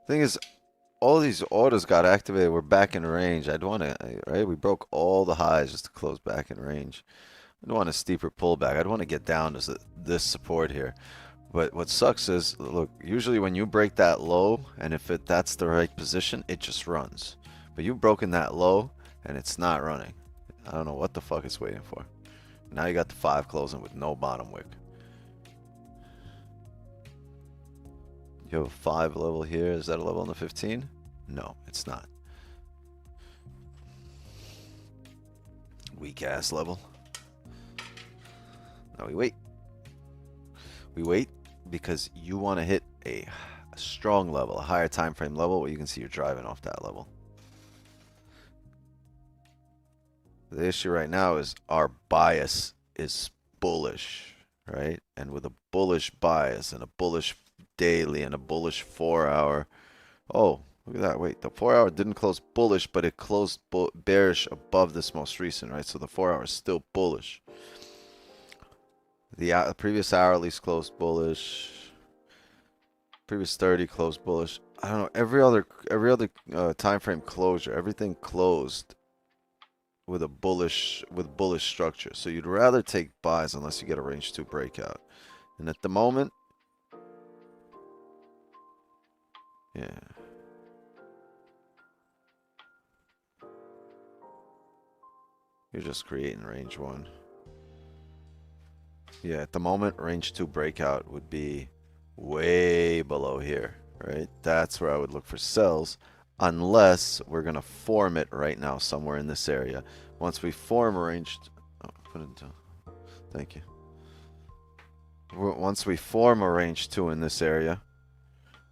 Thing is, all these orders got activated. We're back in range. I'd want to, right? We broke all the highs just to close back in range. I don't want a steeper pullback. I'd want to get down to this support here. But what sucks is, look, usually when you break that low, and if that's the right position, it just runs. But you've broken that low, and it's not running. I don't know what the fuck it's waiting for. Now you got the 5 closing with no bottom wick. You have a 5 level here. Is that a level on the 15? No, it's not. Weak ass level. Now we wait. We wait because you want to hit a strong level, a higher time frame level where you can see you're driving off that level. The issue right now is our bias is bullish, right? And with a bullish bias and a bullish daily and a bullish 4-hour. Oh, look at that. Wait, the 4-hour didn't close bullish, but it closed bearish above this most recent, right? So the 4-hour is still bullish. The previous hourly's closed bullish. Previous 30 closed bullish. I don't know. Every other time frame closure, everything closed with a bullish structure. So you'd rather take buys unless you get a range 2 breakout. And at the moment, yeah. You're just creating range 1. Yeah, at the moment, range 2 breakout would be way below here, right? That's where I would look for sells, unless we're going to form it right now somewhere in this area. Once we form a range... Oh, put it into... Thank you. Once we form a range 2 in this area,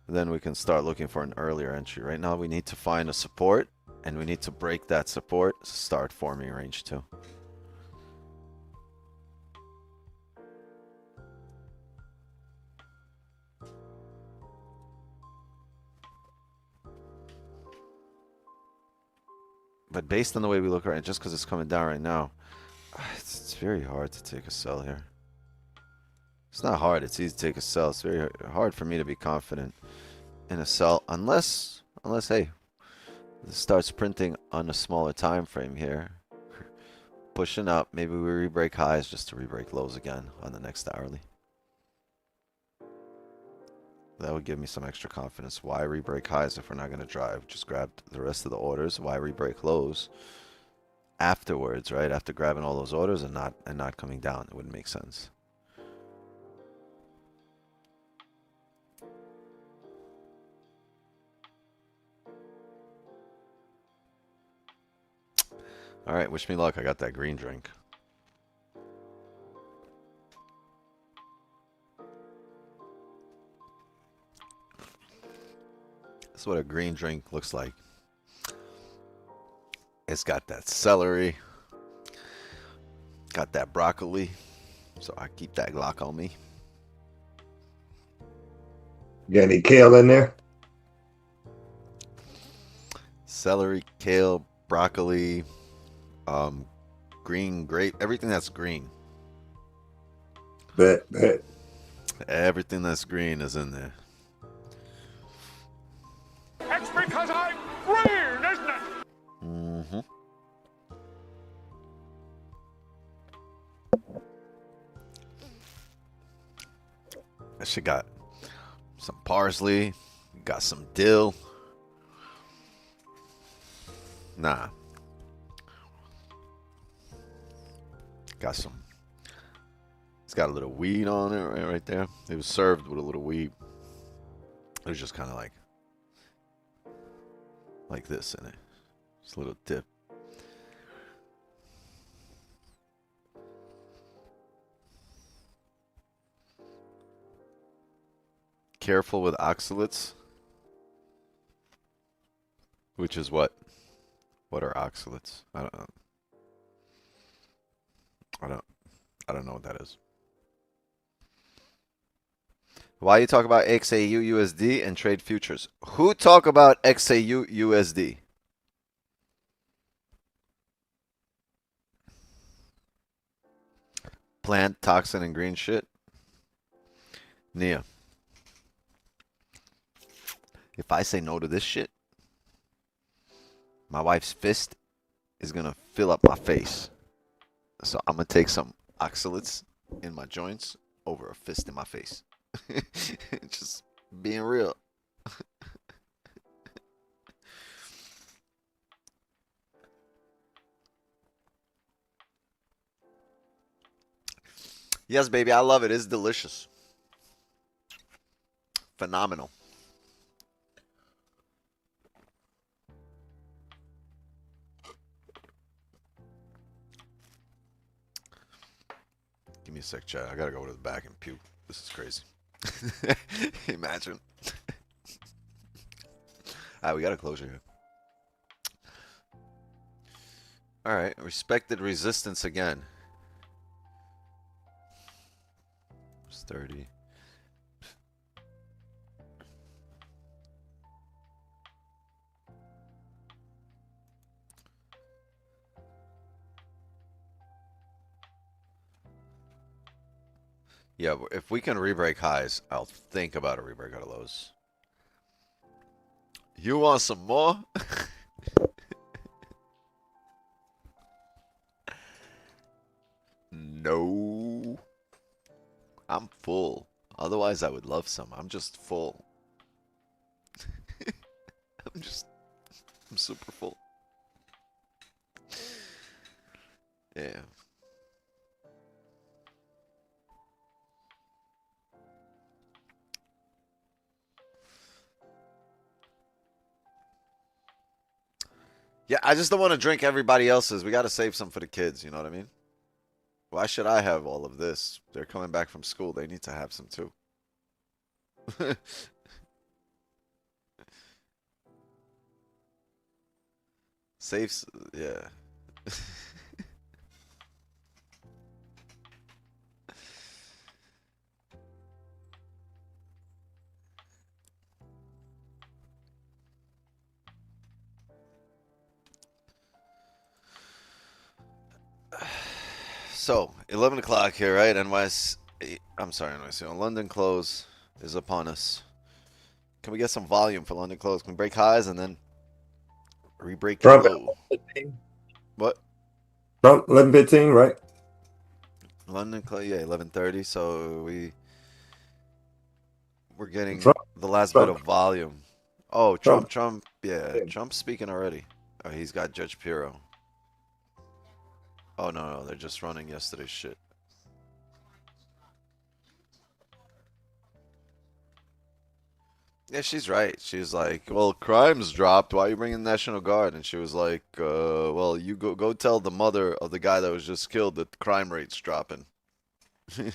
then we can start looking for an earlier entry. Right now, we need to find a support, and we need to break that support to start forming range 2. But based on the way we look right, just because it's coming down right now, it's very hard to take a sell here. It's not hard. It's easy to take a sell. It's very hard for me to be confident in a sell unless hey, this starts printing on a smaller time frame here, pushing up. Maybe we re-break highs just to re-break lows again on the next hourly. That would give me some extra confidence. Why re-break highs if we're not going to drive? Just grab the rest of the orders. Why re-break lows afterwards, right? After grabbing all those orders and not coming down, it wouldn't make sense. All right, wish me luck. I got that green drink. This is what a green drink looks like. It's got that celery, got that broccoli, so I keep that Glock on me. Got any kale in there? Celery, kale, broccoli, green grape, everything that's green. Bet. Everything that's green is in there. That's because I'm green, isn't it? Mm-hmm. That shit got some parsley, got some dill. Nah. Got some. It's got a little weed on it right there. It was served with a little weed. It was just kind of like this in it. Just a little dip. Careful with oxalates. Which is what? What are oxalates? I don't know what that is. Why you talk about XAU USD and trade futures? Who talk about XAU USD? plant toxin and green shit. Nia, if I say no to this shit, my wife's fist is gonna fill up my face. So I'm gonna take some oxalates in my joints over a fist in my face. Just being real. Yes, baby, I love it. It's delicious. Phenomenal. Give me a sec, chat. I gotta go to the back and puke. This is crazy. Imagine. Alright, we got a closure here. Alright, respected resistance again. It's 30. Yeah, if we can re-break highs, I'll think about a re-break out of lows. You want some more? No. I'm full. Otherwise, I would love some. I'm just full. I'm super full. Yeah. Yeah, I just don't want to drink everybody else's. We got to save some for the kids, you know what I mean? Why should I have all of this? They're coming back from school. They need to have some too. Safe, yeah. So, 11 o'clock here, right? I'm sorry, NYC. London close is upon us. Can we get some volume for London close? Can we break highs and then re-break it low? What? Trump 11:15, right? London close, yeah, 11:30. So we're getting Trump. the last bit of volume. Oh, Trump, yeah, Trump's speaking already. Oh, he's got Judge Pirro. Oh, no, they're just running yesterday's shit. Yeah, she's right. She's like, well, crime's dropped. Why are you bringing the National Guard? And she was like, well, you go tell the mother of the guy that was just killed that crime rate's dropping. This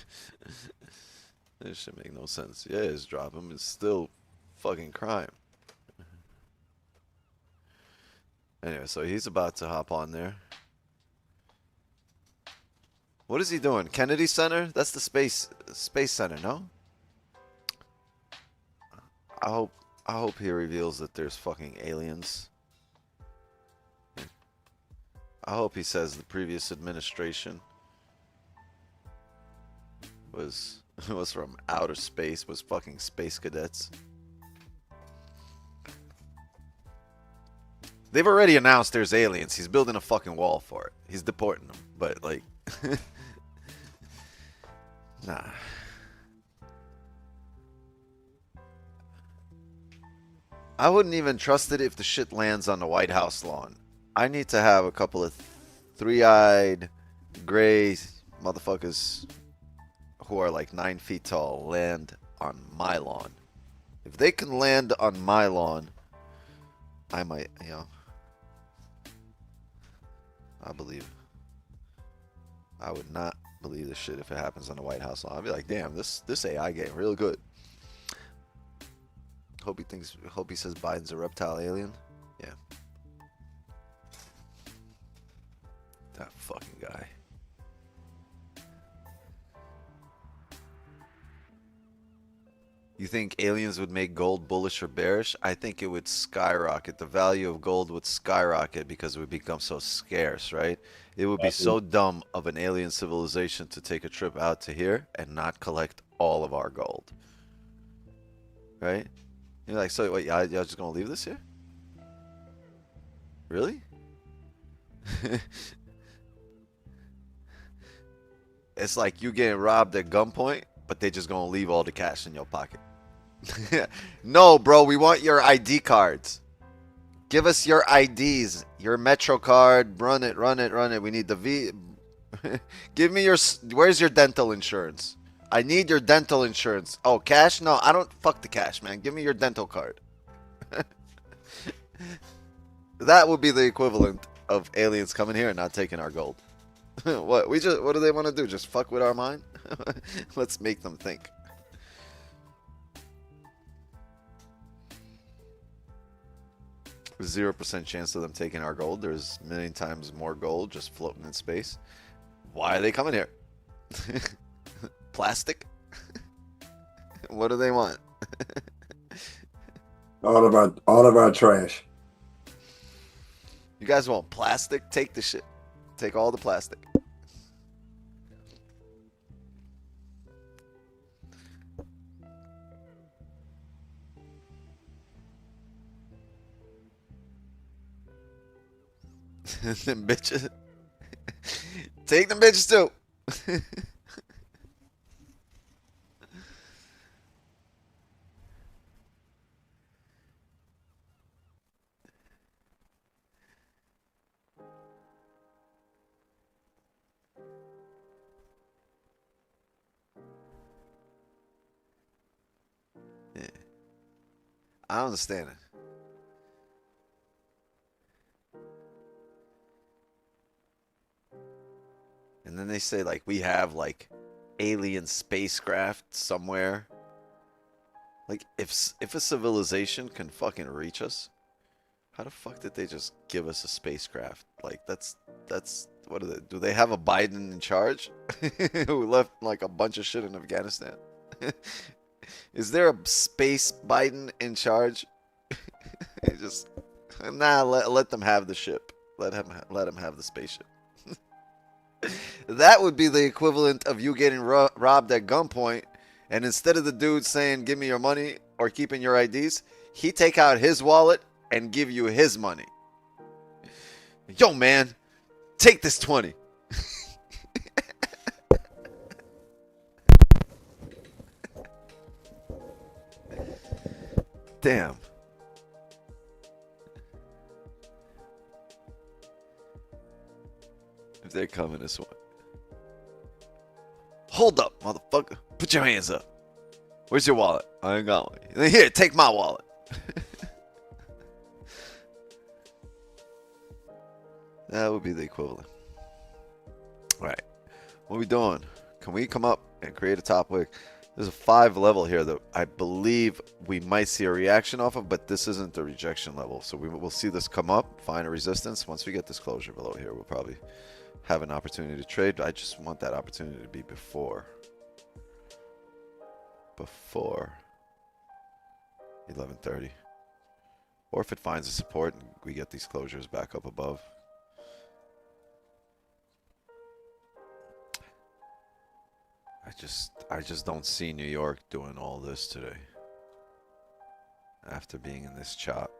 should make no sense. Yeah, it's dropping. It's still fucking crime. Anyway, so he's about to hop on there. What is he doing? Kennedy Center? That's the space center, no? I hope he reveals that there's fucking aliens. I hope he says the previous administration was from outer space, was fucking space cadets. They've already announced there's aliens. He's building a fucking wall for it. He's deporting them, but like nah. I wouldn't even trust it if the shit lands on the White House lawn. I need to have a couple of three-eyed, gray motherfuckers who are like 9 feet tall land on my lawn. If they can land on my lawn, I might, you know, I believe. I would not believe this shit if it happens on the White House lawn. I'd be like, damn, this AI game real good. Hope he says Biden's a reptile alien. Yeah. That fucking guy. You think aliens would make gold bullish or bearish? I think it would skyrocket. The value of gold would skyrocket because it would become so scarce, right? It would be so dumb of an alien civilization to take a trip out to here and not collect all of our gold. Right? You're like, so wait, y'all just gonna leave this here? Really? It's like you getting robbed at gunpoint, but they just gonna leave all the cash in your pocket. No, bro, we want your ID cards. Give us your IDs, your Metro card. Run it, run it, run it. We need the V. Give me your. Where's your dental insurance? I need your dental insurance. Oh, cash? No, I don't. Fuck the cash, man. Give me your dental card. That would be the equivalent of aliens coming here and not taking our gold. What do they want to do? Just fuck with our mind? Let's make them think. There's 0% chance of them taking our gold. There's a million times more gold just floating in space. Why are they coming here? Plastic? What do they want? All of our trash. You guys want plastic? Take the shit. Take all the plastic. Them bitches. Take them bitches too. Yeah. I don't understand it. And then they say like we have like alien spacecraft somewhere. Like if a civilization can fucking reach us, how the fuck did they just give us a spacecraft? Like that's what do they do? They have a Biden in charge who left like a bunch of shit in Afghanistan. Is there a space Biden in charge? Just let them have the ship. Let him have the spaceship. That would be the equivalent of you getting robbed at gunpoint, and instead of the dude saying give me your money or keeping your IDs, he take out his wallet and give you his money. Yo man, take this 20. Damn. If they're coming this way. Hold up, motherfucker. Put your hands up. Where's your wallet? I ain't got one. Here, take my wallet. That would be the equivalent. All right. What are we doing? Can we come up and create a top wick? There's a 5 level here that I believe we might see a reaction off of, but this isn't the rejection level. So we'll see this come up, find a resistance. Once we get this closure below here, we'll probably have an opportunity to trade. I just want that opportunity to be before 11:30. Or if it finds a support and we get these closures back up above. I just don't see New York doing all this today. After being in this chop.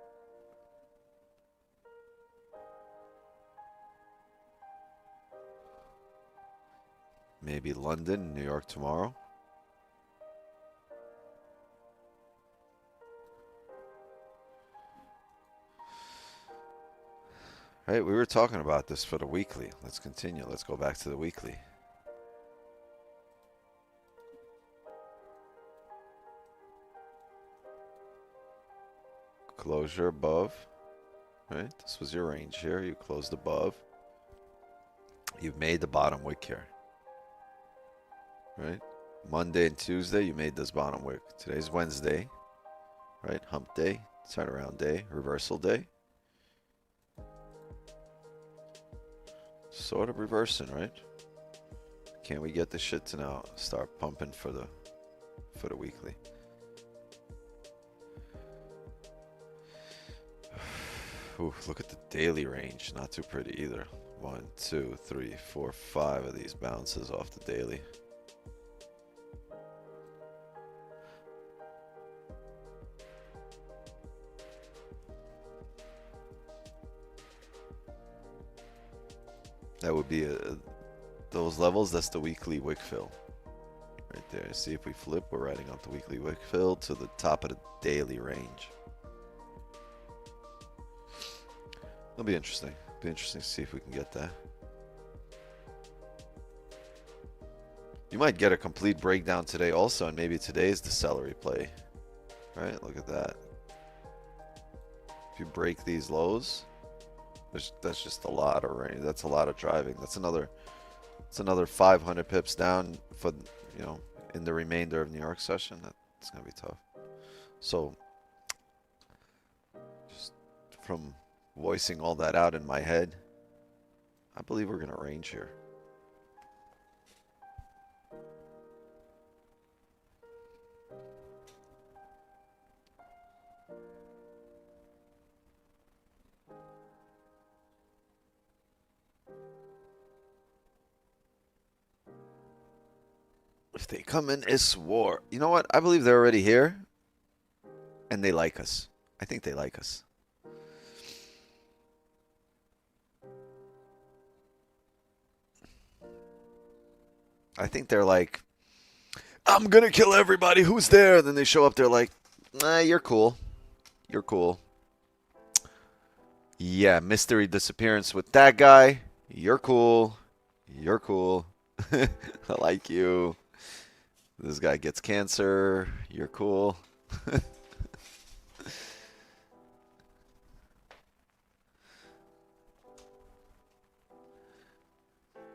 Maybe London, New York tomorrow. Right, we were talking about this for the weekly. Let's continue. Let's go back to the weekly. Closure above. Right, this was your range here. You closed above. You've made the bottom wick here. Right, Monday and Tuesday you made this bottom wick. Today's Wednesday. Right, hump day, turnaround day, reversal day. Sort of reversing, right? Can we get the shit to now start pumping for the weekly? Ooh, look at the daily range. Not too pretty either. 1, 2, 3, 4, 5 of these bounces off the daily. That would be those levels. That's the weekly wick fill right there. See, if we flip, we're riding up the weekly wick fill to the top of the daily range. It'll be interesting. Be interesting to see if we can get that. You might get a complete breakdown today also, and maybe today's the celery play. Right? Look at that. If you break these lows, that's just a lot of rain. That's a lot of driving. That's another 500 pips down for, you know, in the remainder of New York session. That's gonna be tough. So just from voicing all that out in my head, I believe we're gonna range here. If they come in, it's war. You know what? I believe they're already here. And they like us. I think they like us. I think they're like, I'm gonna kill everybody who's there. And then they show up, they're like, nah, you're cool. You're cool. Yeah, mystery disappearance with that guy. You're cool. You're cool. I like you. This guy gets cancer. You're cool.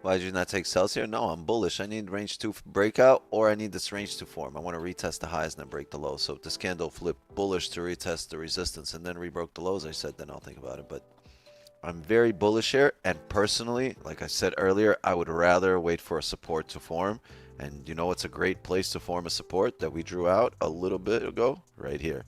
Why did you not take sells here? No, I'm bullish. I need range 2 breakout, or I need this range to form. I want to retest the highs and then break the lows. So if this candle flipped bullish to retest the resistance and then rebroke the lows, I said, then I'll think about it. But I'm very bullish here. And personally, like I said earlier, I would rather wait for a support to form. And you know what's a great place to form a support that we drew out a little bit ago? Right here.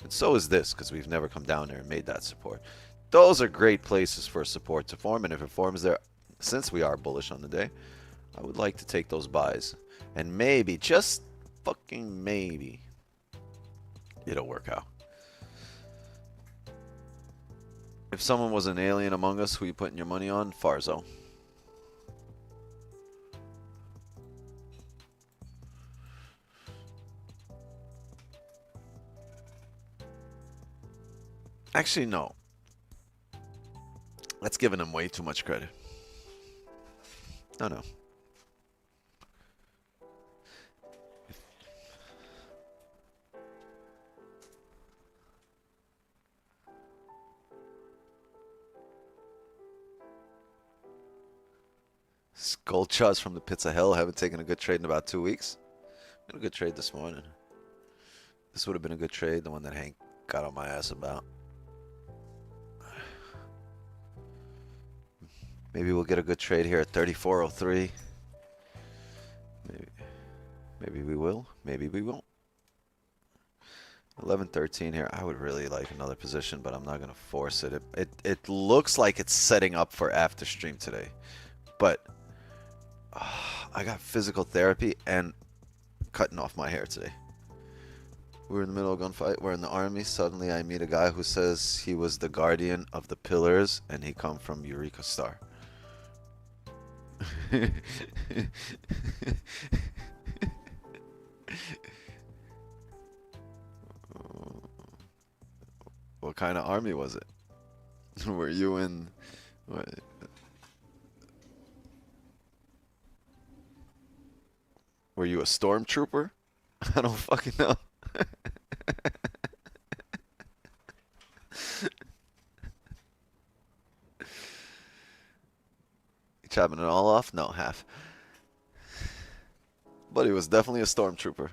And so is this, because we've never come down there and made that support. Those are great places for a support to form. And if it forms there, since we are bullish on the day, I would like to take those buys. And maybe, just fucking maybe, it'll work out. If someone was an alien among us, who you putting your money on? Farzo. Actually, no. That's giving him way too much credit. No. Skull Chuz from the pits of hell. Haven't taken a good trade in about 2 weeks. Been a good trade this morning. This would have been a good trade, the one that Hank got on my ass about. Maybe we'll get a good trade here at 34.03. Maybe we will. Maybe we won't. 11.13 here. I would really like another position, but I'm not going to force it. It looks like it's setting up for after stream today. But I got physical therapy and cutting off my hair today. We're in the middle of a gunfight. We're in the army. Suddenly I meet a guy who says he was the guardian of the pillars and he come from Eureka Star. What kind of army was it? Were you in... What? Were you a stormtrooper? I don't fucking know. Chopping it all off? No, half. But he was definitely a stormtrooper.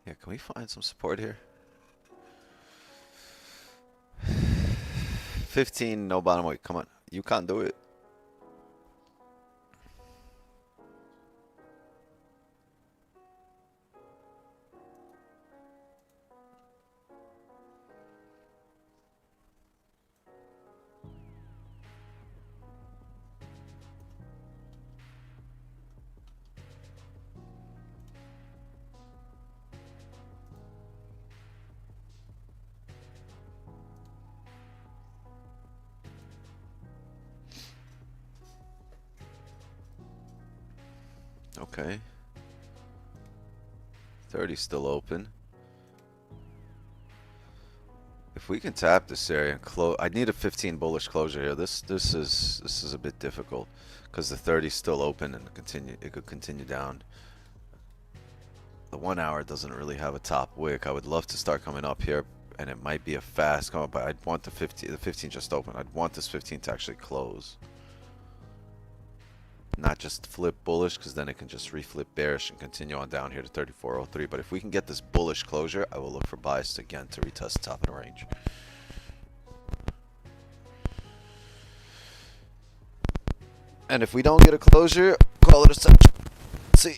Yeah, can we find some support here? 15, no bottom weight. Come on. You can't do it. Okay. 30 still open. If we can tap this area and close, I need a 15 bullish closure here. This is a bit difficult because the 30 is still open and it could continue down. The 1 hour doesn't really have a top wick. I would love to start coming up here, and it might be a fast come up, but I'd want the 15. The 15 just open. I'd want this 15 to actually close. Not just flip bullish, because then it can just reflip bearish and continue on down here to 34.03. But if we can get this bullish closure, I will look for bias again to retest the top of the range. And if we don't get a closure, call it a set. Let's see.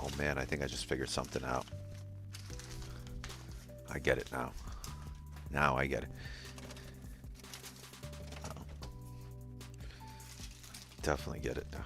Oh man, I think I just figured something out. I get it now. Now I get it. Definitely get it now.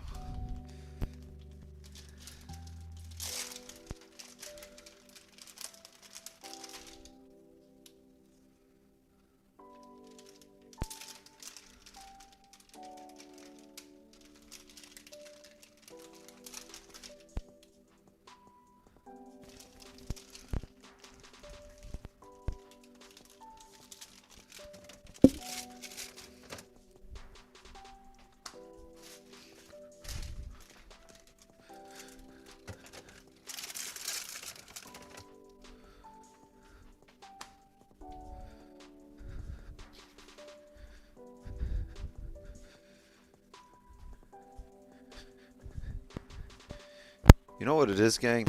You know what it is, gang?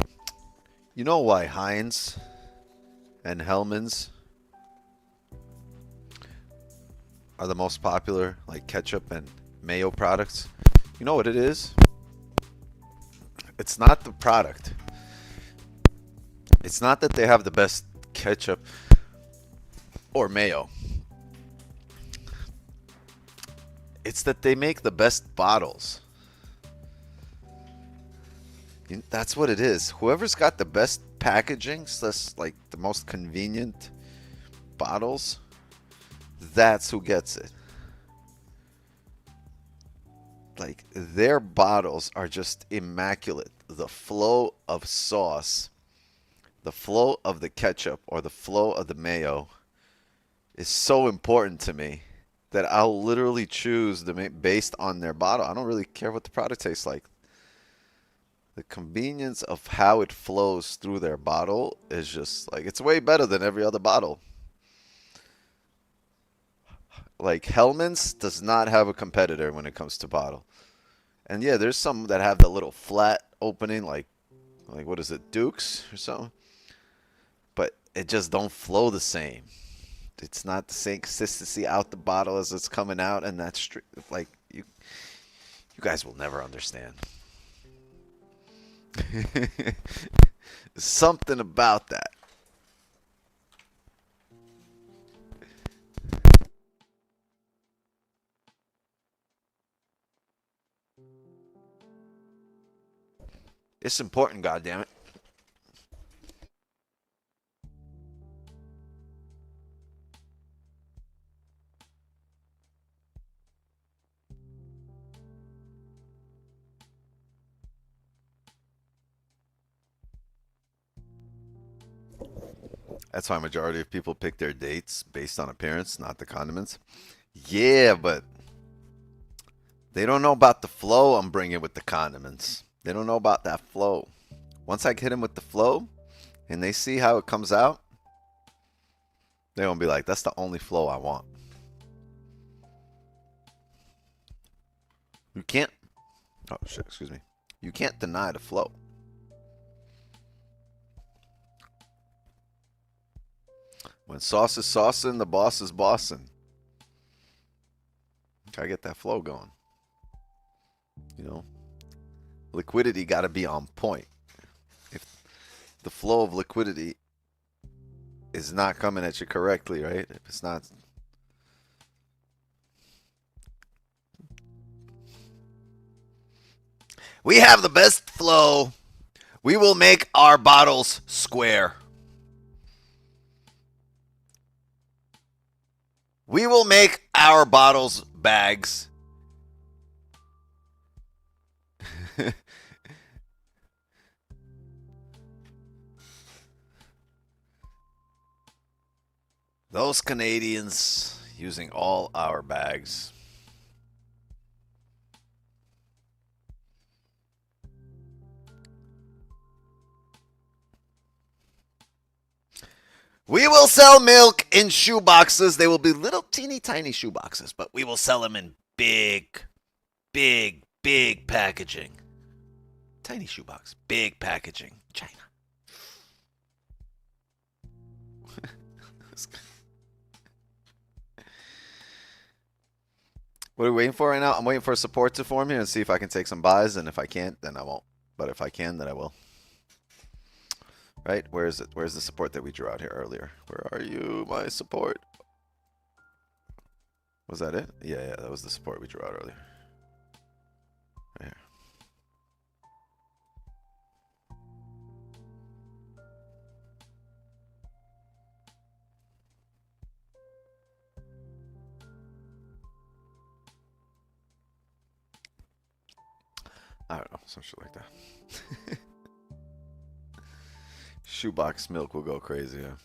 You know why Heinz and Hellmann's are the most popular, like ketchup and mayo products? You know what it is? It's not the product. It's not that they have the best ketchup or mayo. It's that they make the best bottles. That's what it is. Whoever's got the best packaging, that's like the most convenient bottles, that's who gets it. Like, their bottles are just immaculate. The flow of sauce, the flow of the ketchup or the flow of the mayo is so important to me that I'll literally choose based on their bottle. I don't really care what the product tastes like. The convenience of how it flows through their bottle is just like, it's way better than every other bottle. Like, Hellmann's does not have a competitor when it comes to bottle. And yeah, there's some that have the little flat opening, like what is it, Duke's or something? But it just don't flow the same. It's not the same consistency out the bottle as it's coming out, and that's like, you guys will never understand. Something about that. It's important, goddammit. That's why majority of people pick their dates based on appearance, not the condiments. Yeah, but they don't know about the flow I'm bringing with the condiments. They don't know about that flow. Once I hit them with the flow and they see how it comes out, they're going to be like, that's the only flow I want. You can't, oh shit, excuse me. You can't deny the flow. When sauce is saucing, the boss is bossing. Gotta get that flow going. You know, liquidity gotta be on point. If the flow of liquidity is not coming at you correctly, right? If it's not, we have the best flow. We will make our bottles square. We will make our bottles bags. Those Canadians using all our bags. We will sell milk in shoe boxes. They will be little teeny tiny shoe boxes, but we will sell them in big, big, big packaging. Tiny shoebox, big packaging. China. What are we waiting for right now? I'm waiting for support to form here and see if I can take some buys, and if I can't, then I won't. But if I can, then I will. Right? Where is it? Where's the support that we drew out here earlier? Where are you, my support? Was that it? Yeah, that was the support we drew out earlier. Right here. I don't know, some shit like that. Shoebox milk will go crazy, yeah.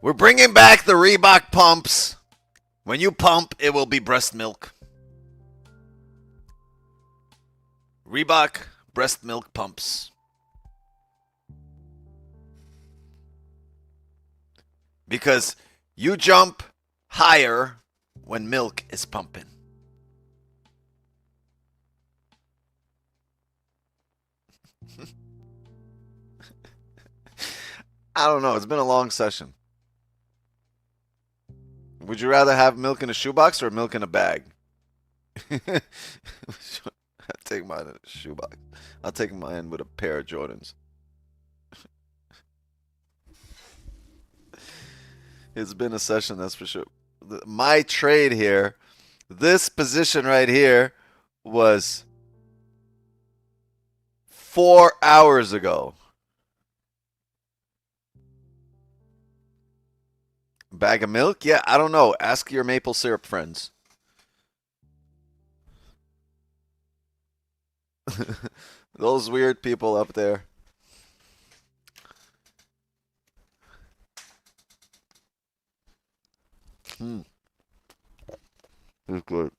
We're bringing back the Reebok pumps. When you pump, it will be breast milk. Reebok breast milk pumps. Because You jump higher when milk is pumping. I don't know. It's been a long session. Would you rather have milk in a shoebox or milk in a bag? I'll take mine in a shoebox. I'll take mine with a pair of Jordans. It's been a session, that's for sure. My trade here, this position right here, was 4 hours ago. Bag of milk? Yeah, I don't know. Ask your maple syrup friends. Those weird people up there. It's good.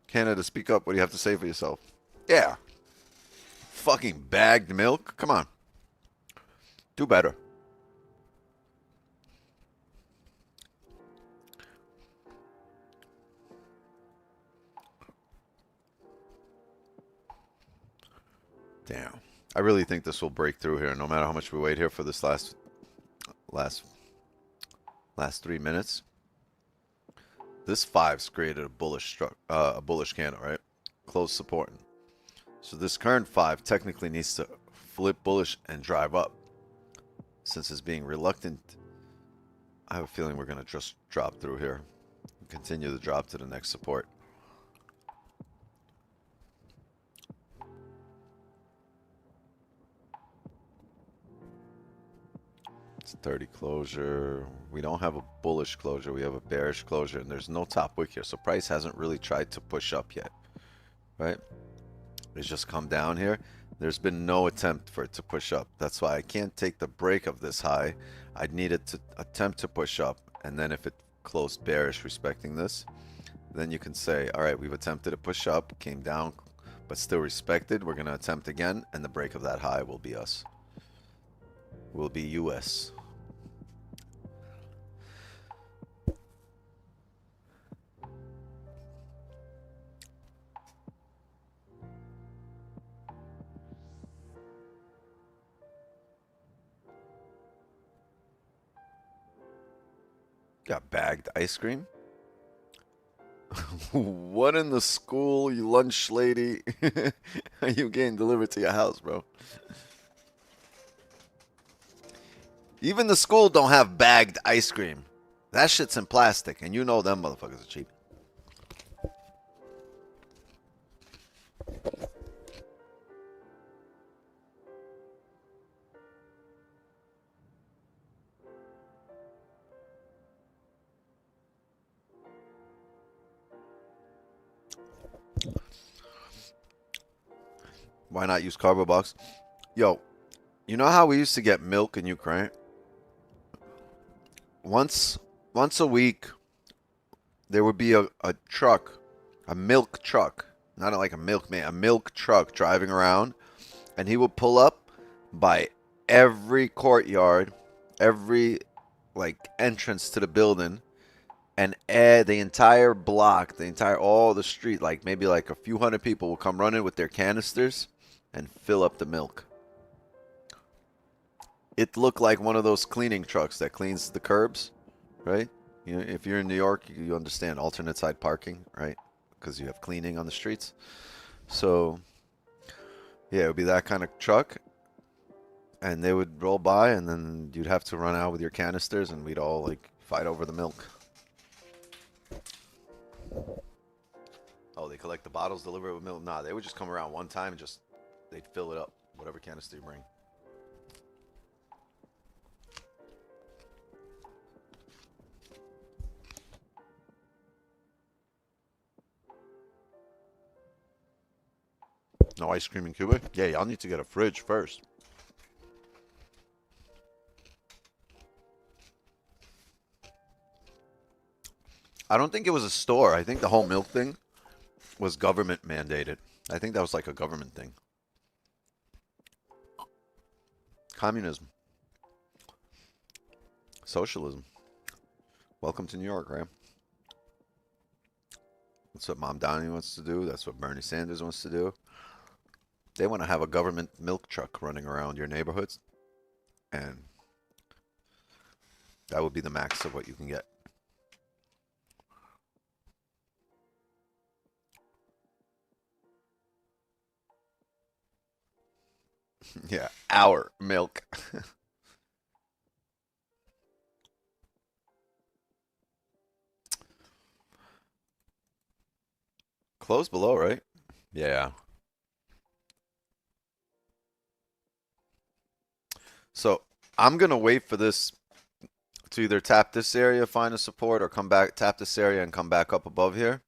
Canada, speak up. What do you have to say for yourself? Yeah. Fucking bagged milk? Come on. Do better. Damn. I really think this will break through here, no matter how much we wait here for this last 3 minutes. This 5's created a bullish candle, right? Close supporting. So this current 5 technically needs to flip bullish and drive up. Since it's being reluctant, I have a feeling we're going to just drop through here. Continue the drop to the next support. It's 30 closure. We don't have a bullish closure. We have a bearish closure, and there's no top wick here. So price hasn't really tried to push up yet, right? It's just come down here. There's been no attempt for it to push up. That's why I can't take the break of this high. I'd need it to attempt to push up, and then if it closed bearish respecting this, then you can say, all right, we've attempted to push up, came down, but still respected. We're going to attempt again, and the break of that high will be us. Will be US. Got bagged ice cream? What in the school, you lunch lady? You getting delivered to your house, bro? Even the school don't have bagged ice cream. That shit's in plastic, and you know them motherfuckers are cheap. Why not use cardboard box? Yo, you know how we used to get milk in Ukraine? Once a week, there would be a truck, a milk truck, not like a milkman, a milk truck driving around, and he would pull up by every courtyard, every like entrance to the building, and the entire block, all the street, like maybe like a few hundred people will come running with their canisters and fill up the milk. It looked like one of those cleaning trucks that cleans the curbs, right? You know, if you're in New York, you understand alternate side parking, right? Because you have cleaning on the streets. So, yeah, it would be that kind of truck. And they would roll by, and then you'd have to run out with your canisters, and we'd all, like, fight over the milk. Oh, they collect the bottles, deliver it with milk? Nah, they would just come around one time and just, they'd fill it up, whatever canister you bring. No ice cream in Cuba? Yeah, y'all need to get a fridge first. I don't think it was a store. I think the whole milk thing was government mandated. I think that was like a government thing. Communism. Socialism. Welcome to New York, right? That's what Mom Downey wants to do. That's what Bernie Sanders wants to do. They want to have a government milk truck running around your neighborhoods. And that would be the max of what you can get. Yeah, our milk. Close below, right? Yeah. So I'm going to wait for this to either tap this area, find a support, or come back, tap this area and come back up above here.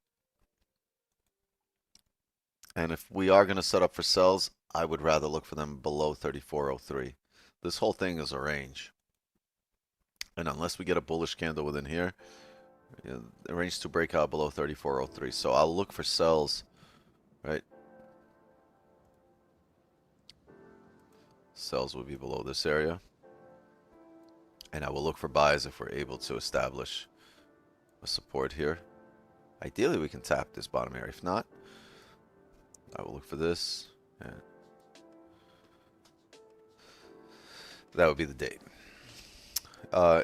And if we are going to set up for sells, I would rather look for them below 34.03. This whole thing is a range. And unless we get a bullish candle within here, the range to break out below 34.03. So I'll look for sells, right? Sells will be below this area. And I will look for buys if we're able to establish a support here. Ideally, we can tap this bottom area. If not, I will look for this. And that would be the date.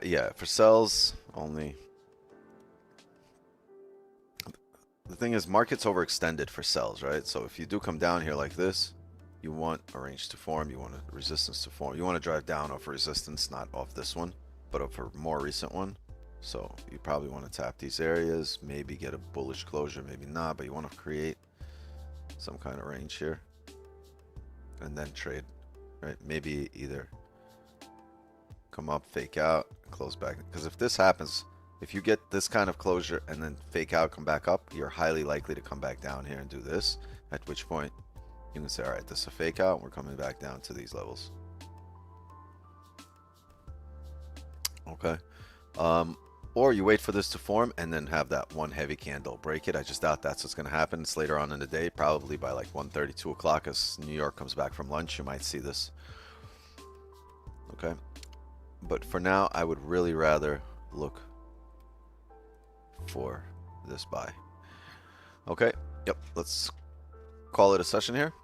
Yeah, for sells only. The thing is, market's overextended for sells, right? So if you do come down here like this, you want a range to form, you want a resistance to form. You want to drive down off resistance, not off this one, but off a more recent one. So you probably want to tap these areas, maybe get a bullish closure, maybe not, but you want to create some kind of range here and then trade, right? Maybe either come up, fake out, close back. Because if this happens, if you get this kind of closure and then fake out, come back up, you're highly likely to come back down here and do this, at which point you can say, all right, this is a fake out, we're coming back down to these levels. Okay. Or you wait for this to form and then have that one heavy candle break it. I just doubt that's what's going to happen. It's later on in the day, probably by like 1:30, 2 o'clock as New York comes back from lunch. You might see this. Okay. But for now, I would really rather look for this buy. Okay. Yep. Let's call it a session here.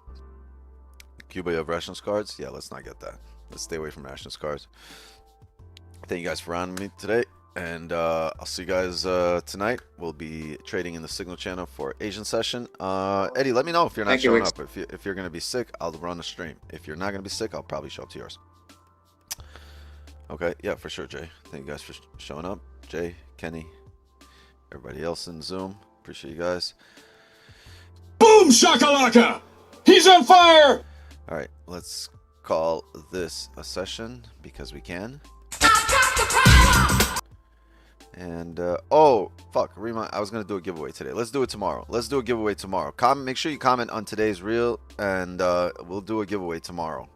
Cuba, you have rations cards? Yeah, let's not get that. Let's stay away from rations cards. Thank you guys for rounding me today. And I'll see you guys tonight. We'll be trading in the Signal channel for Asian session. Eddie, let me know if you're not showing up. If you're going to be sick, I'll run the stream. If you're not going to be sick, I'll probably show up to yours. Okay, yeah, for sure, Jay. Thank you guys for showing up. Jay, Kenny, everybody else in Zoom. Appreciate you guys. Boom shakalaka! He's on fire! All right, let's call this a session because we can. And oh fuck, remind, I was gonna do a giveaway today. Let's do it tomorrow. Let's do a giveaway tomorrow. Make sure you comment on today's reel, and we'll do a giveaway tomorrow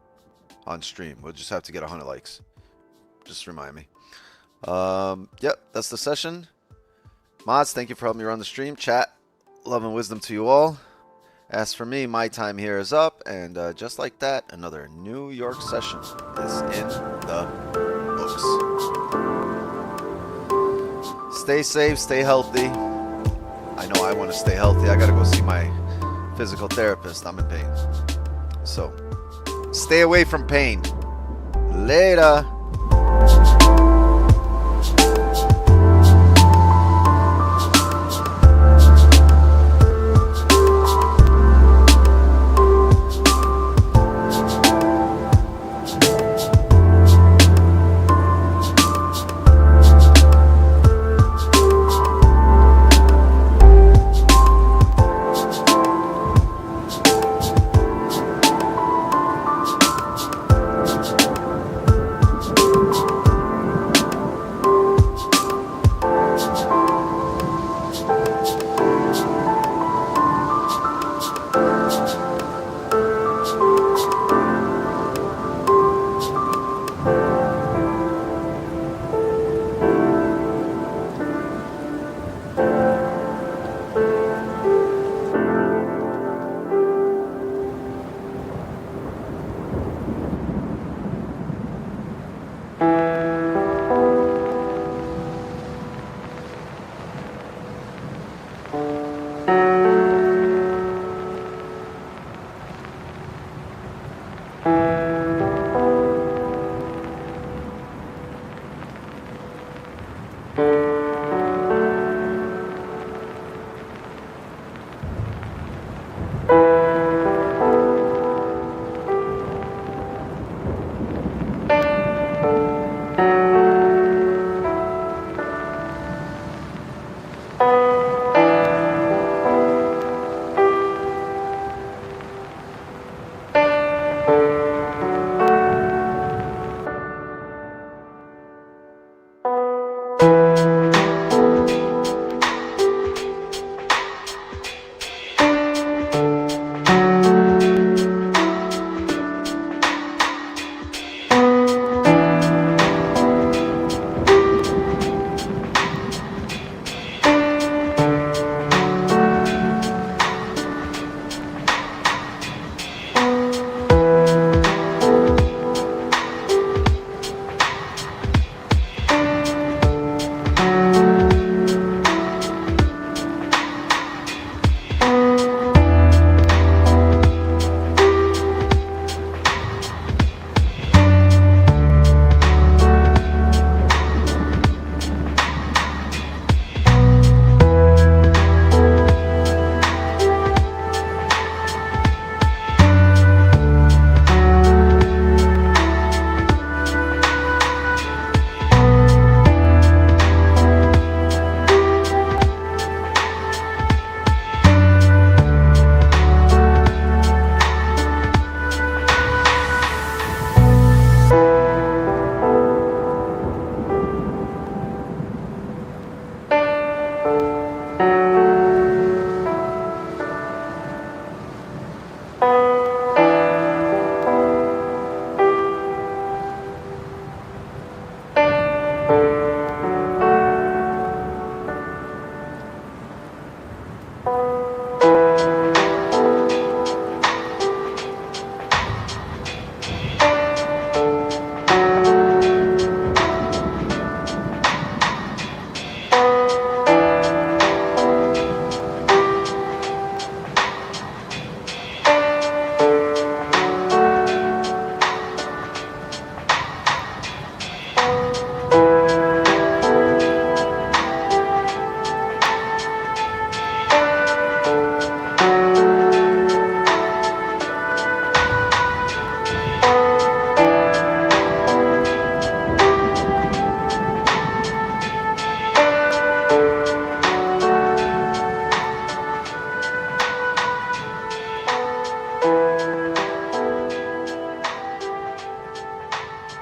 on stream. We'll just have to get 100 likes. Just remind me. Yep, that's the session. Mods, thank you for helping me run the stream. Chat, love and wisdom to you all. As for me, my time here is up, and just like that, another New York session is in the books. Stay safe, stay healthy. I know I want to stay healthy. I gotta go see my physical therapist. I'm in pain. So, stay away from pain. Later.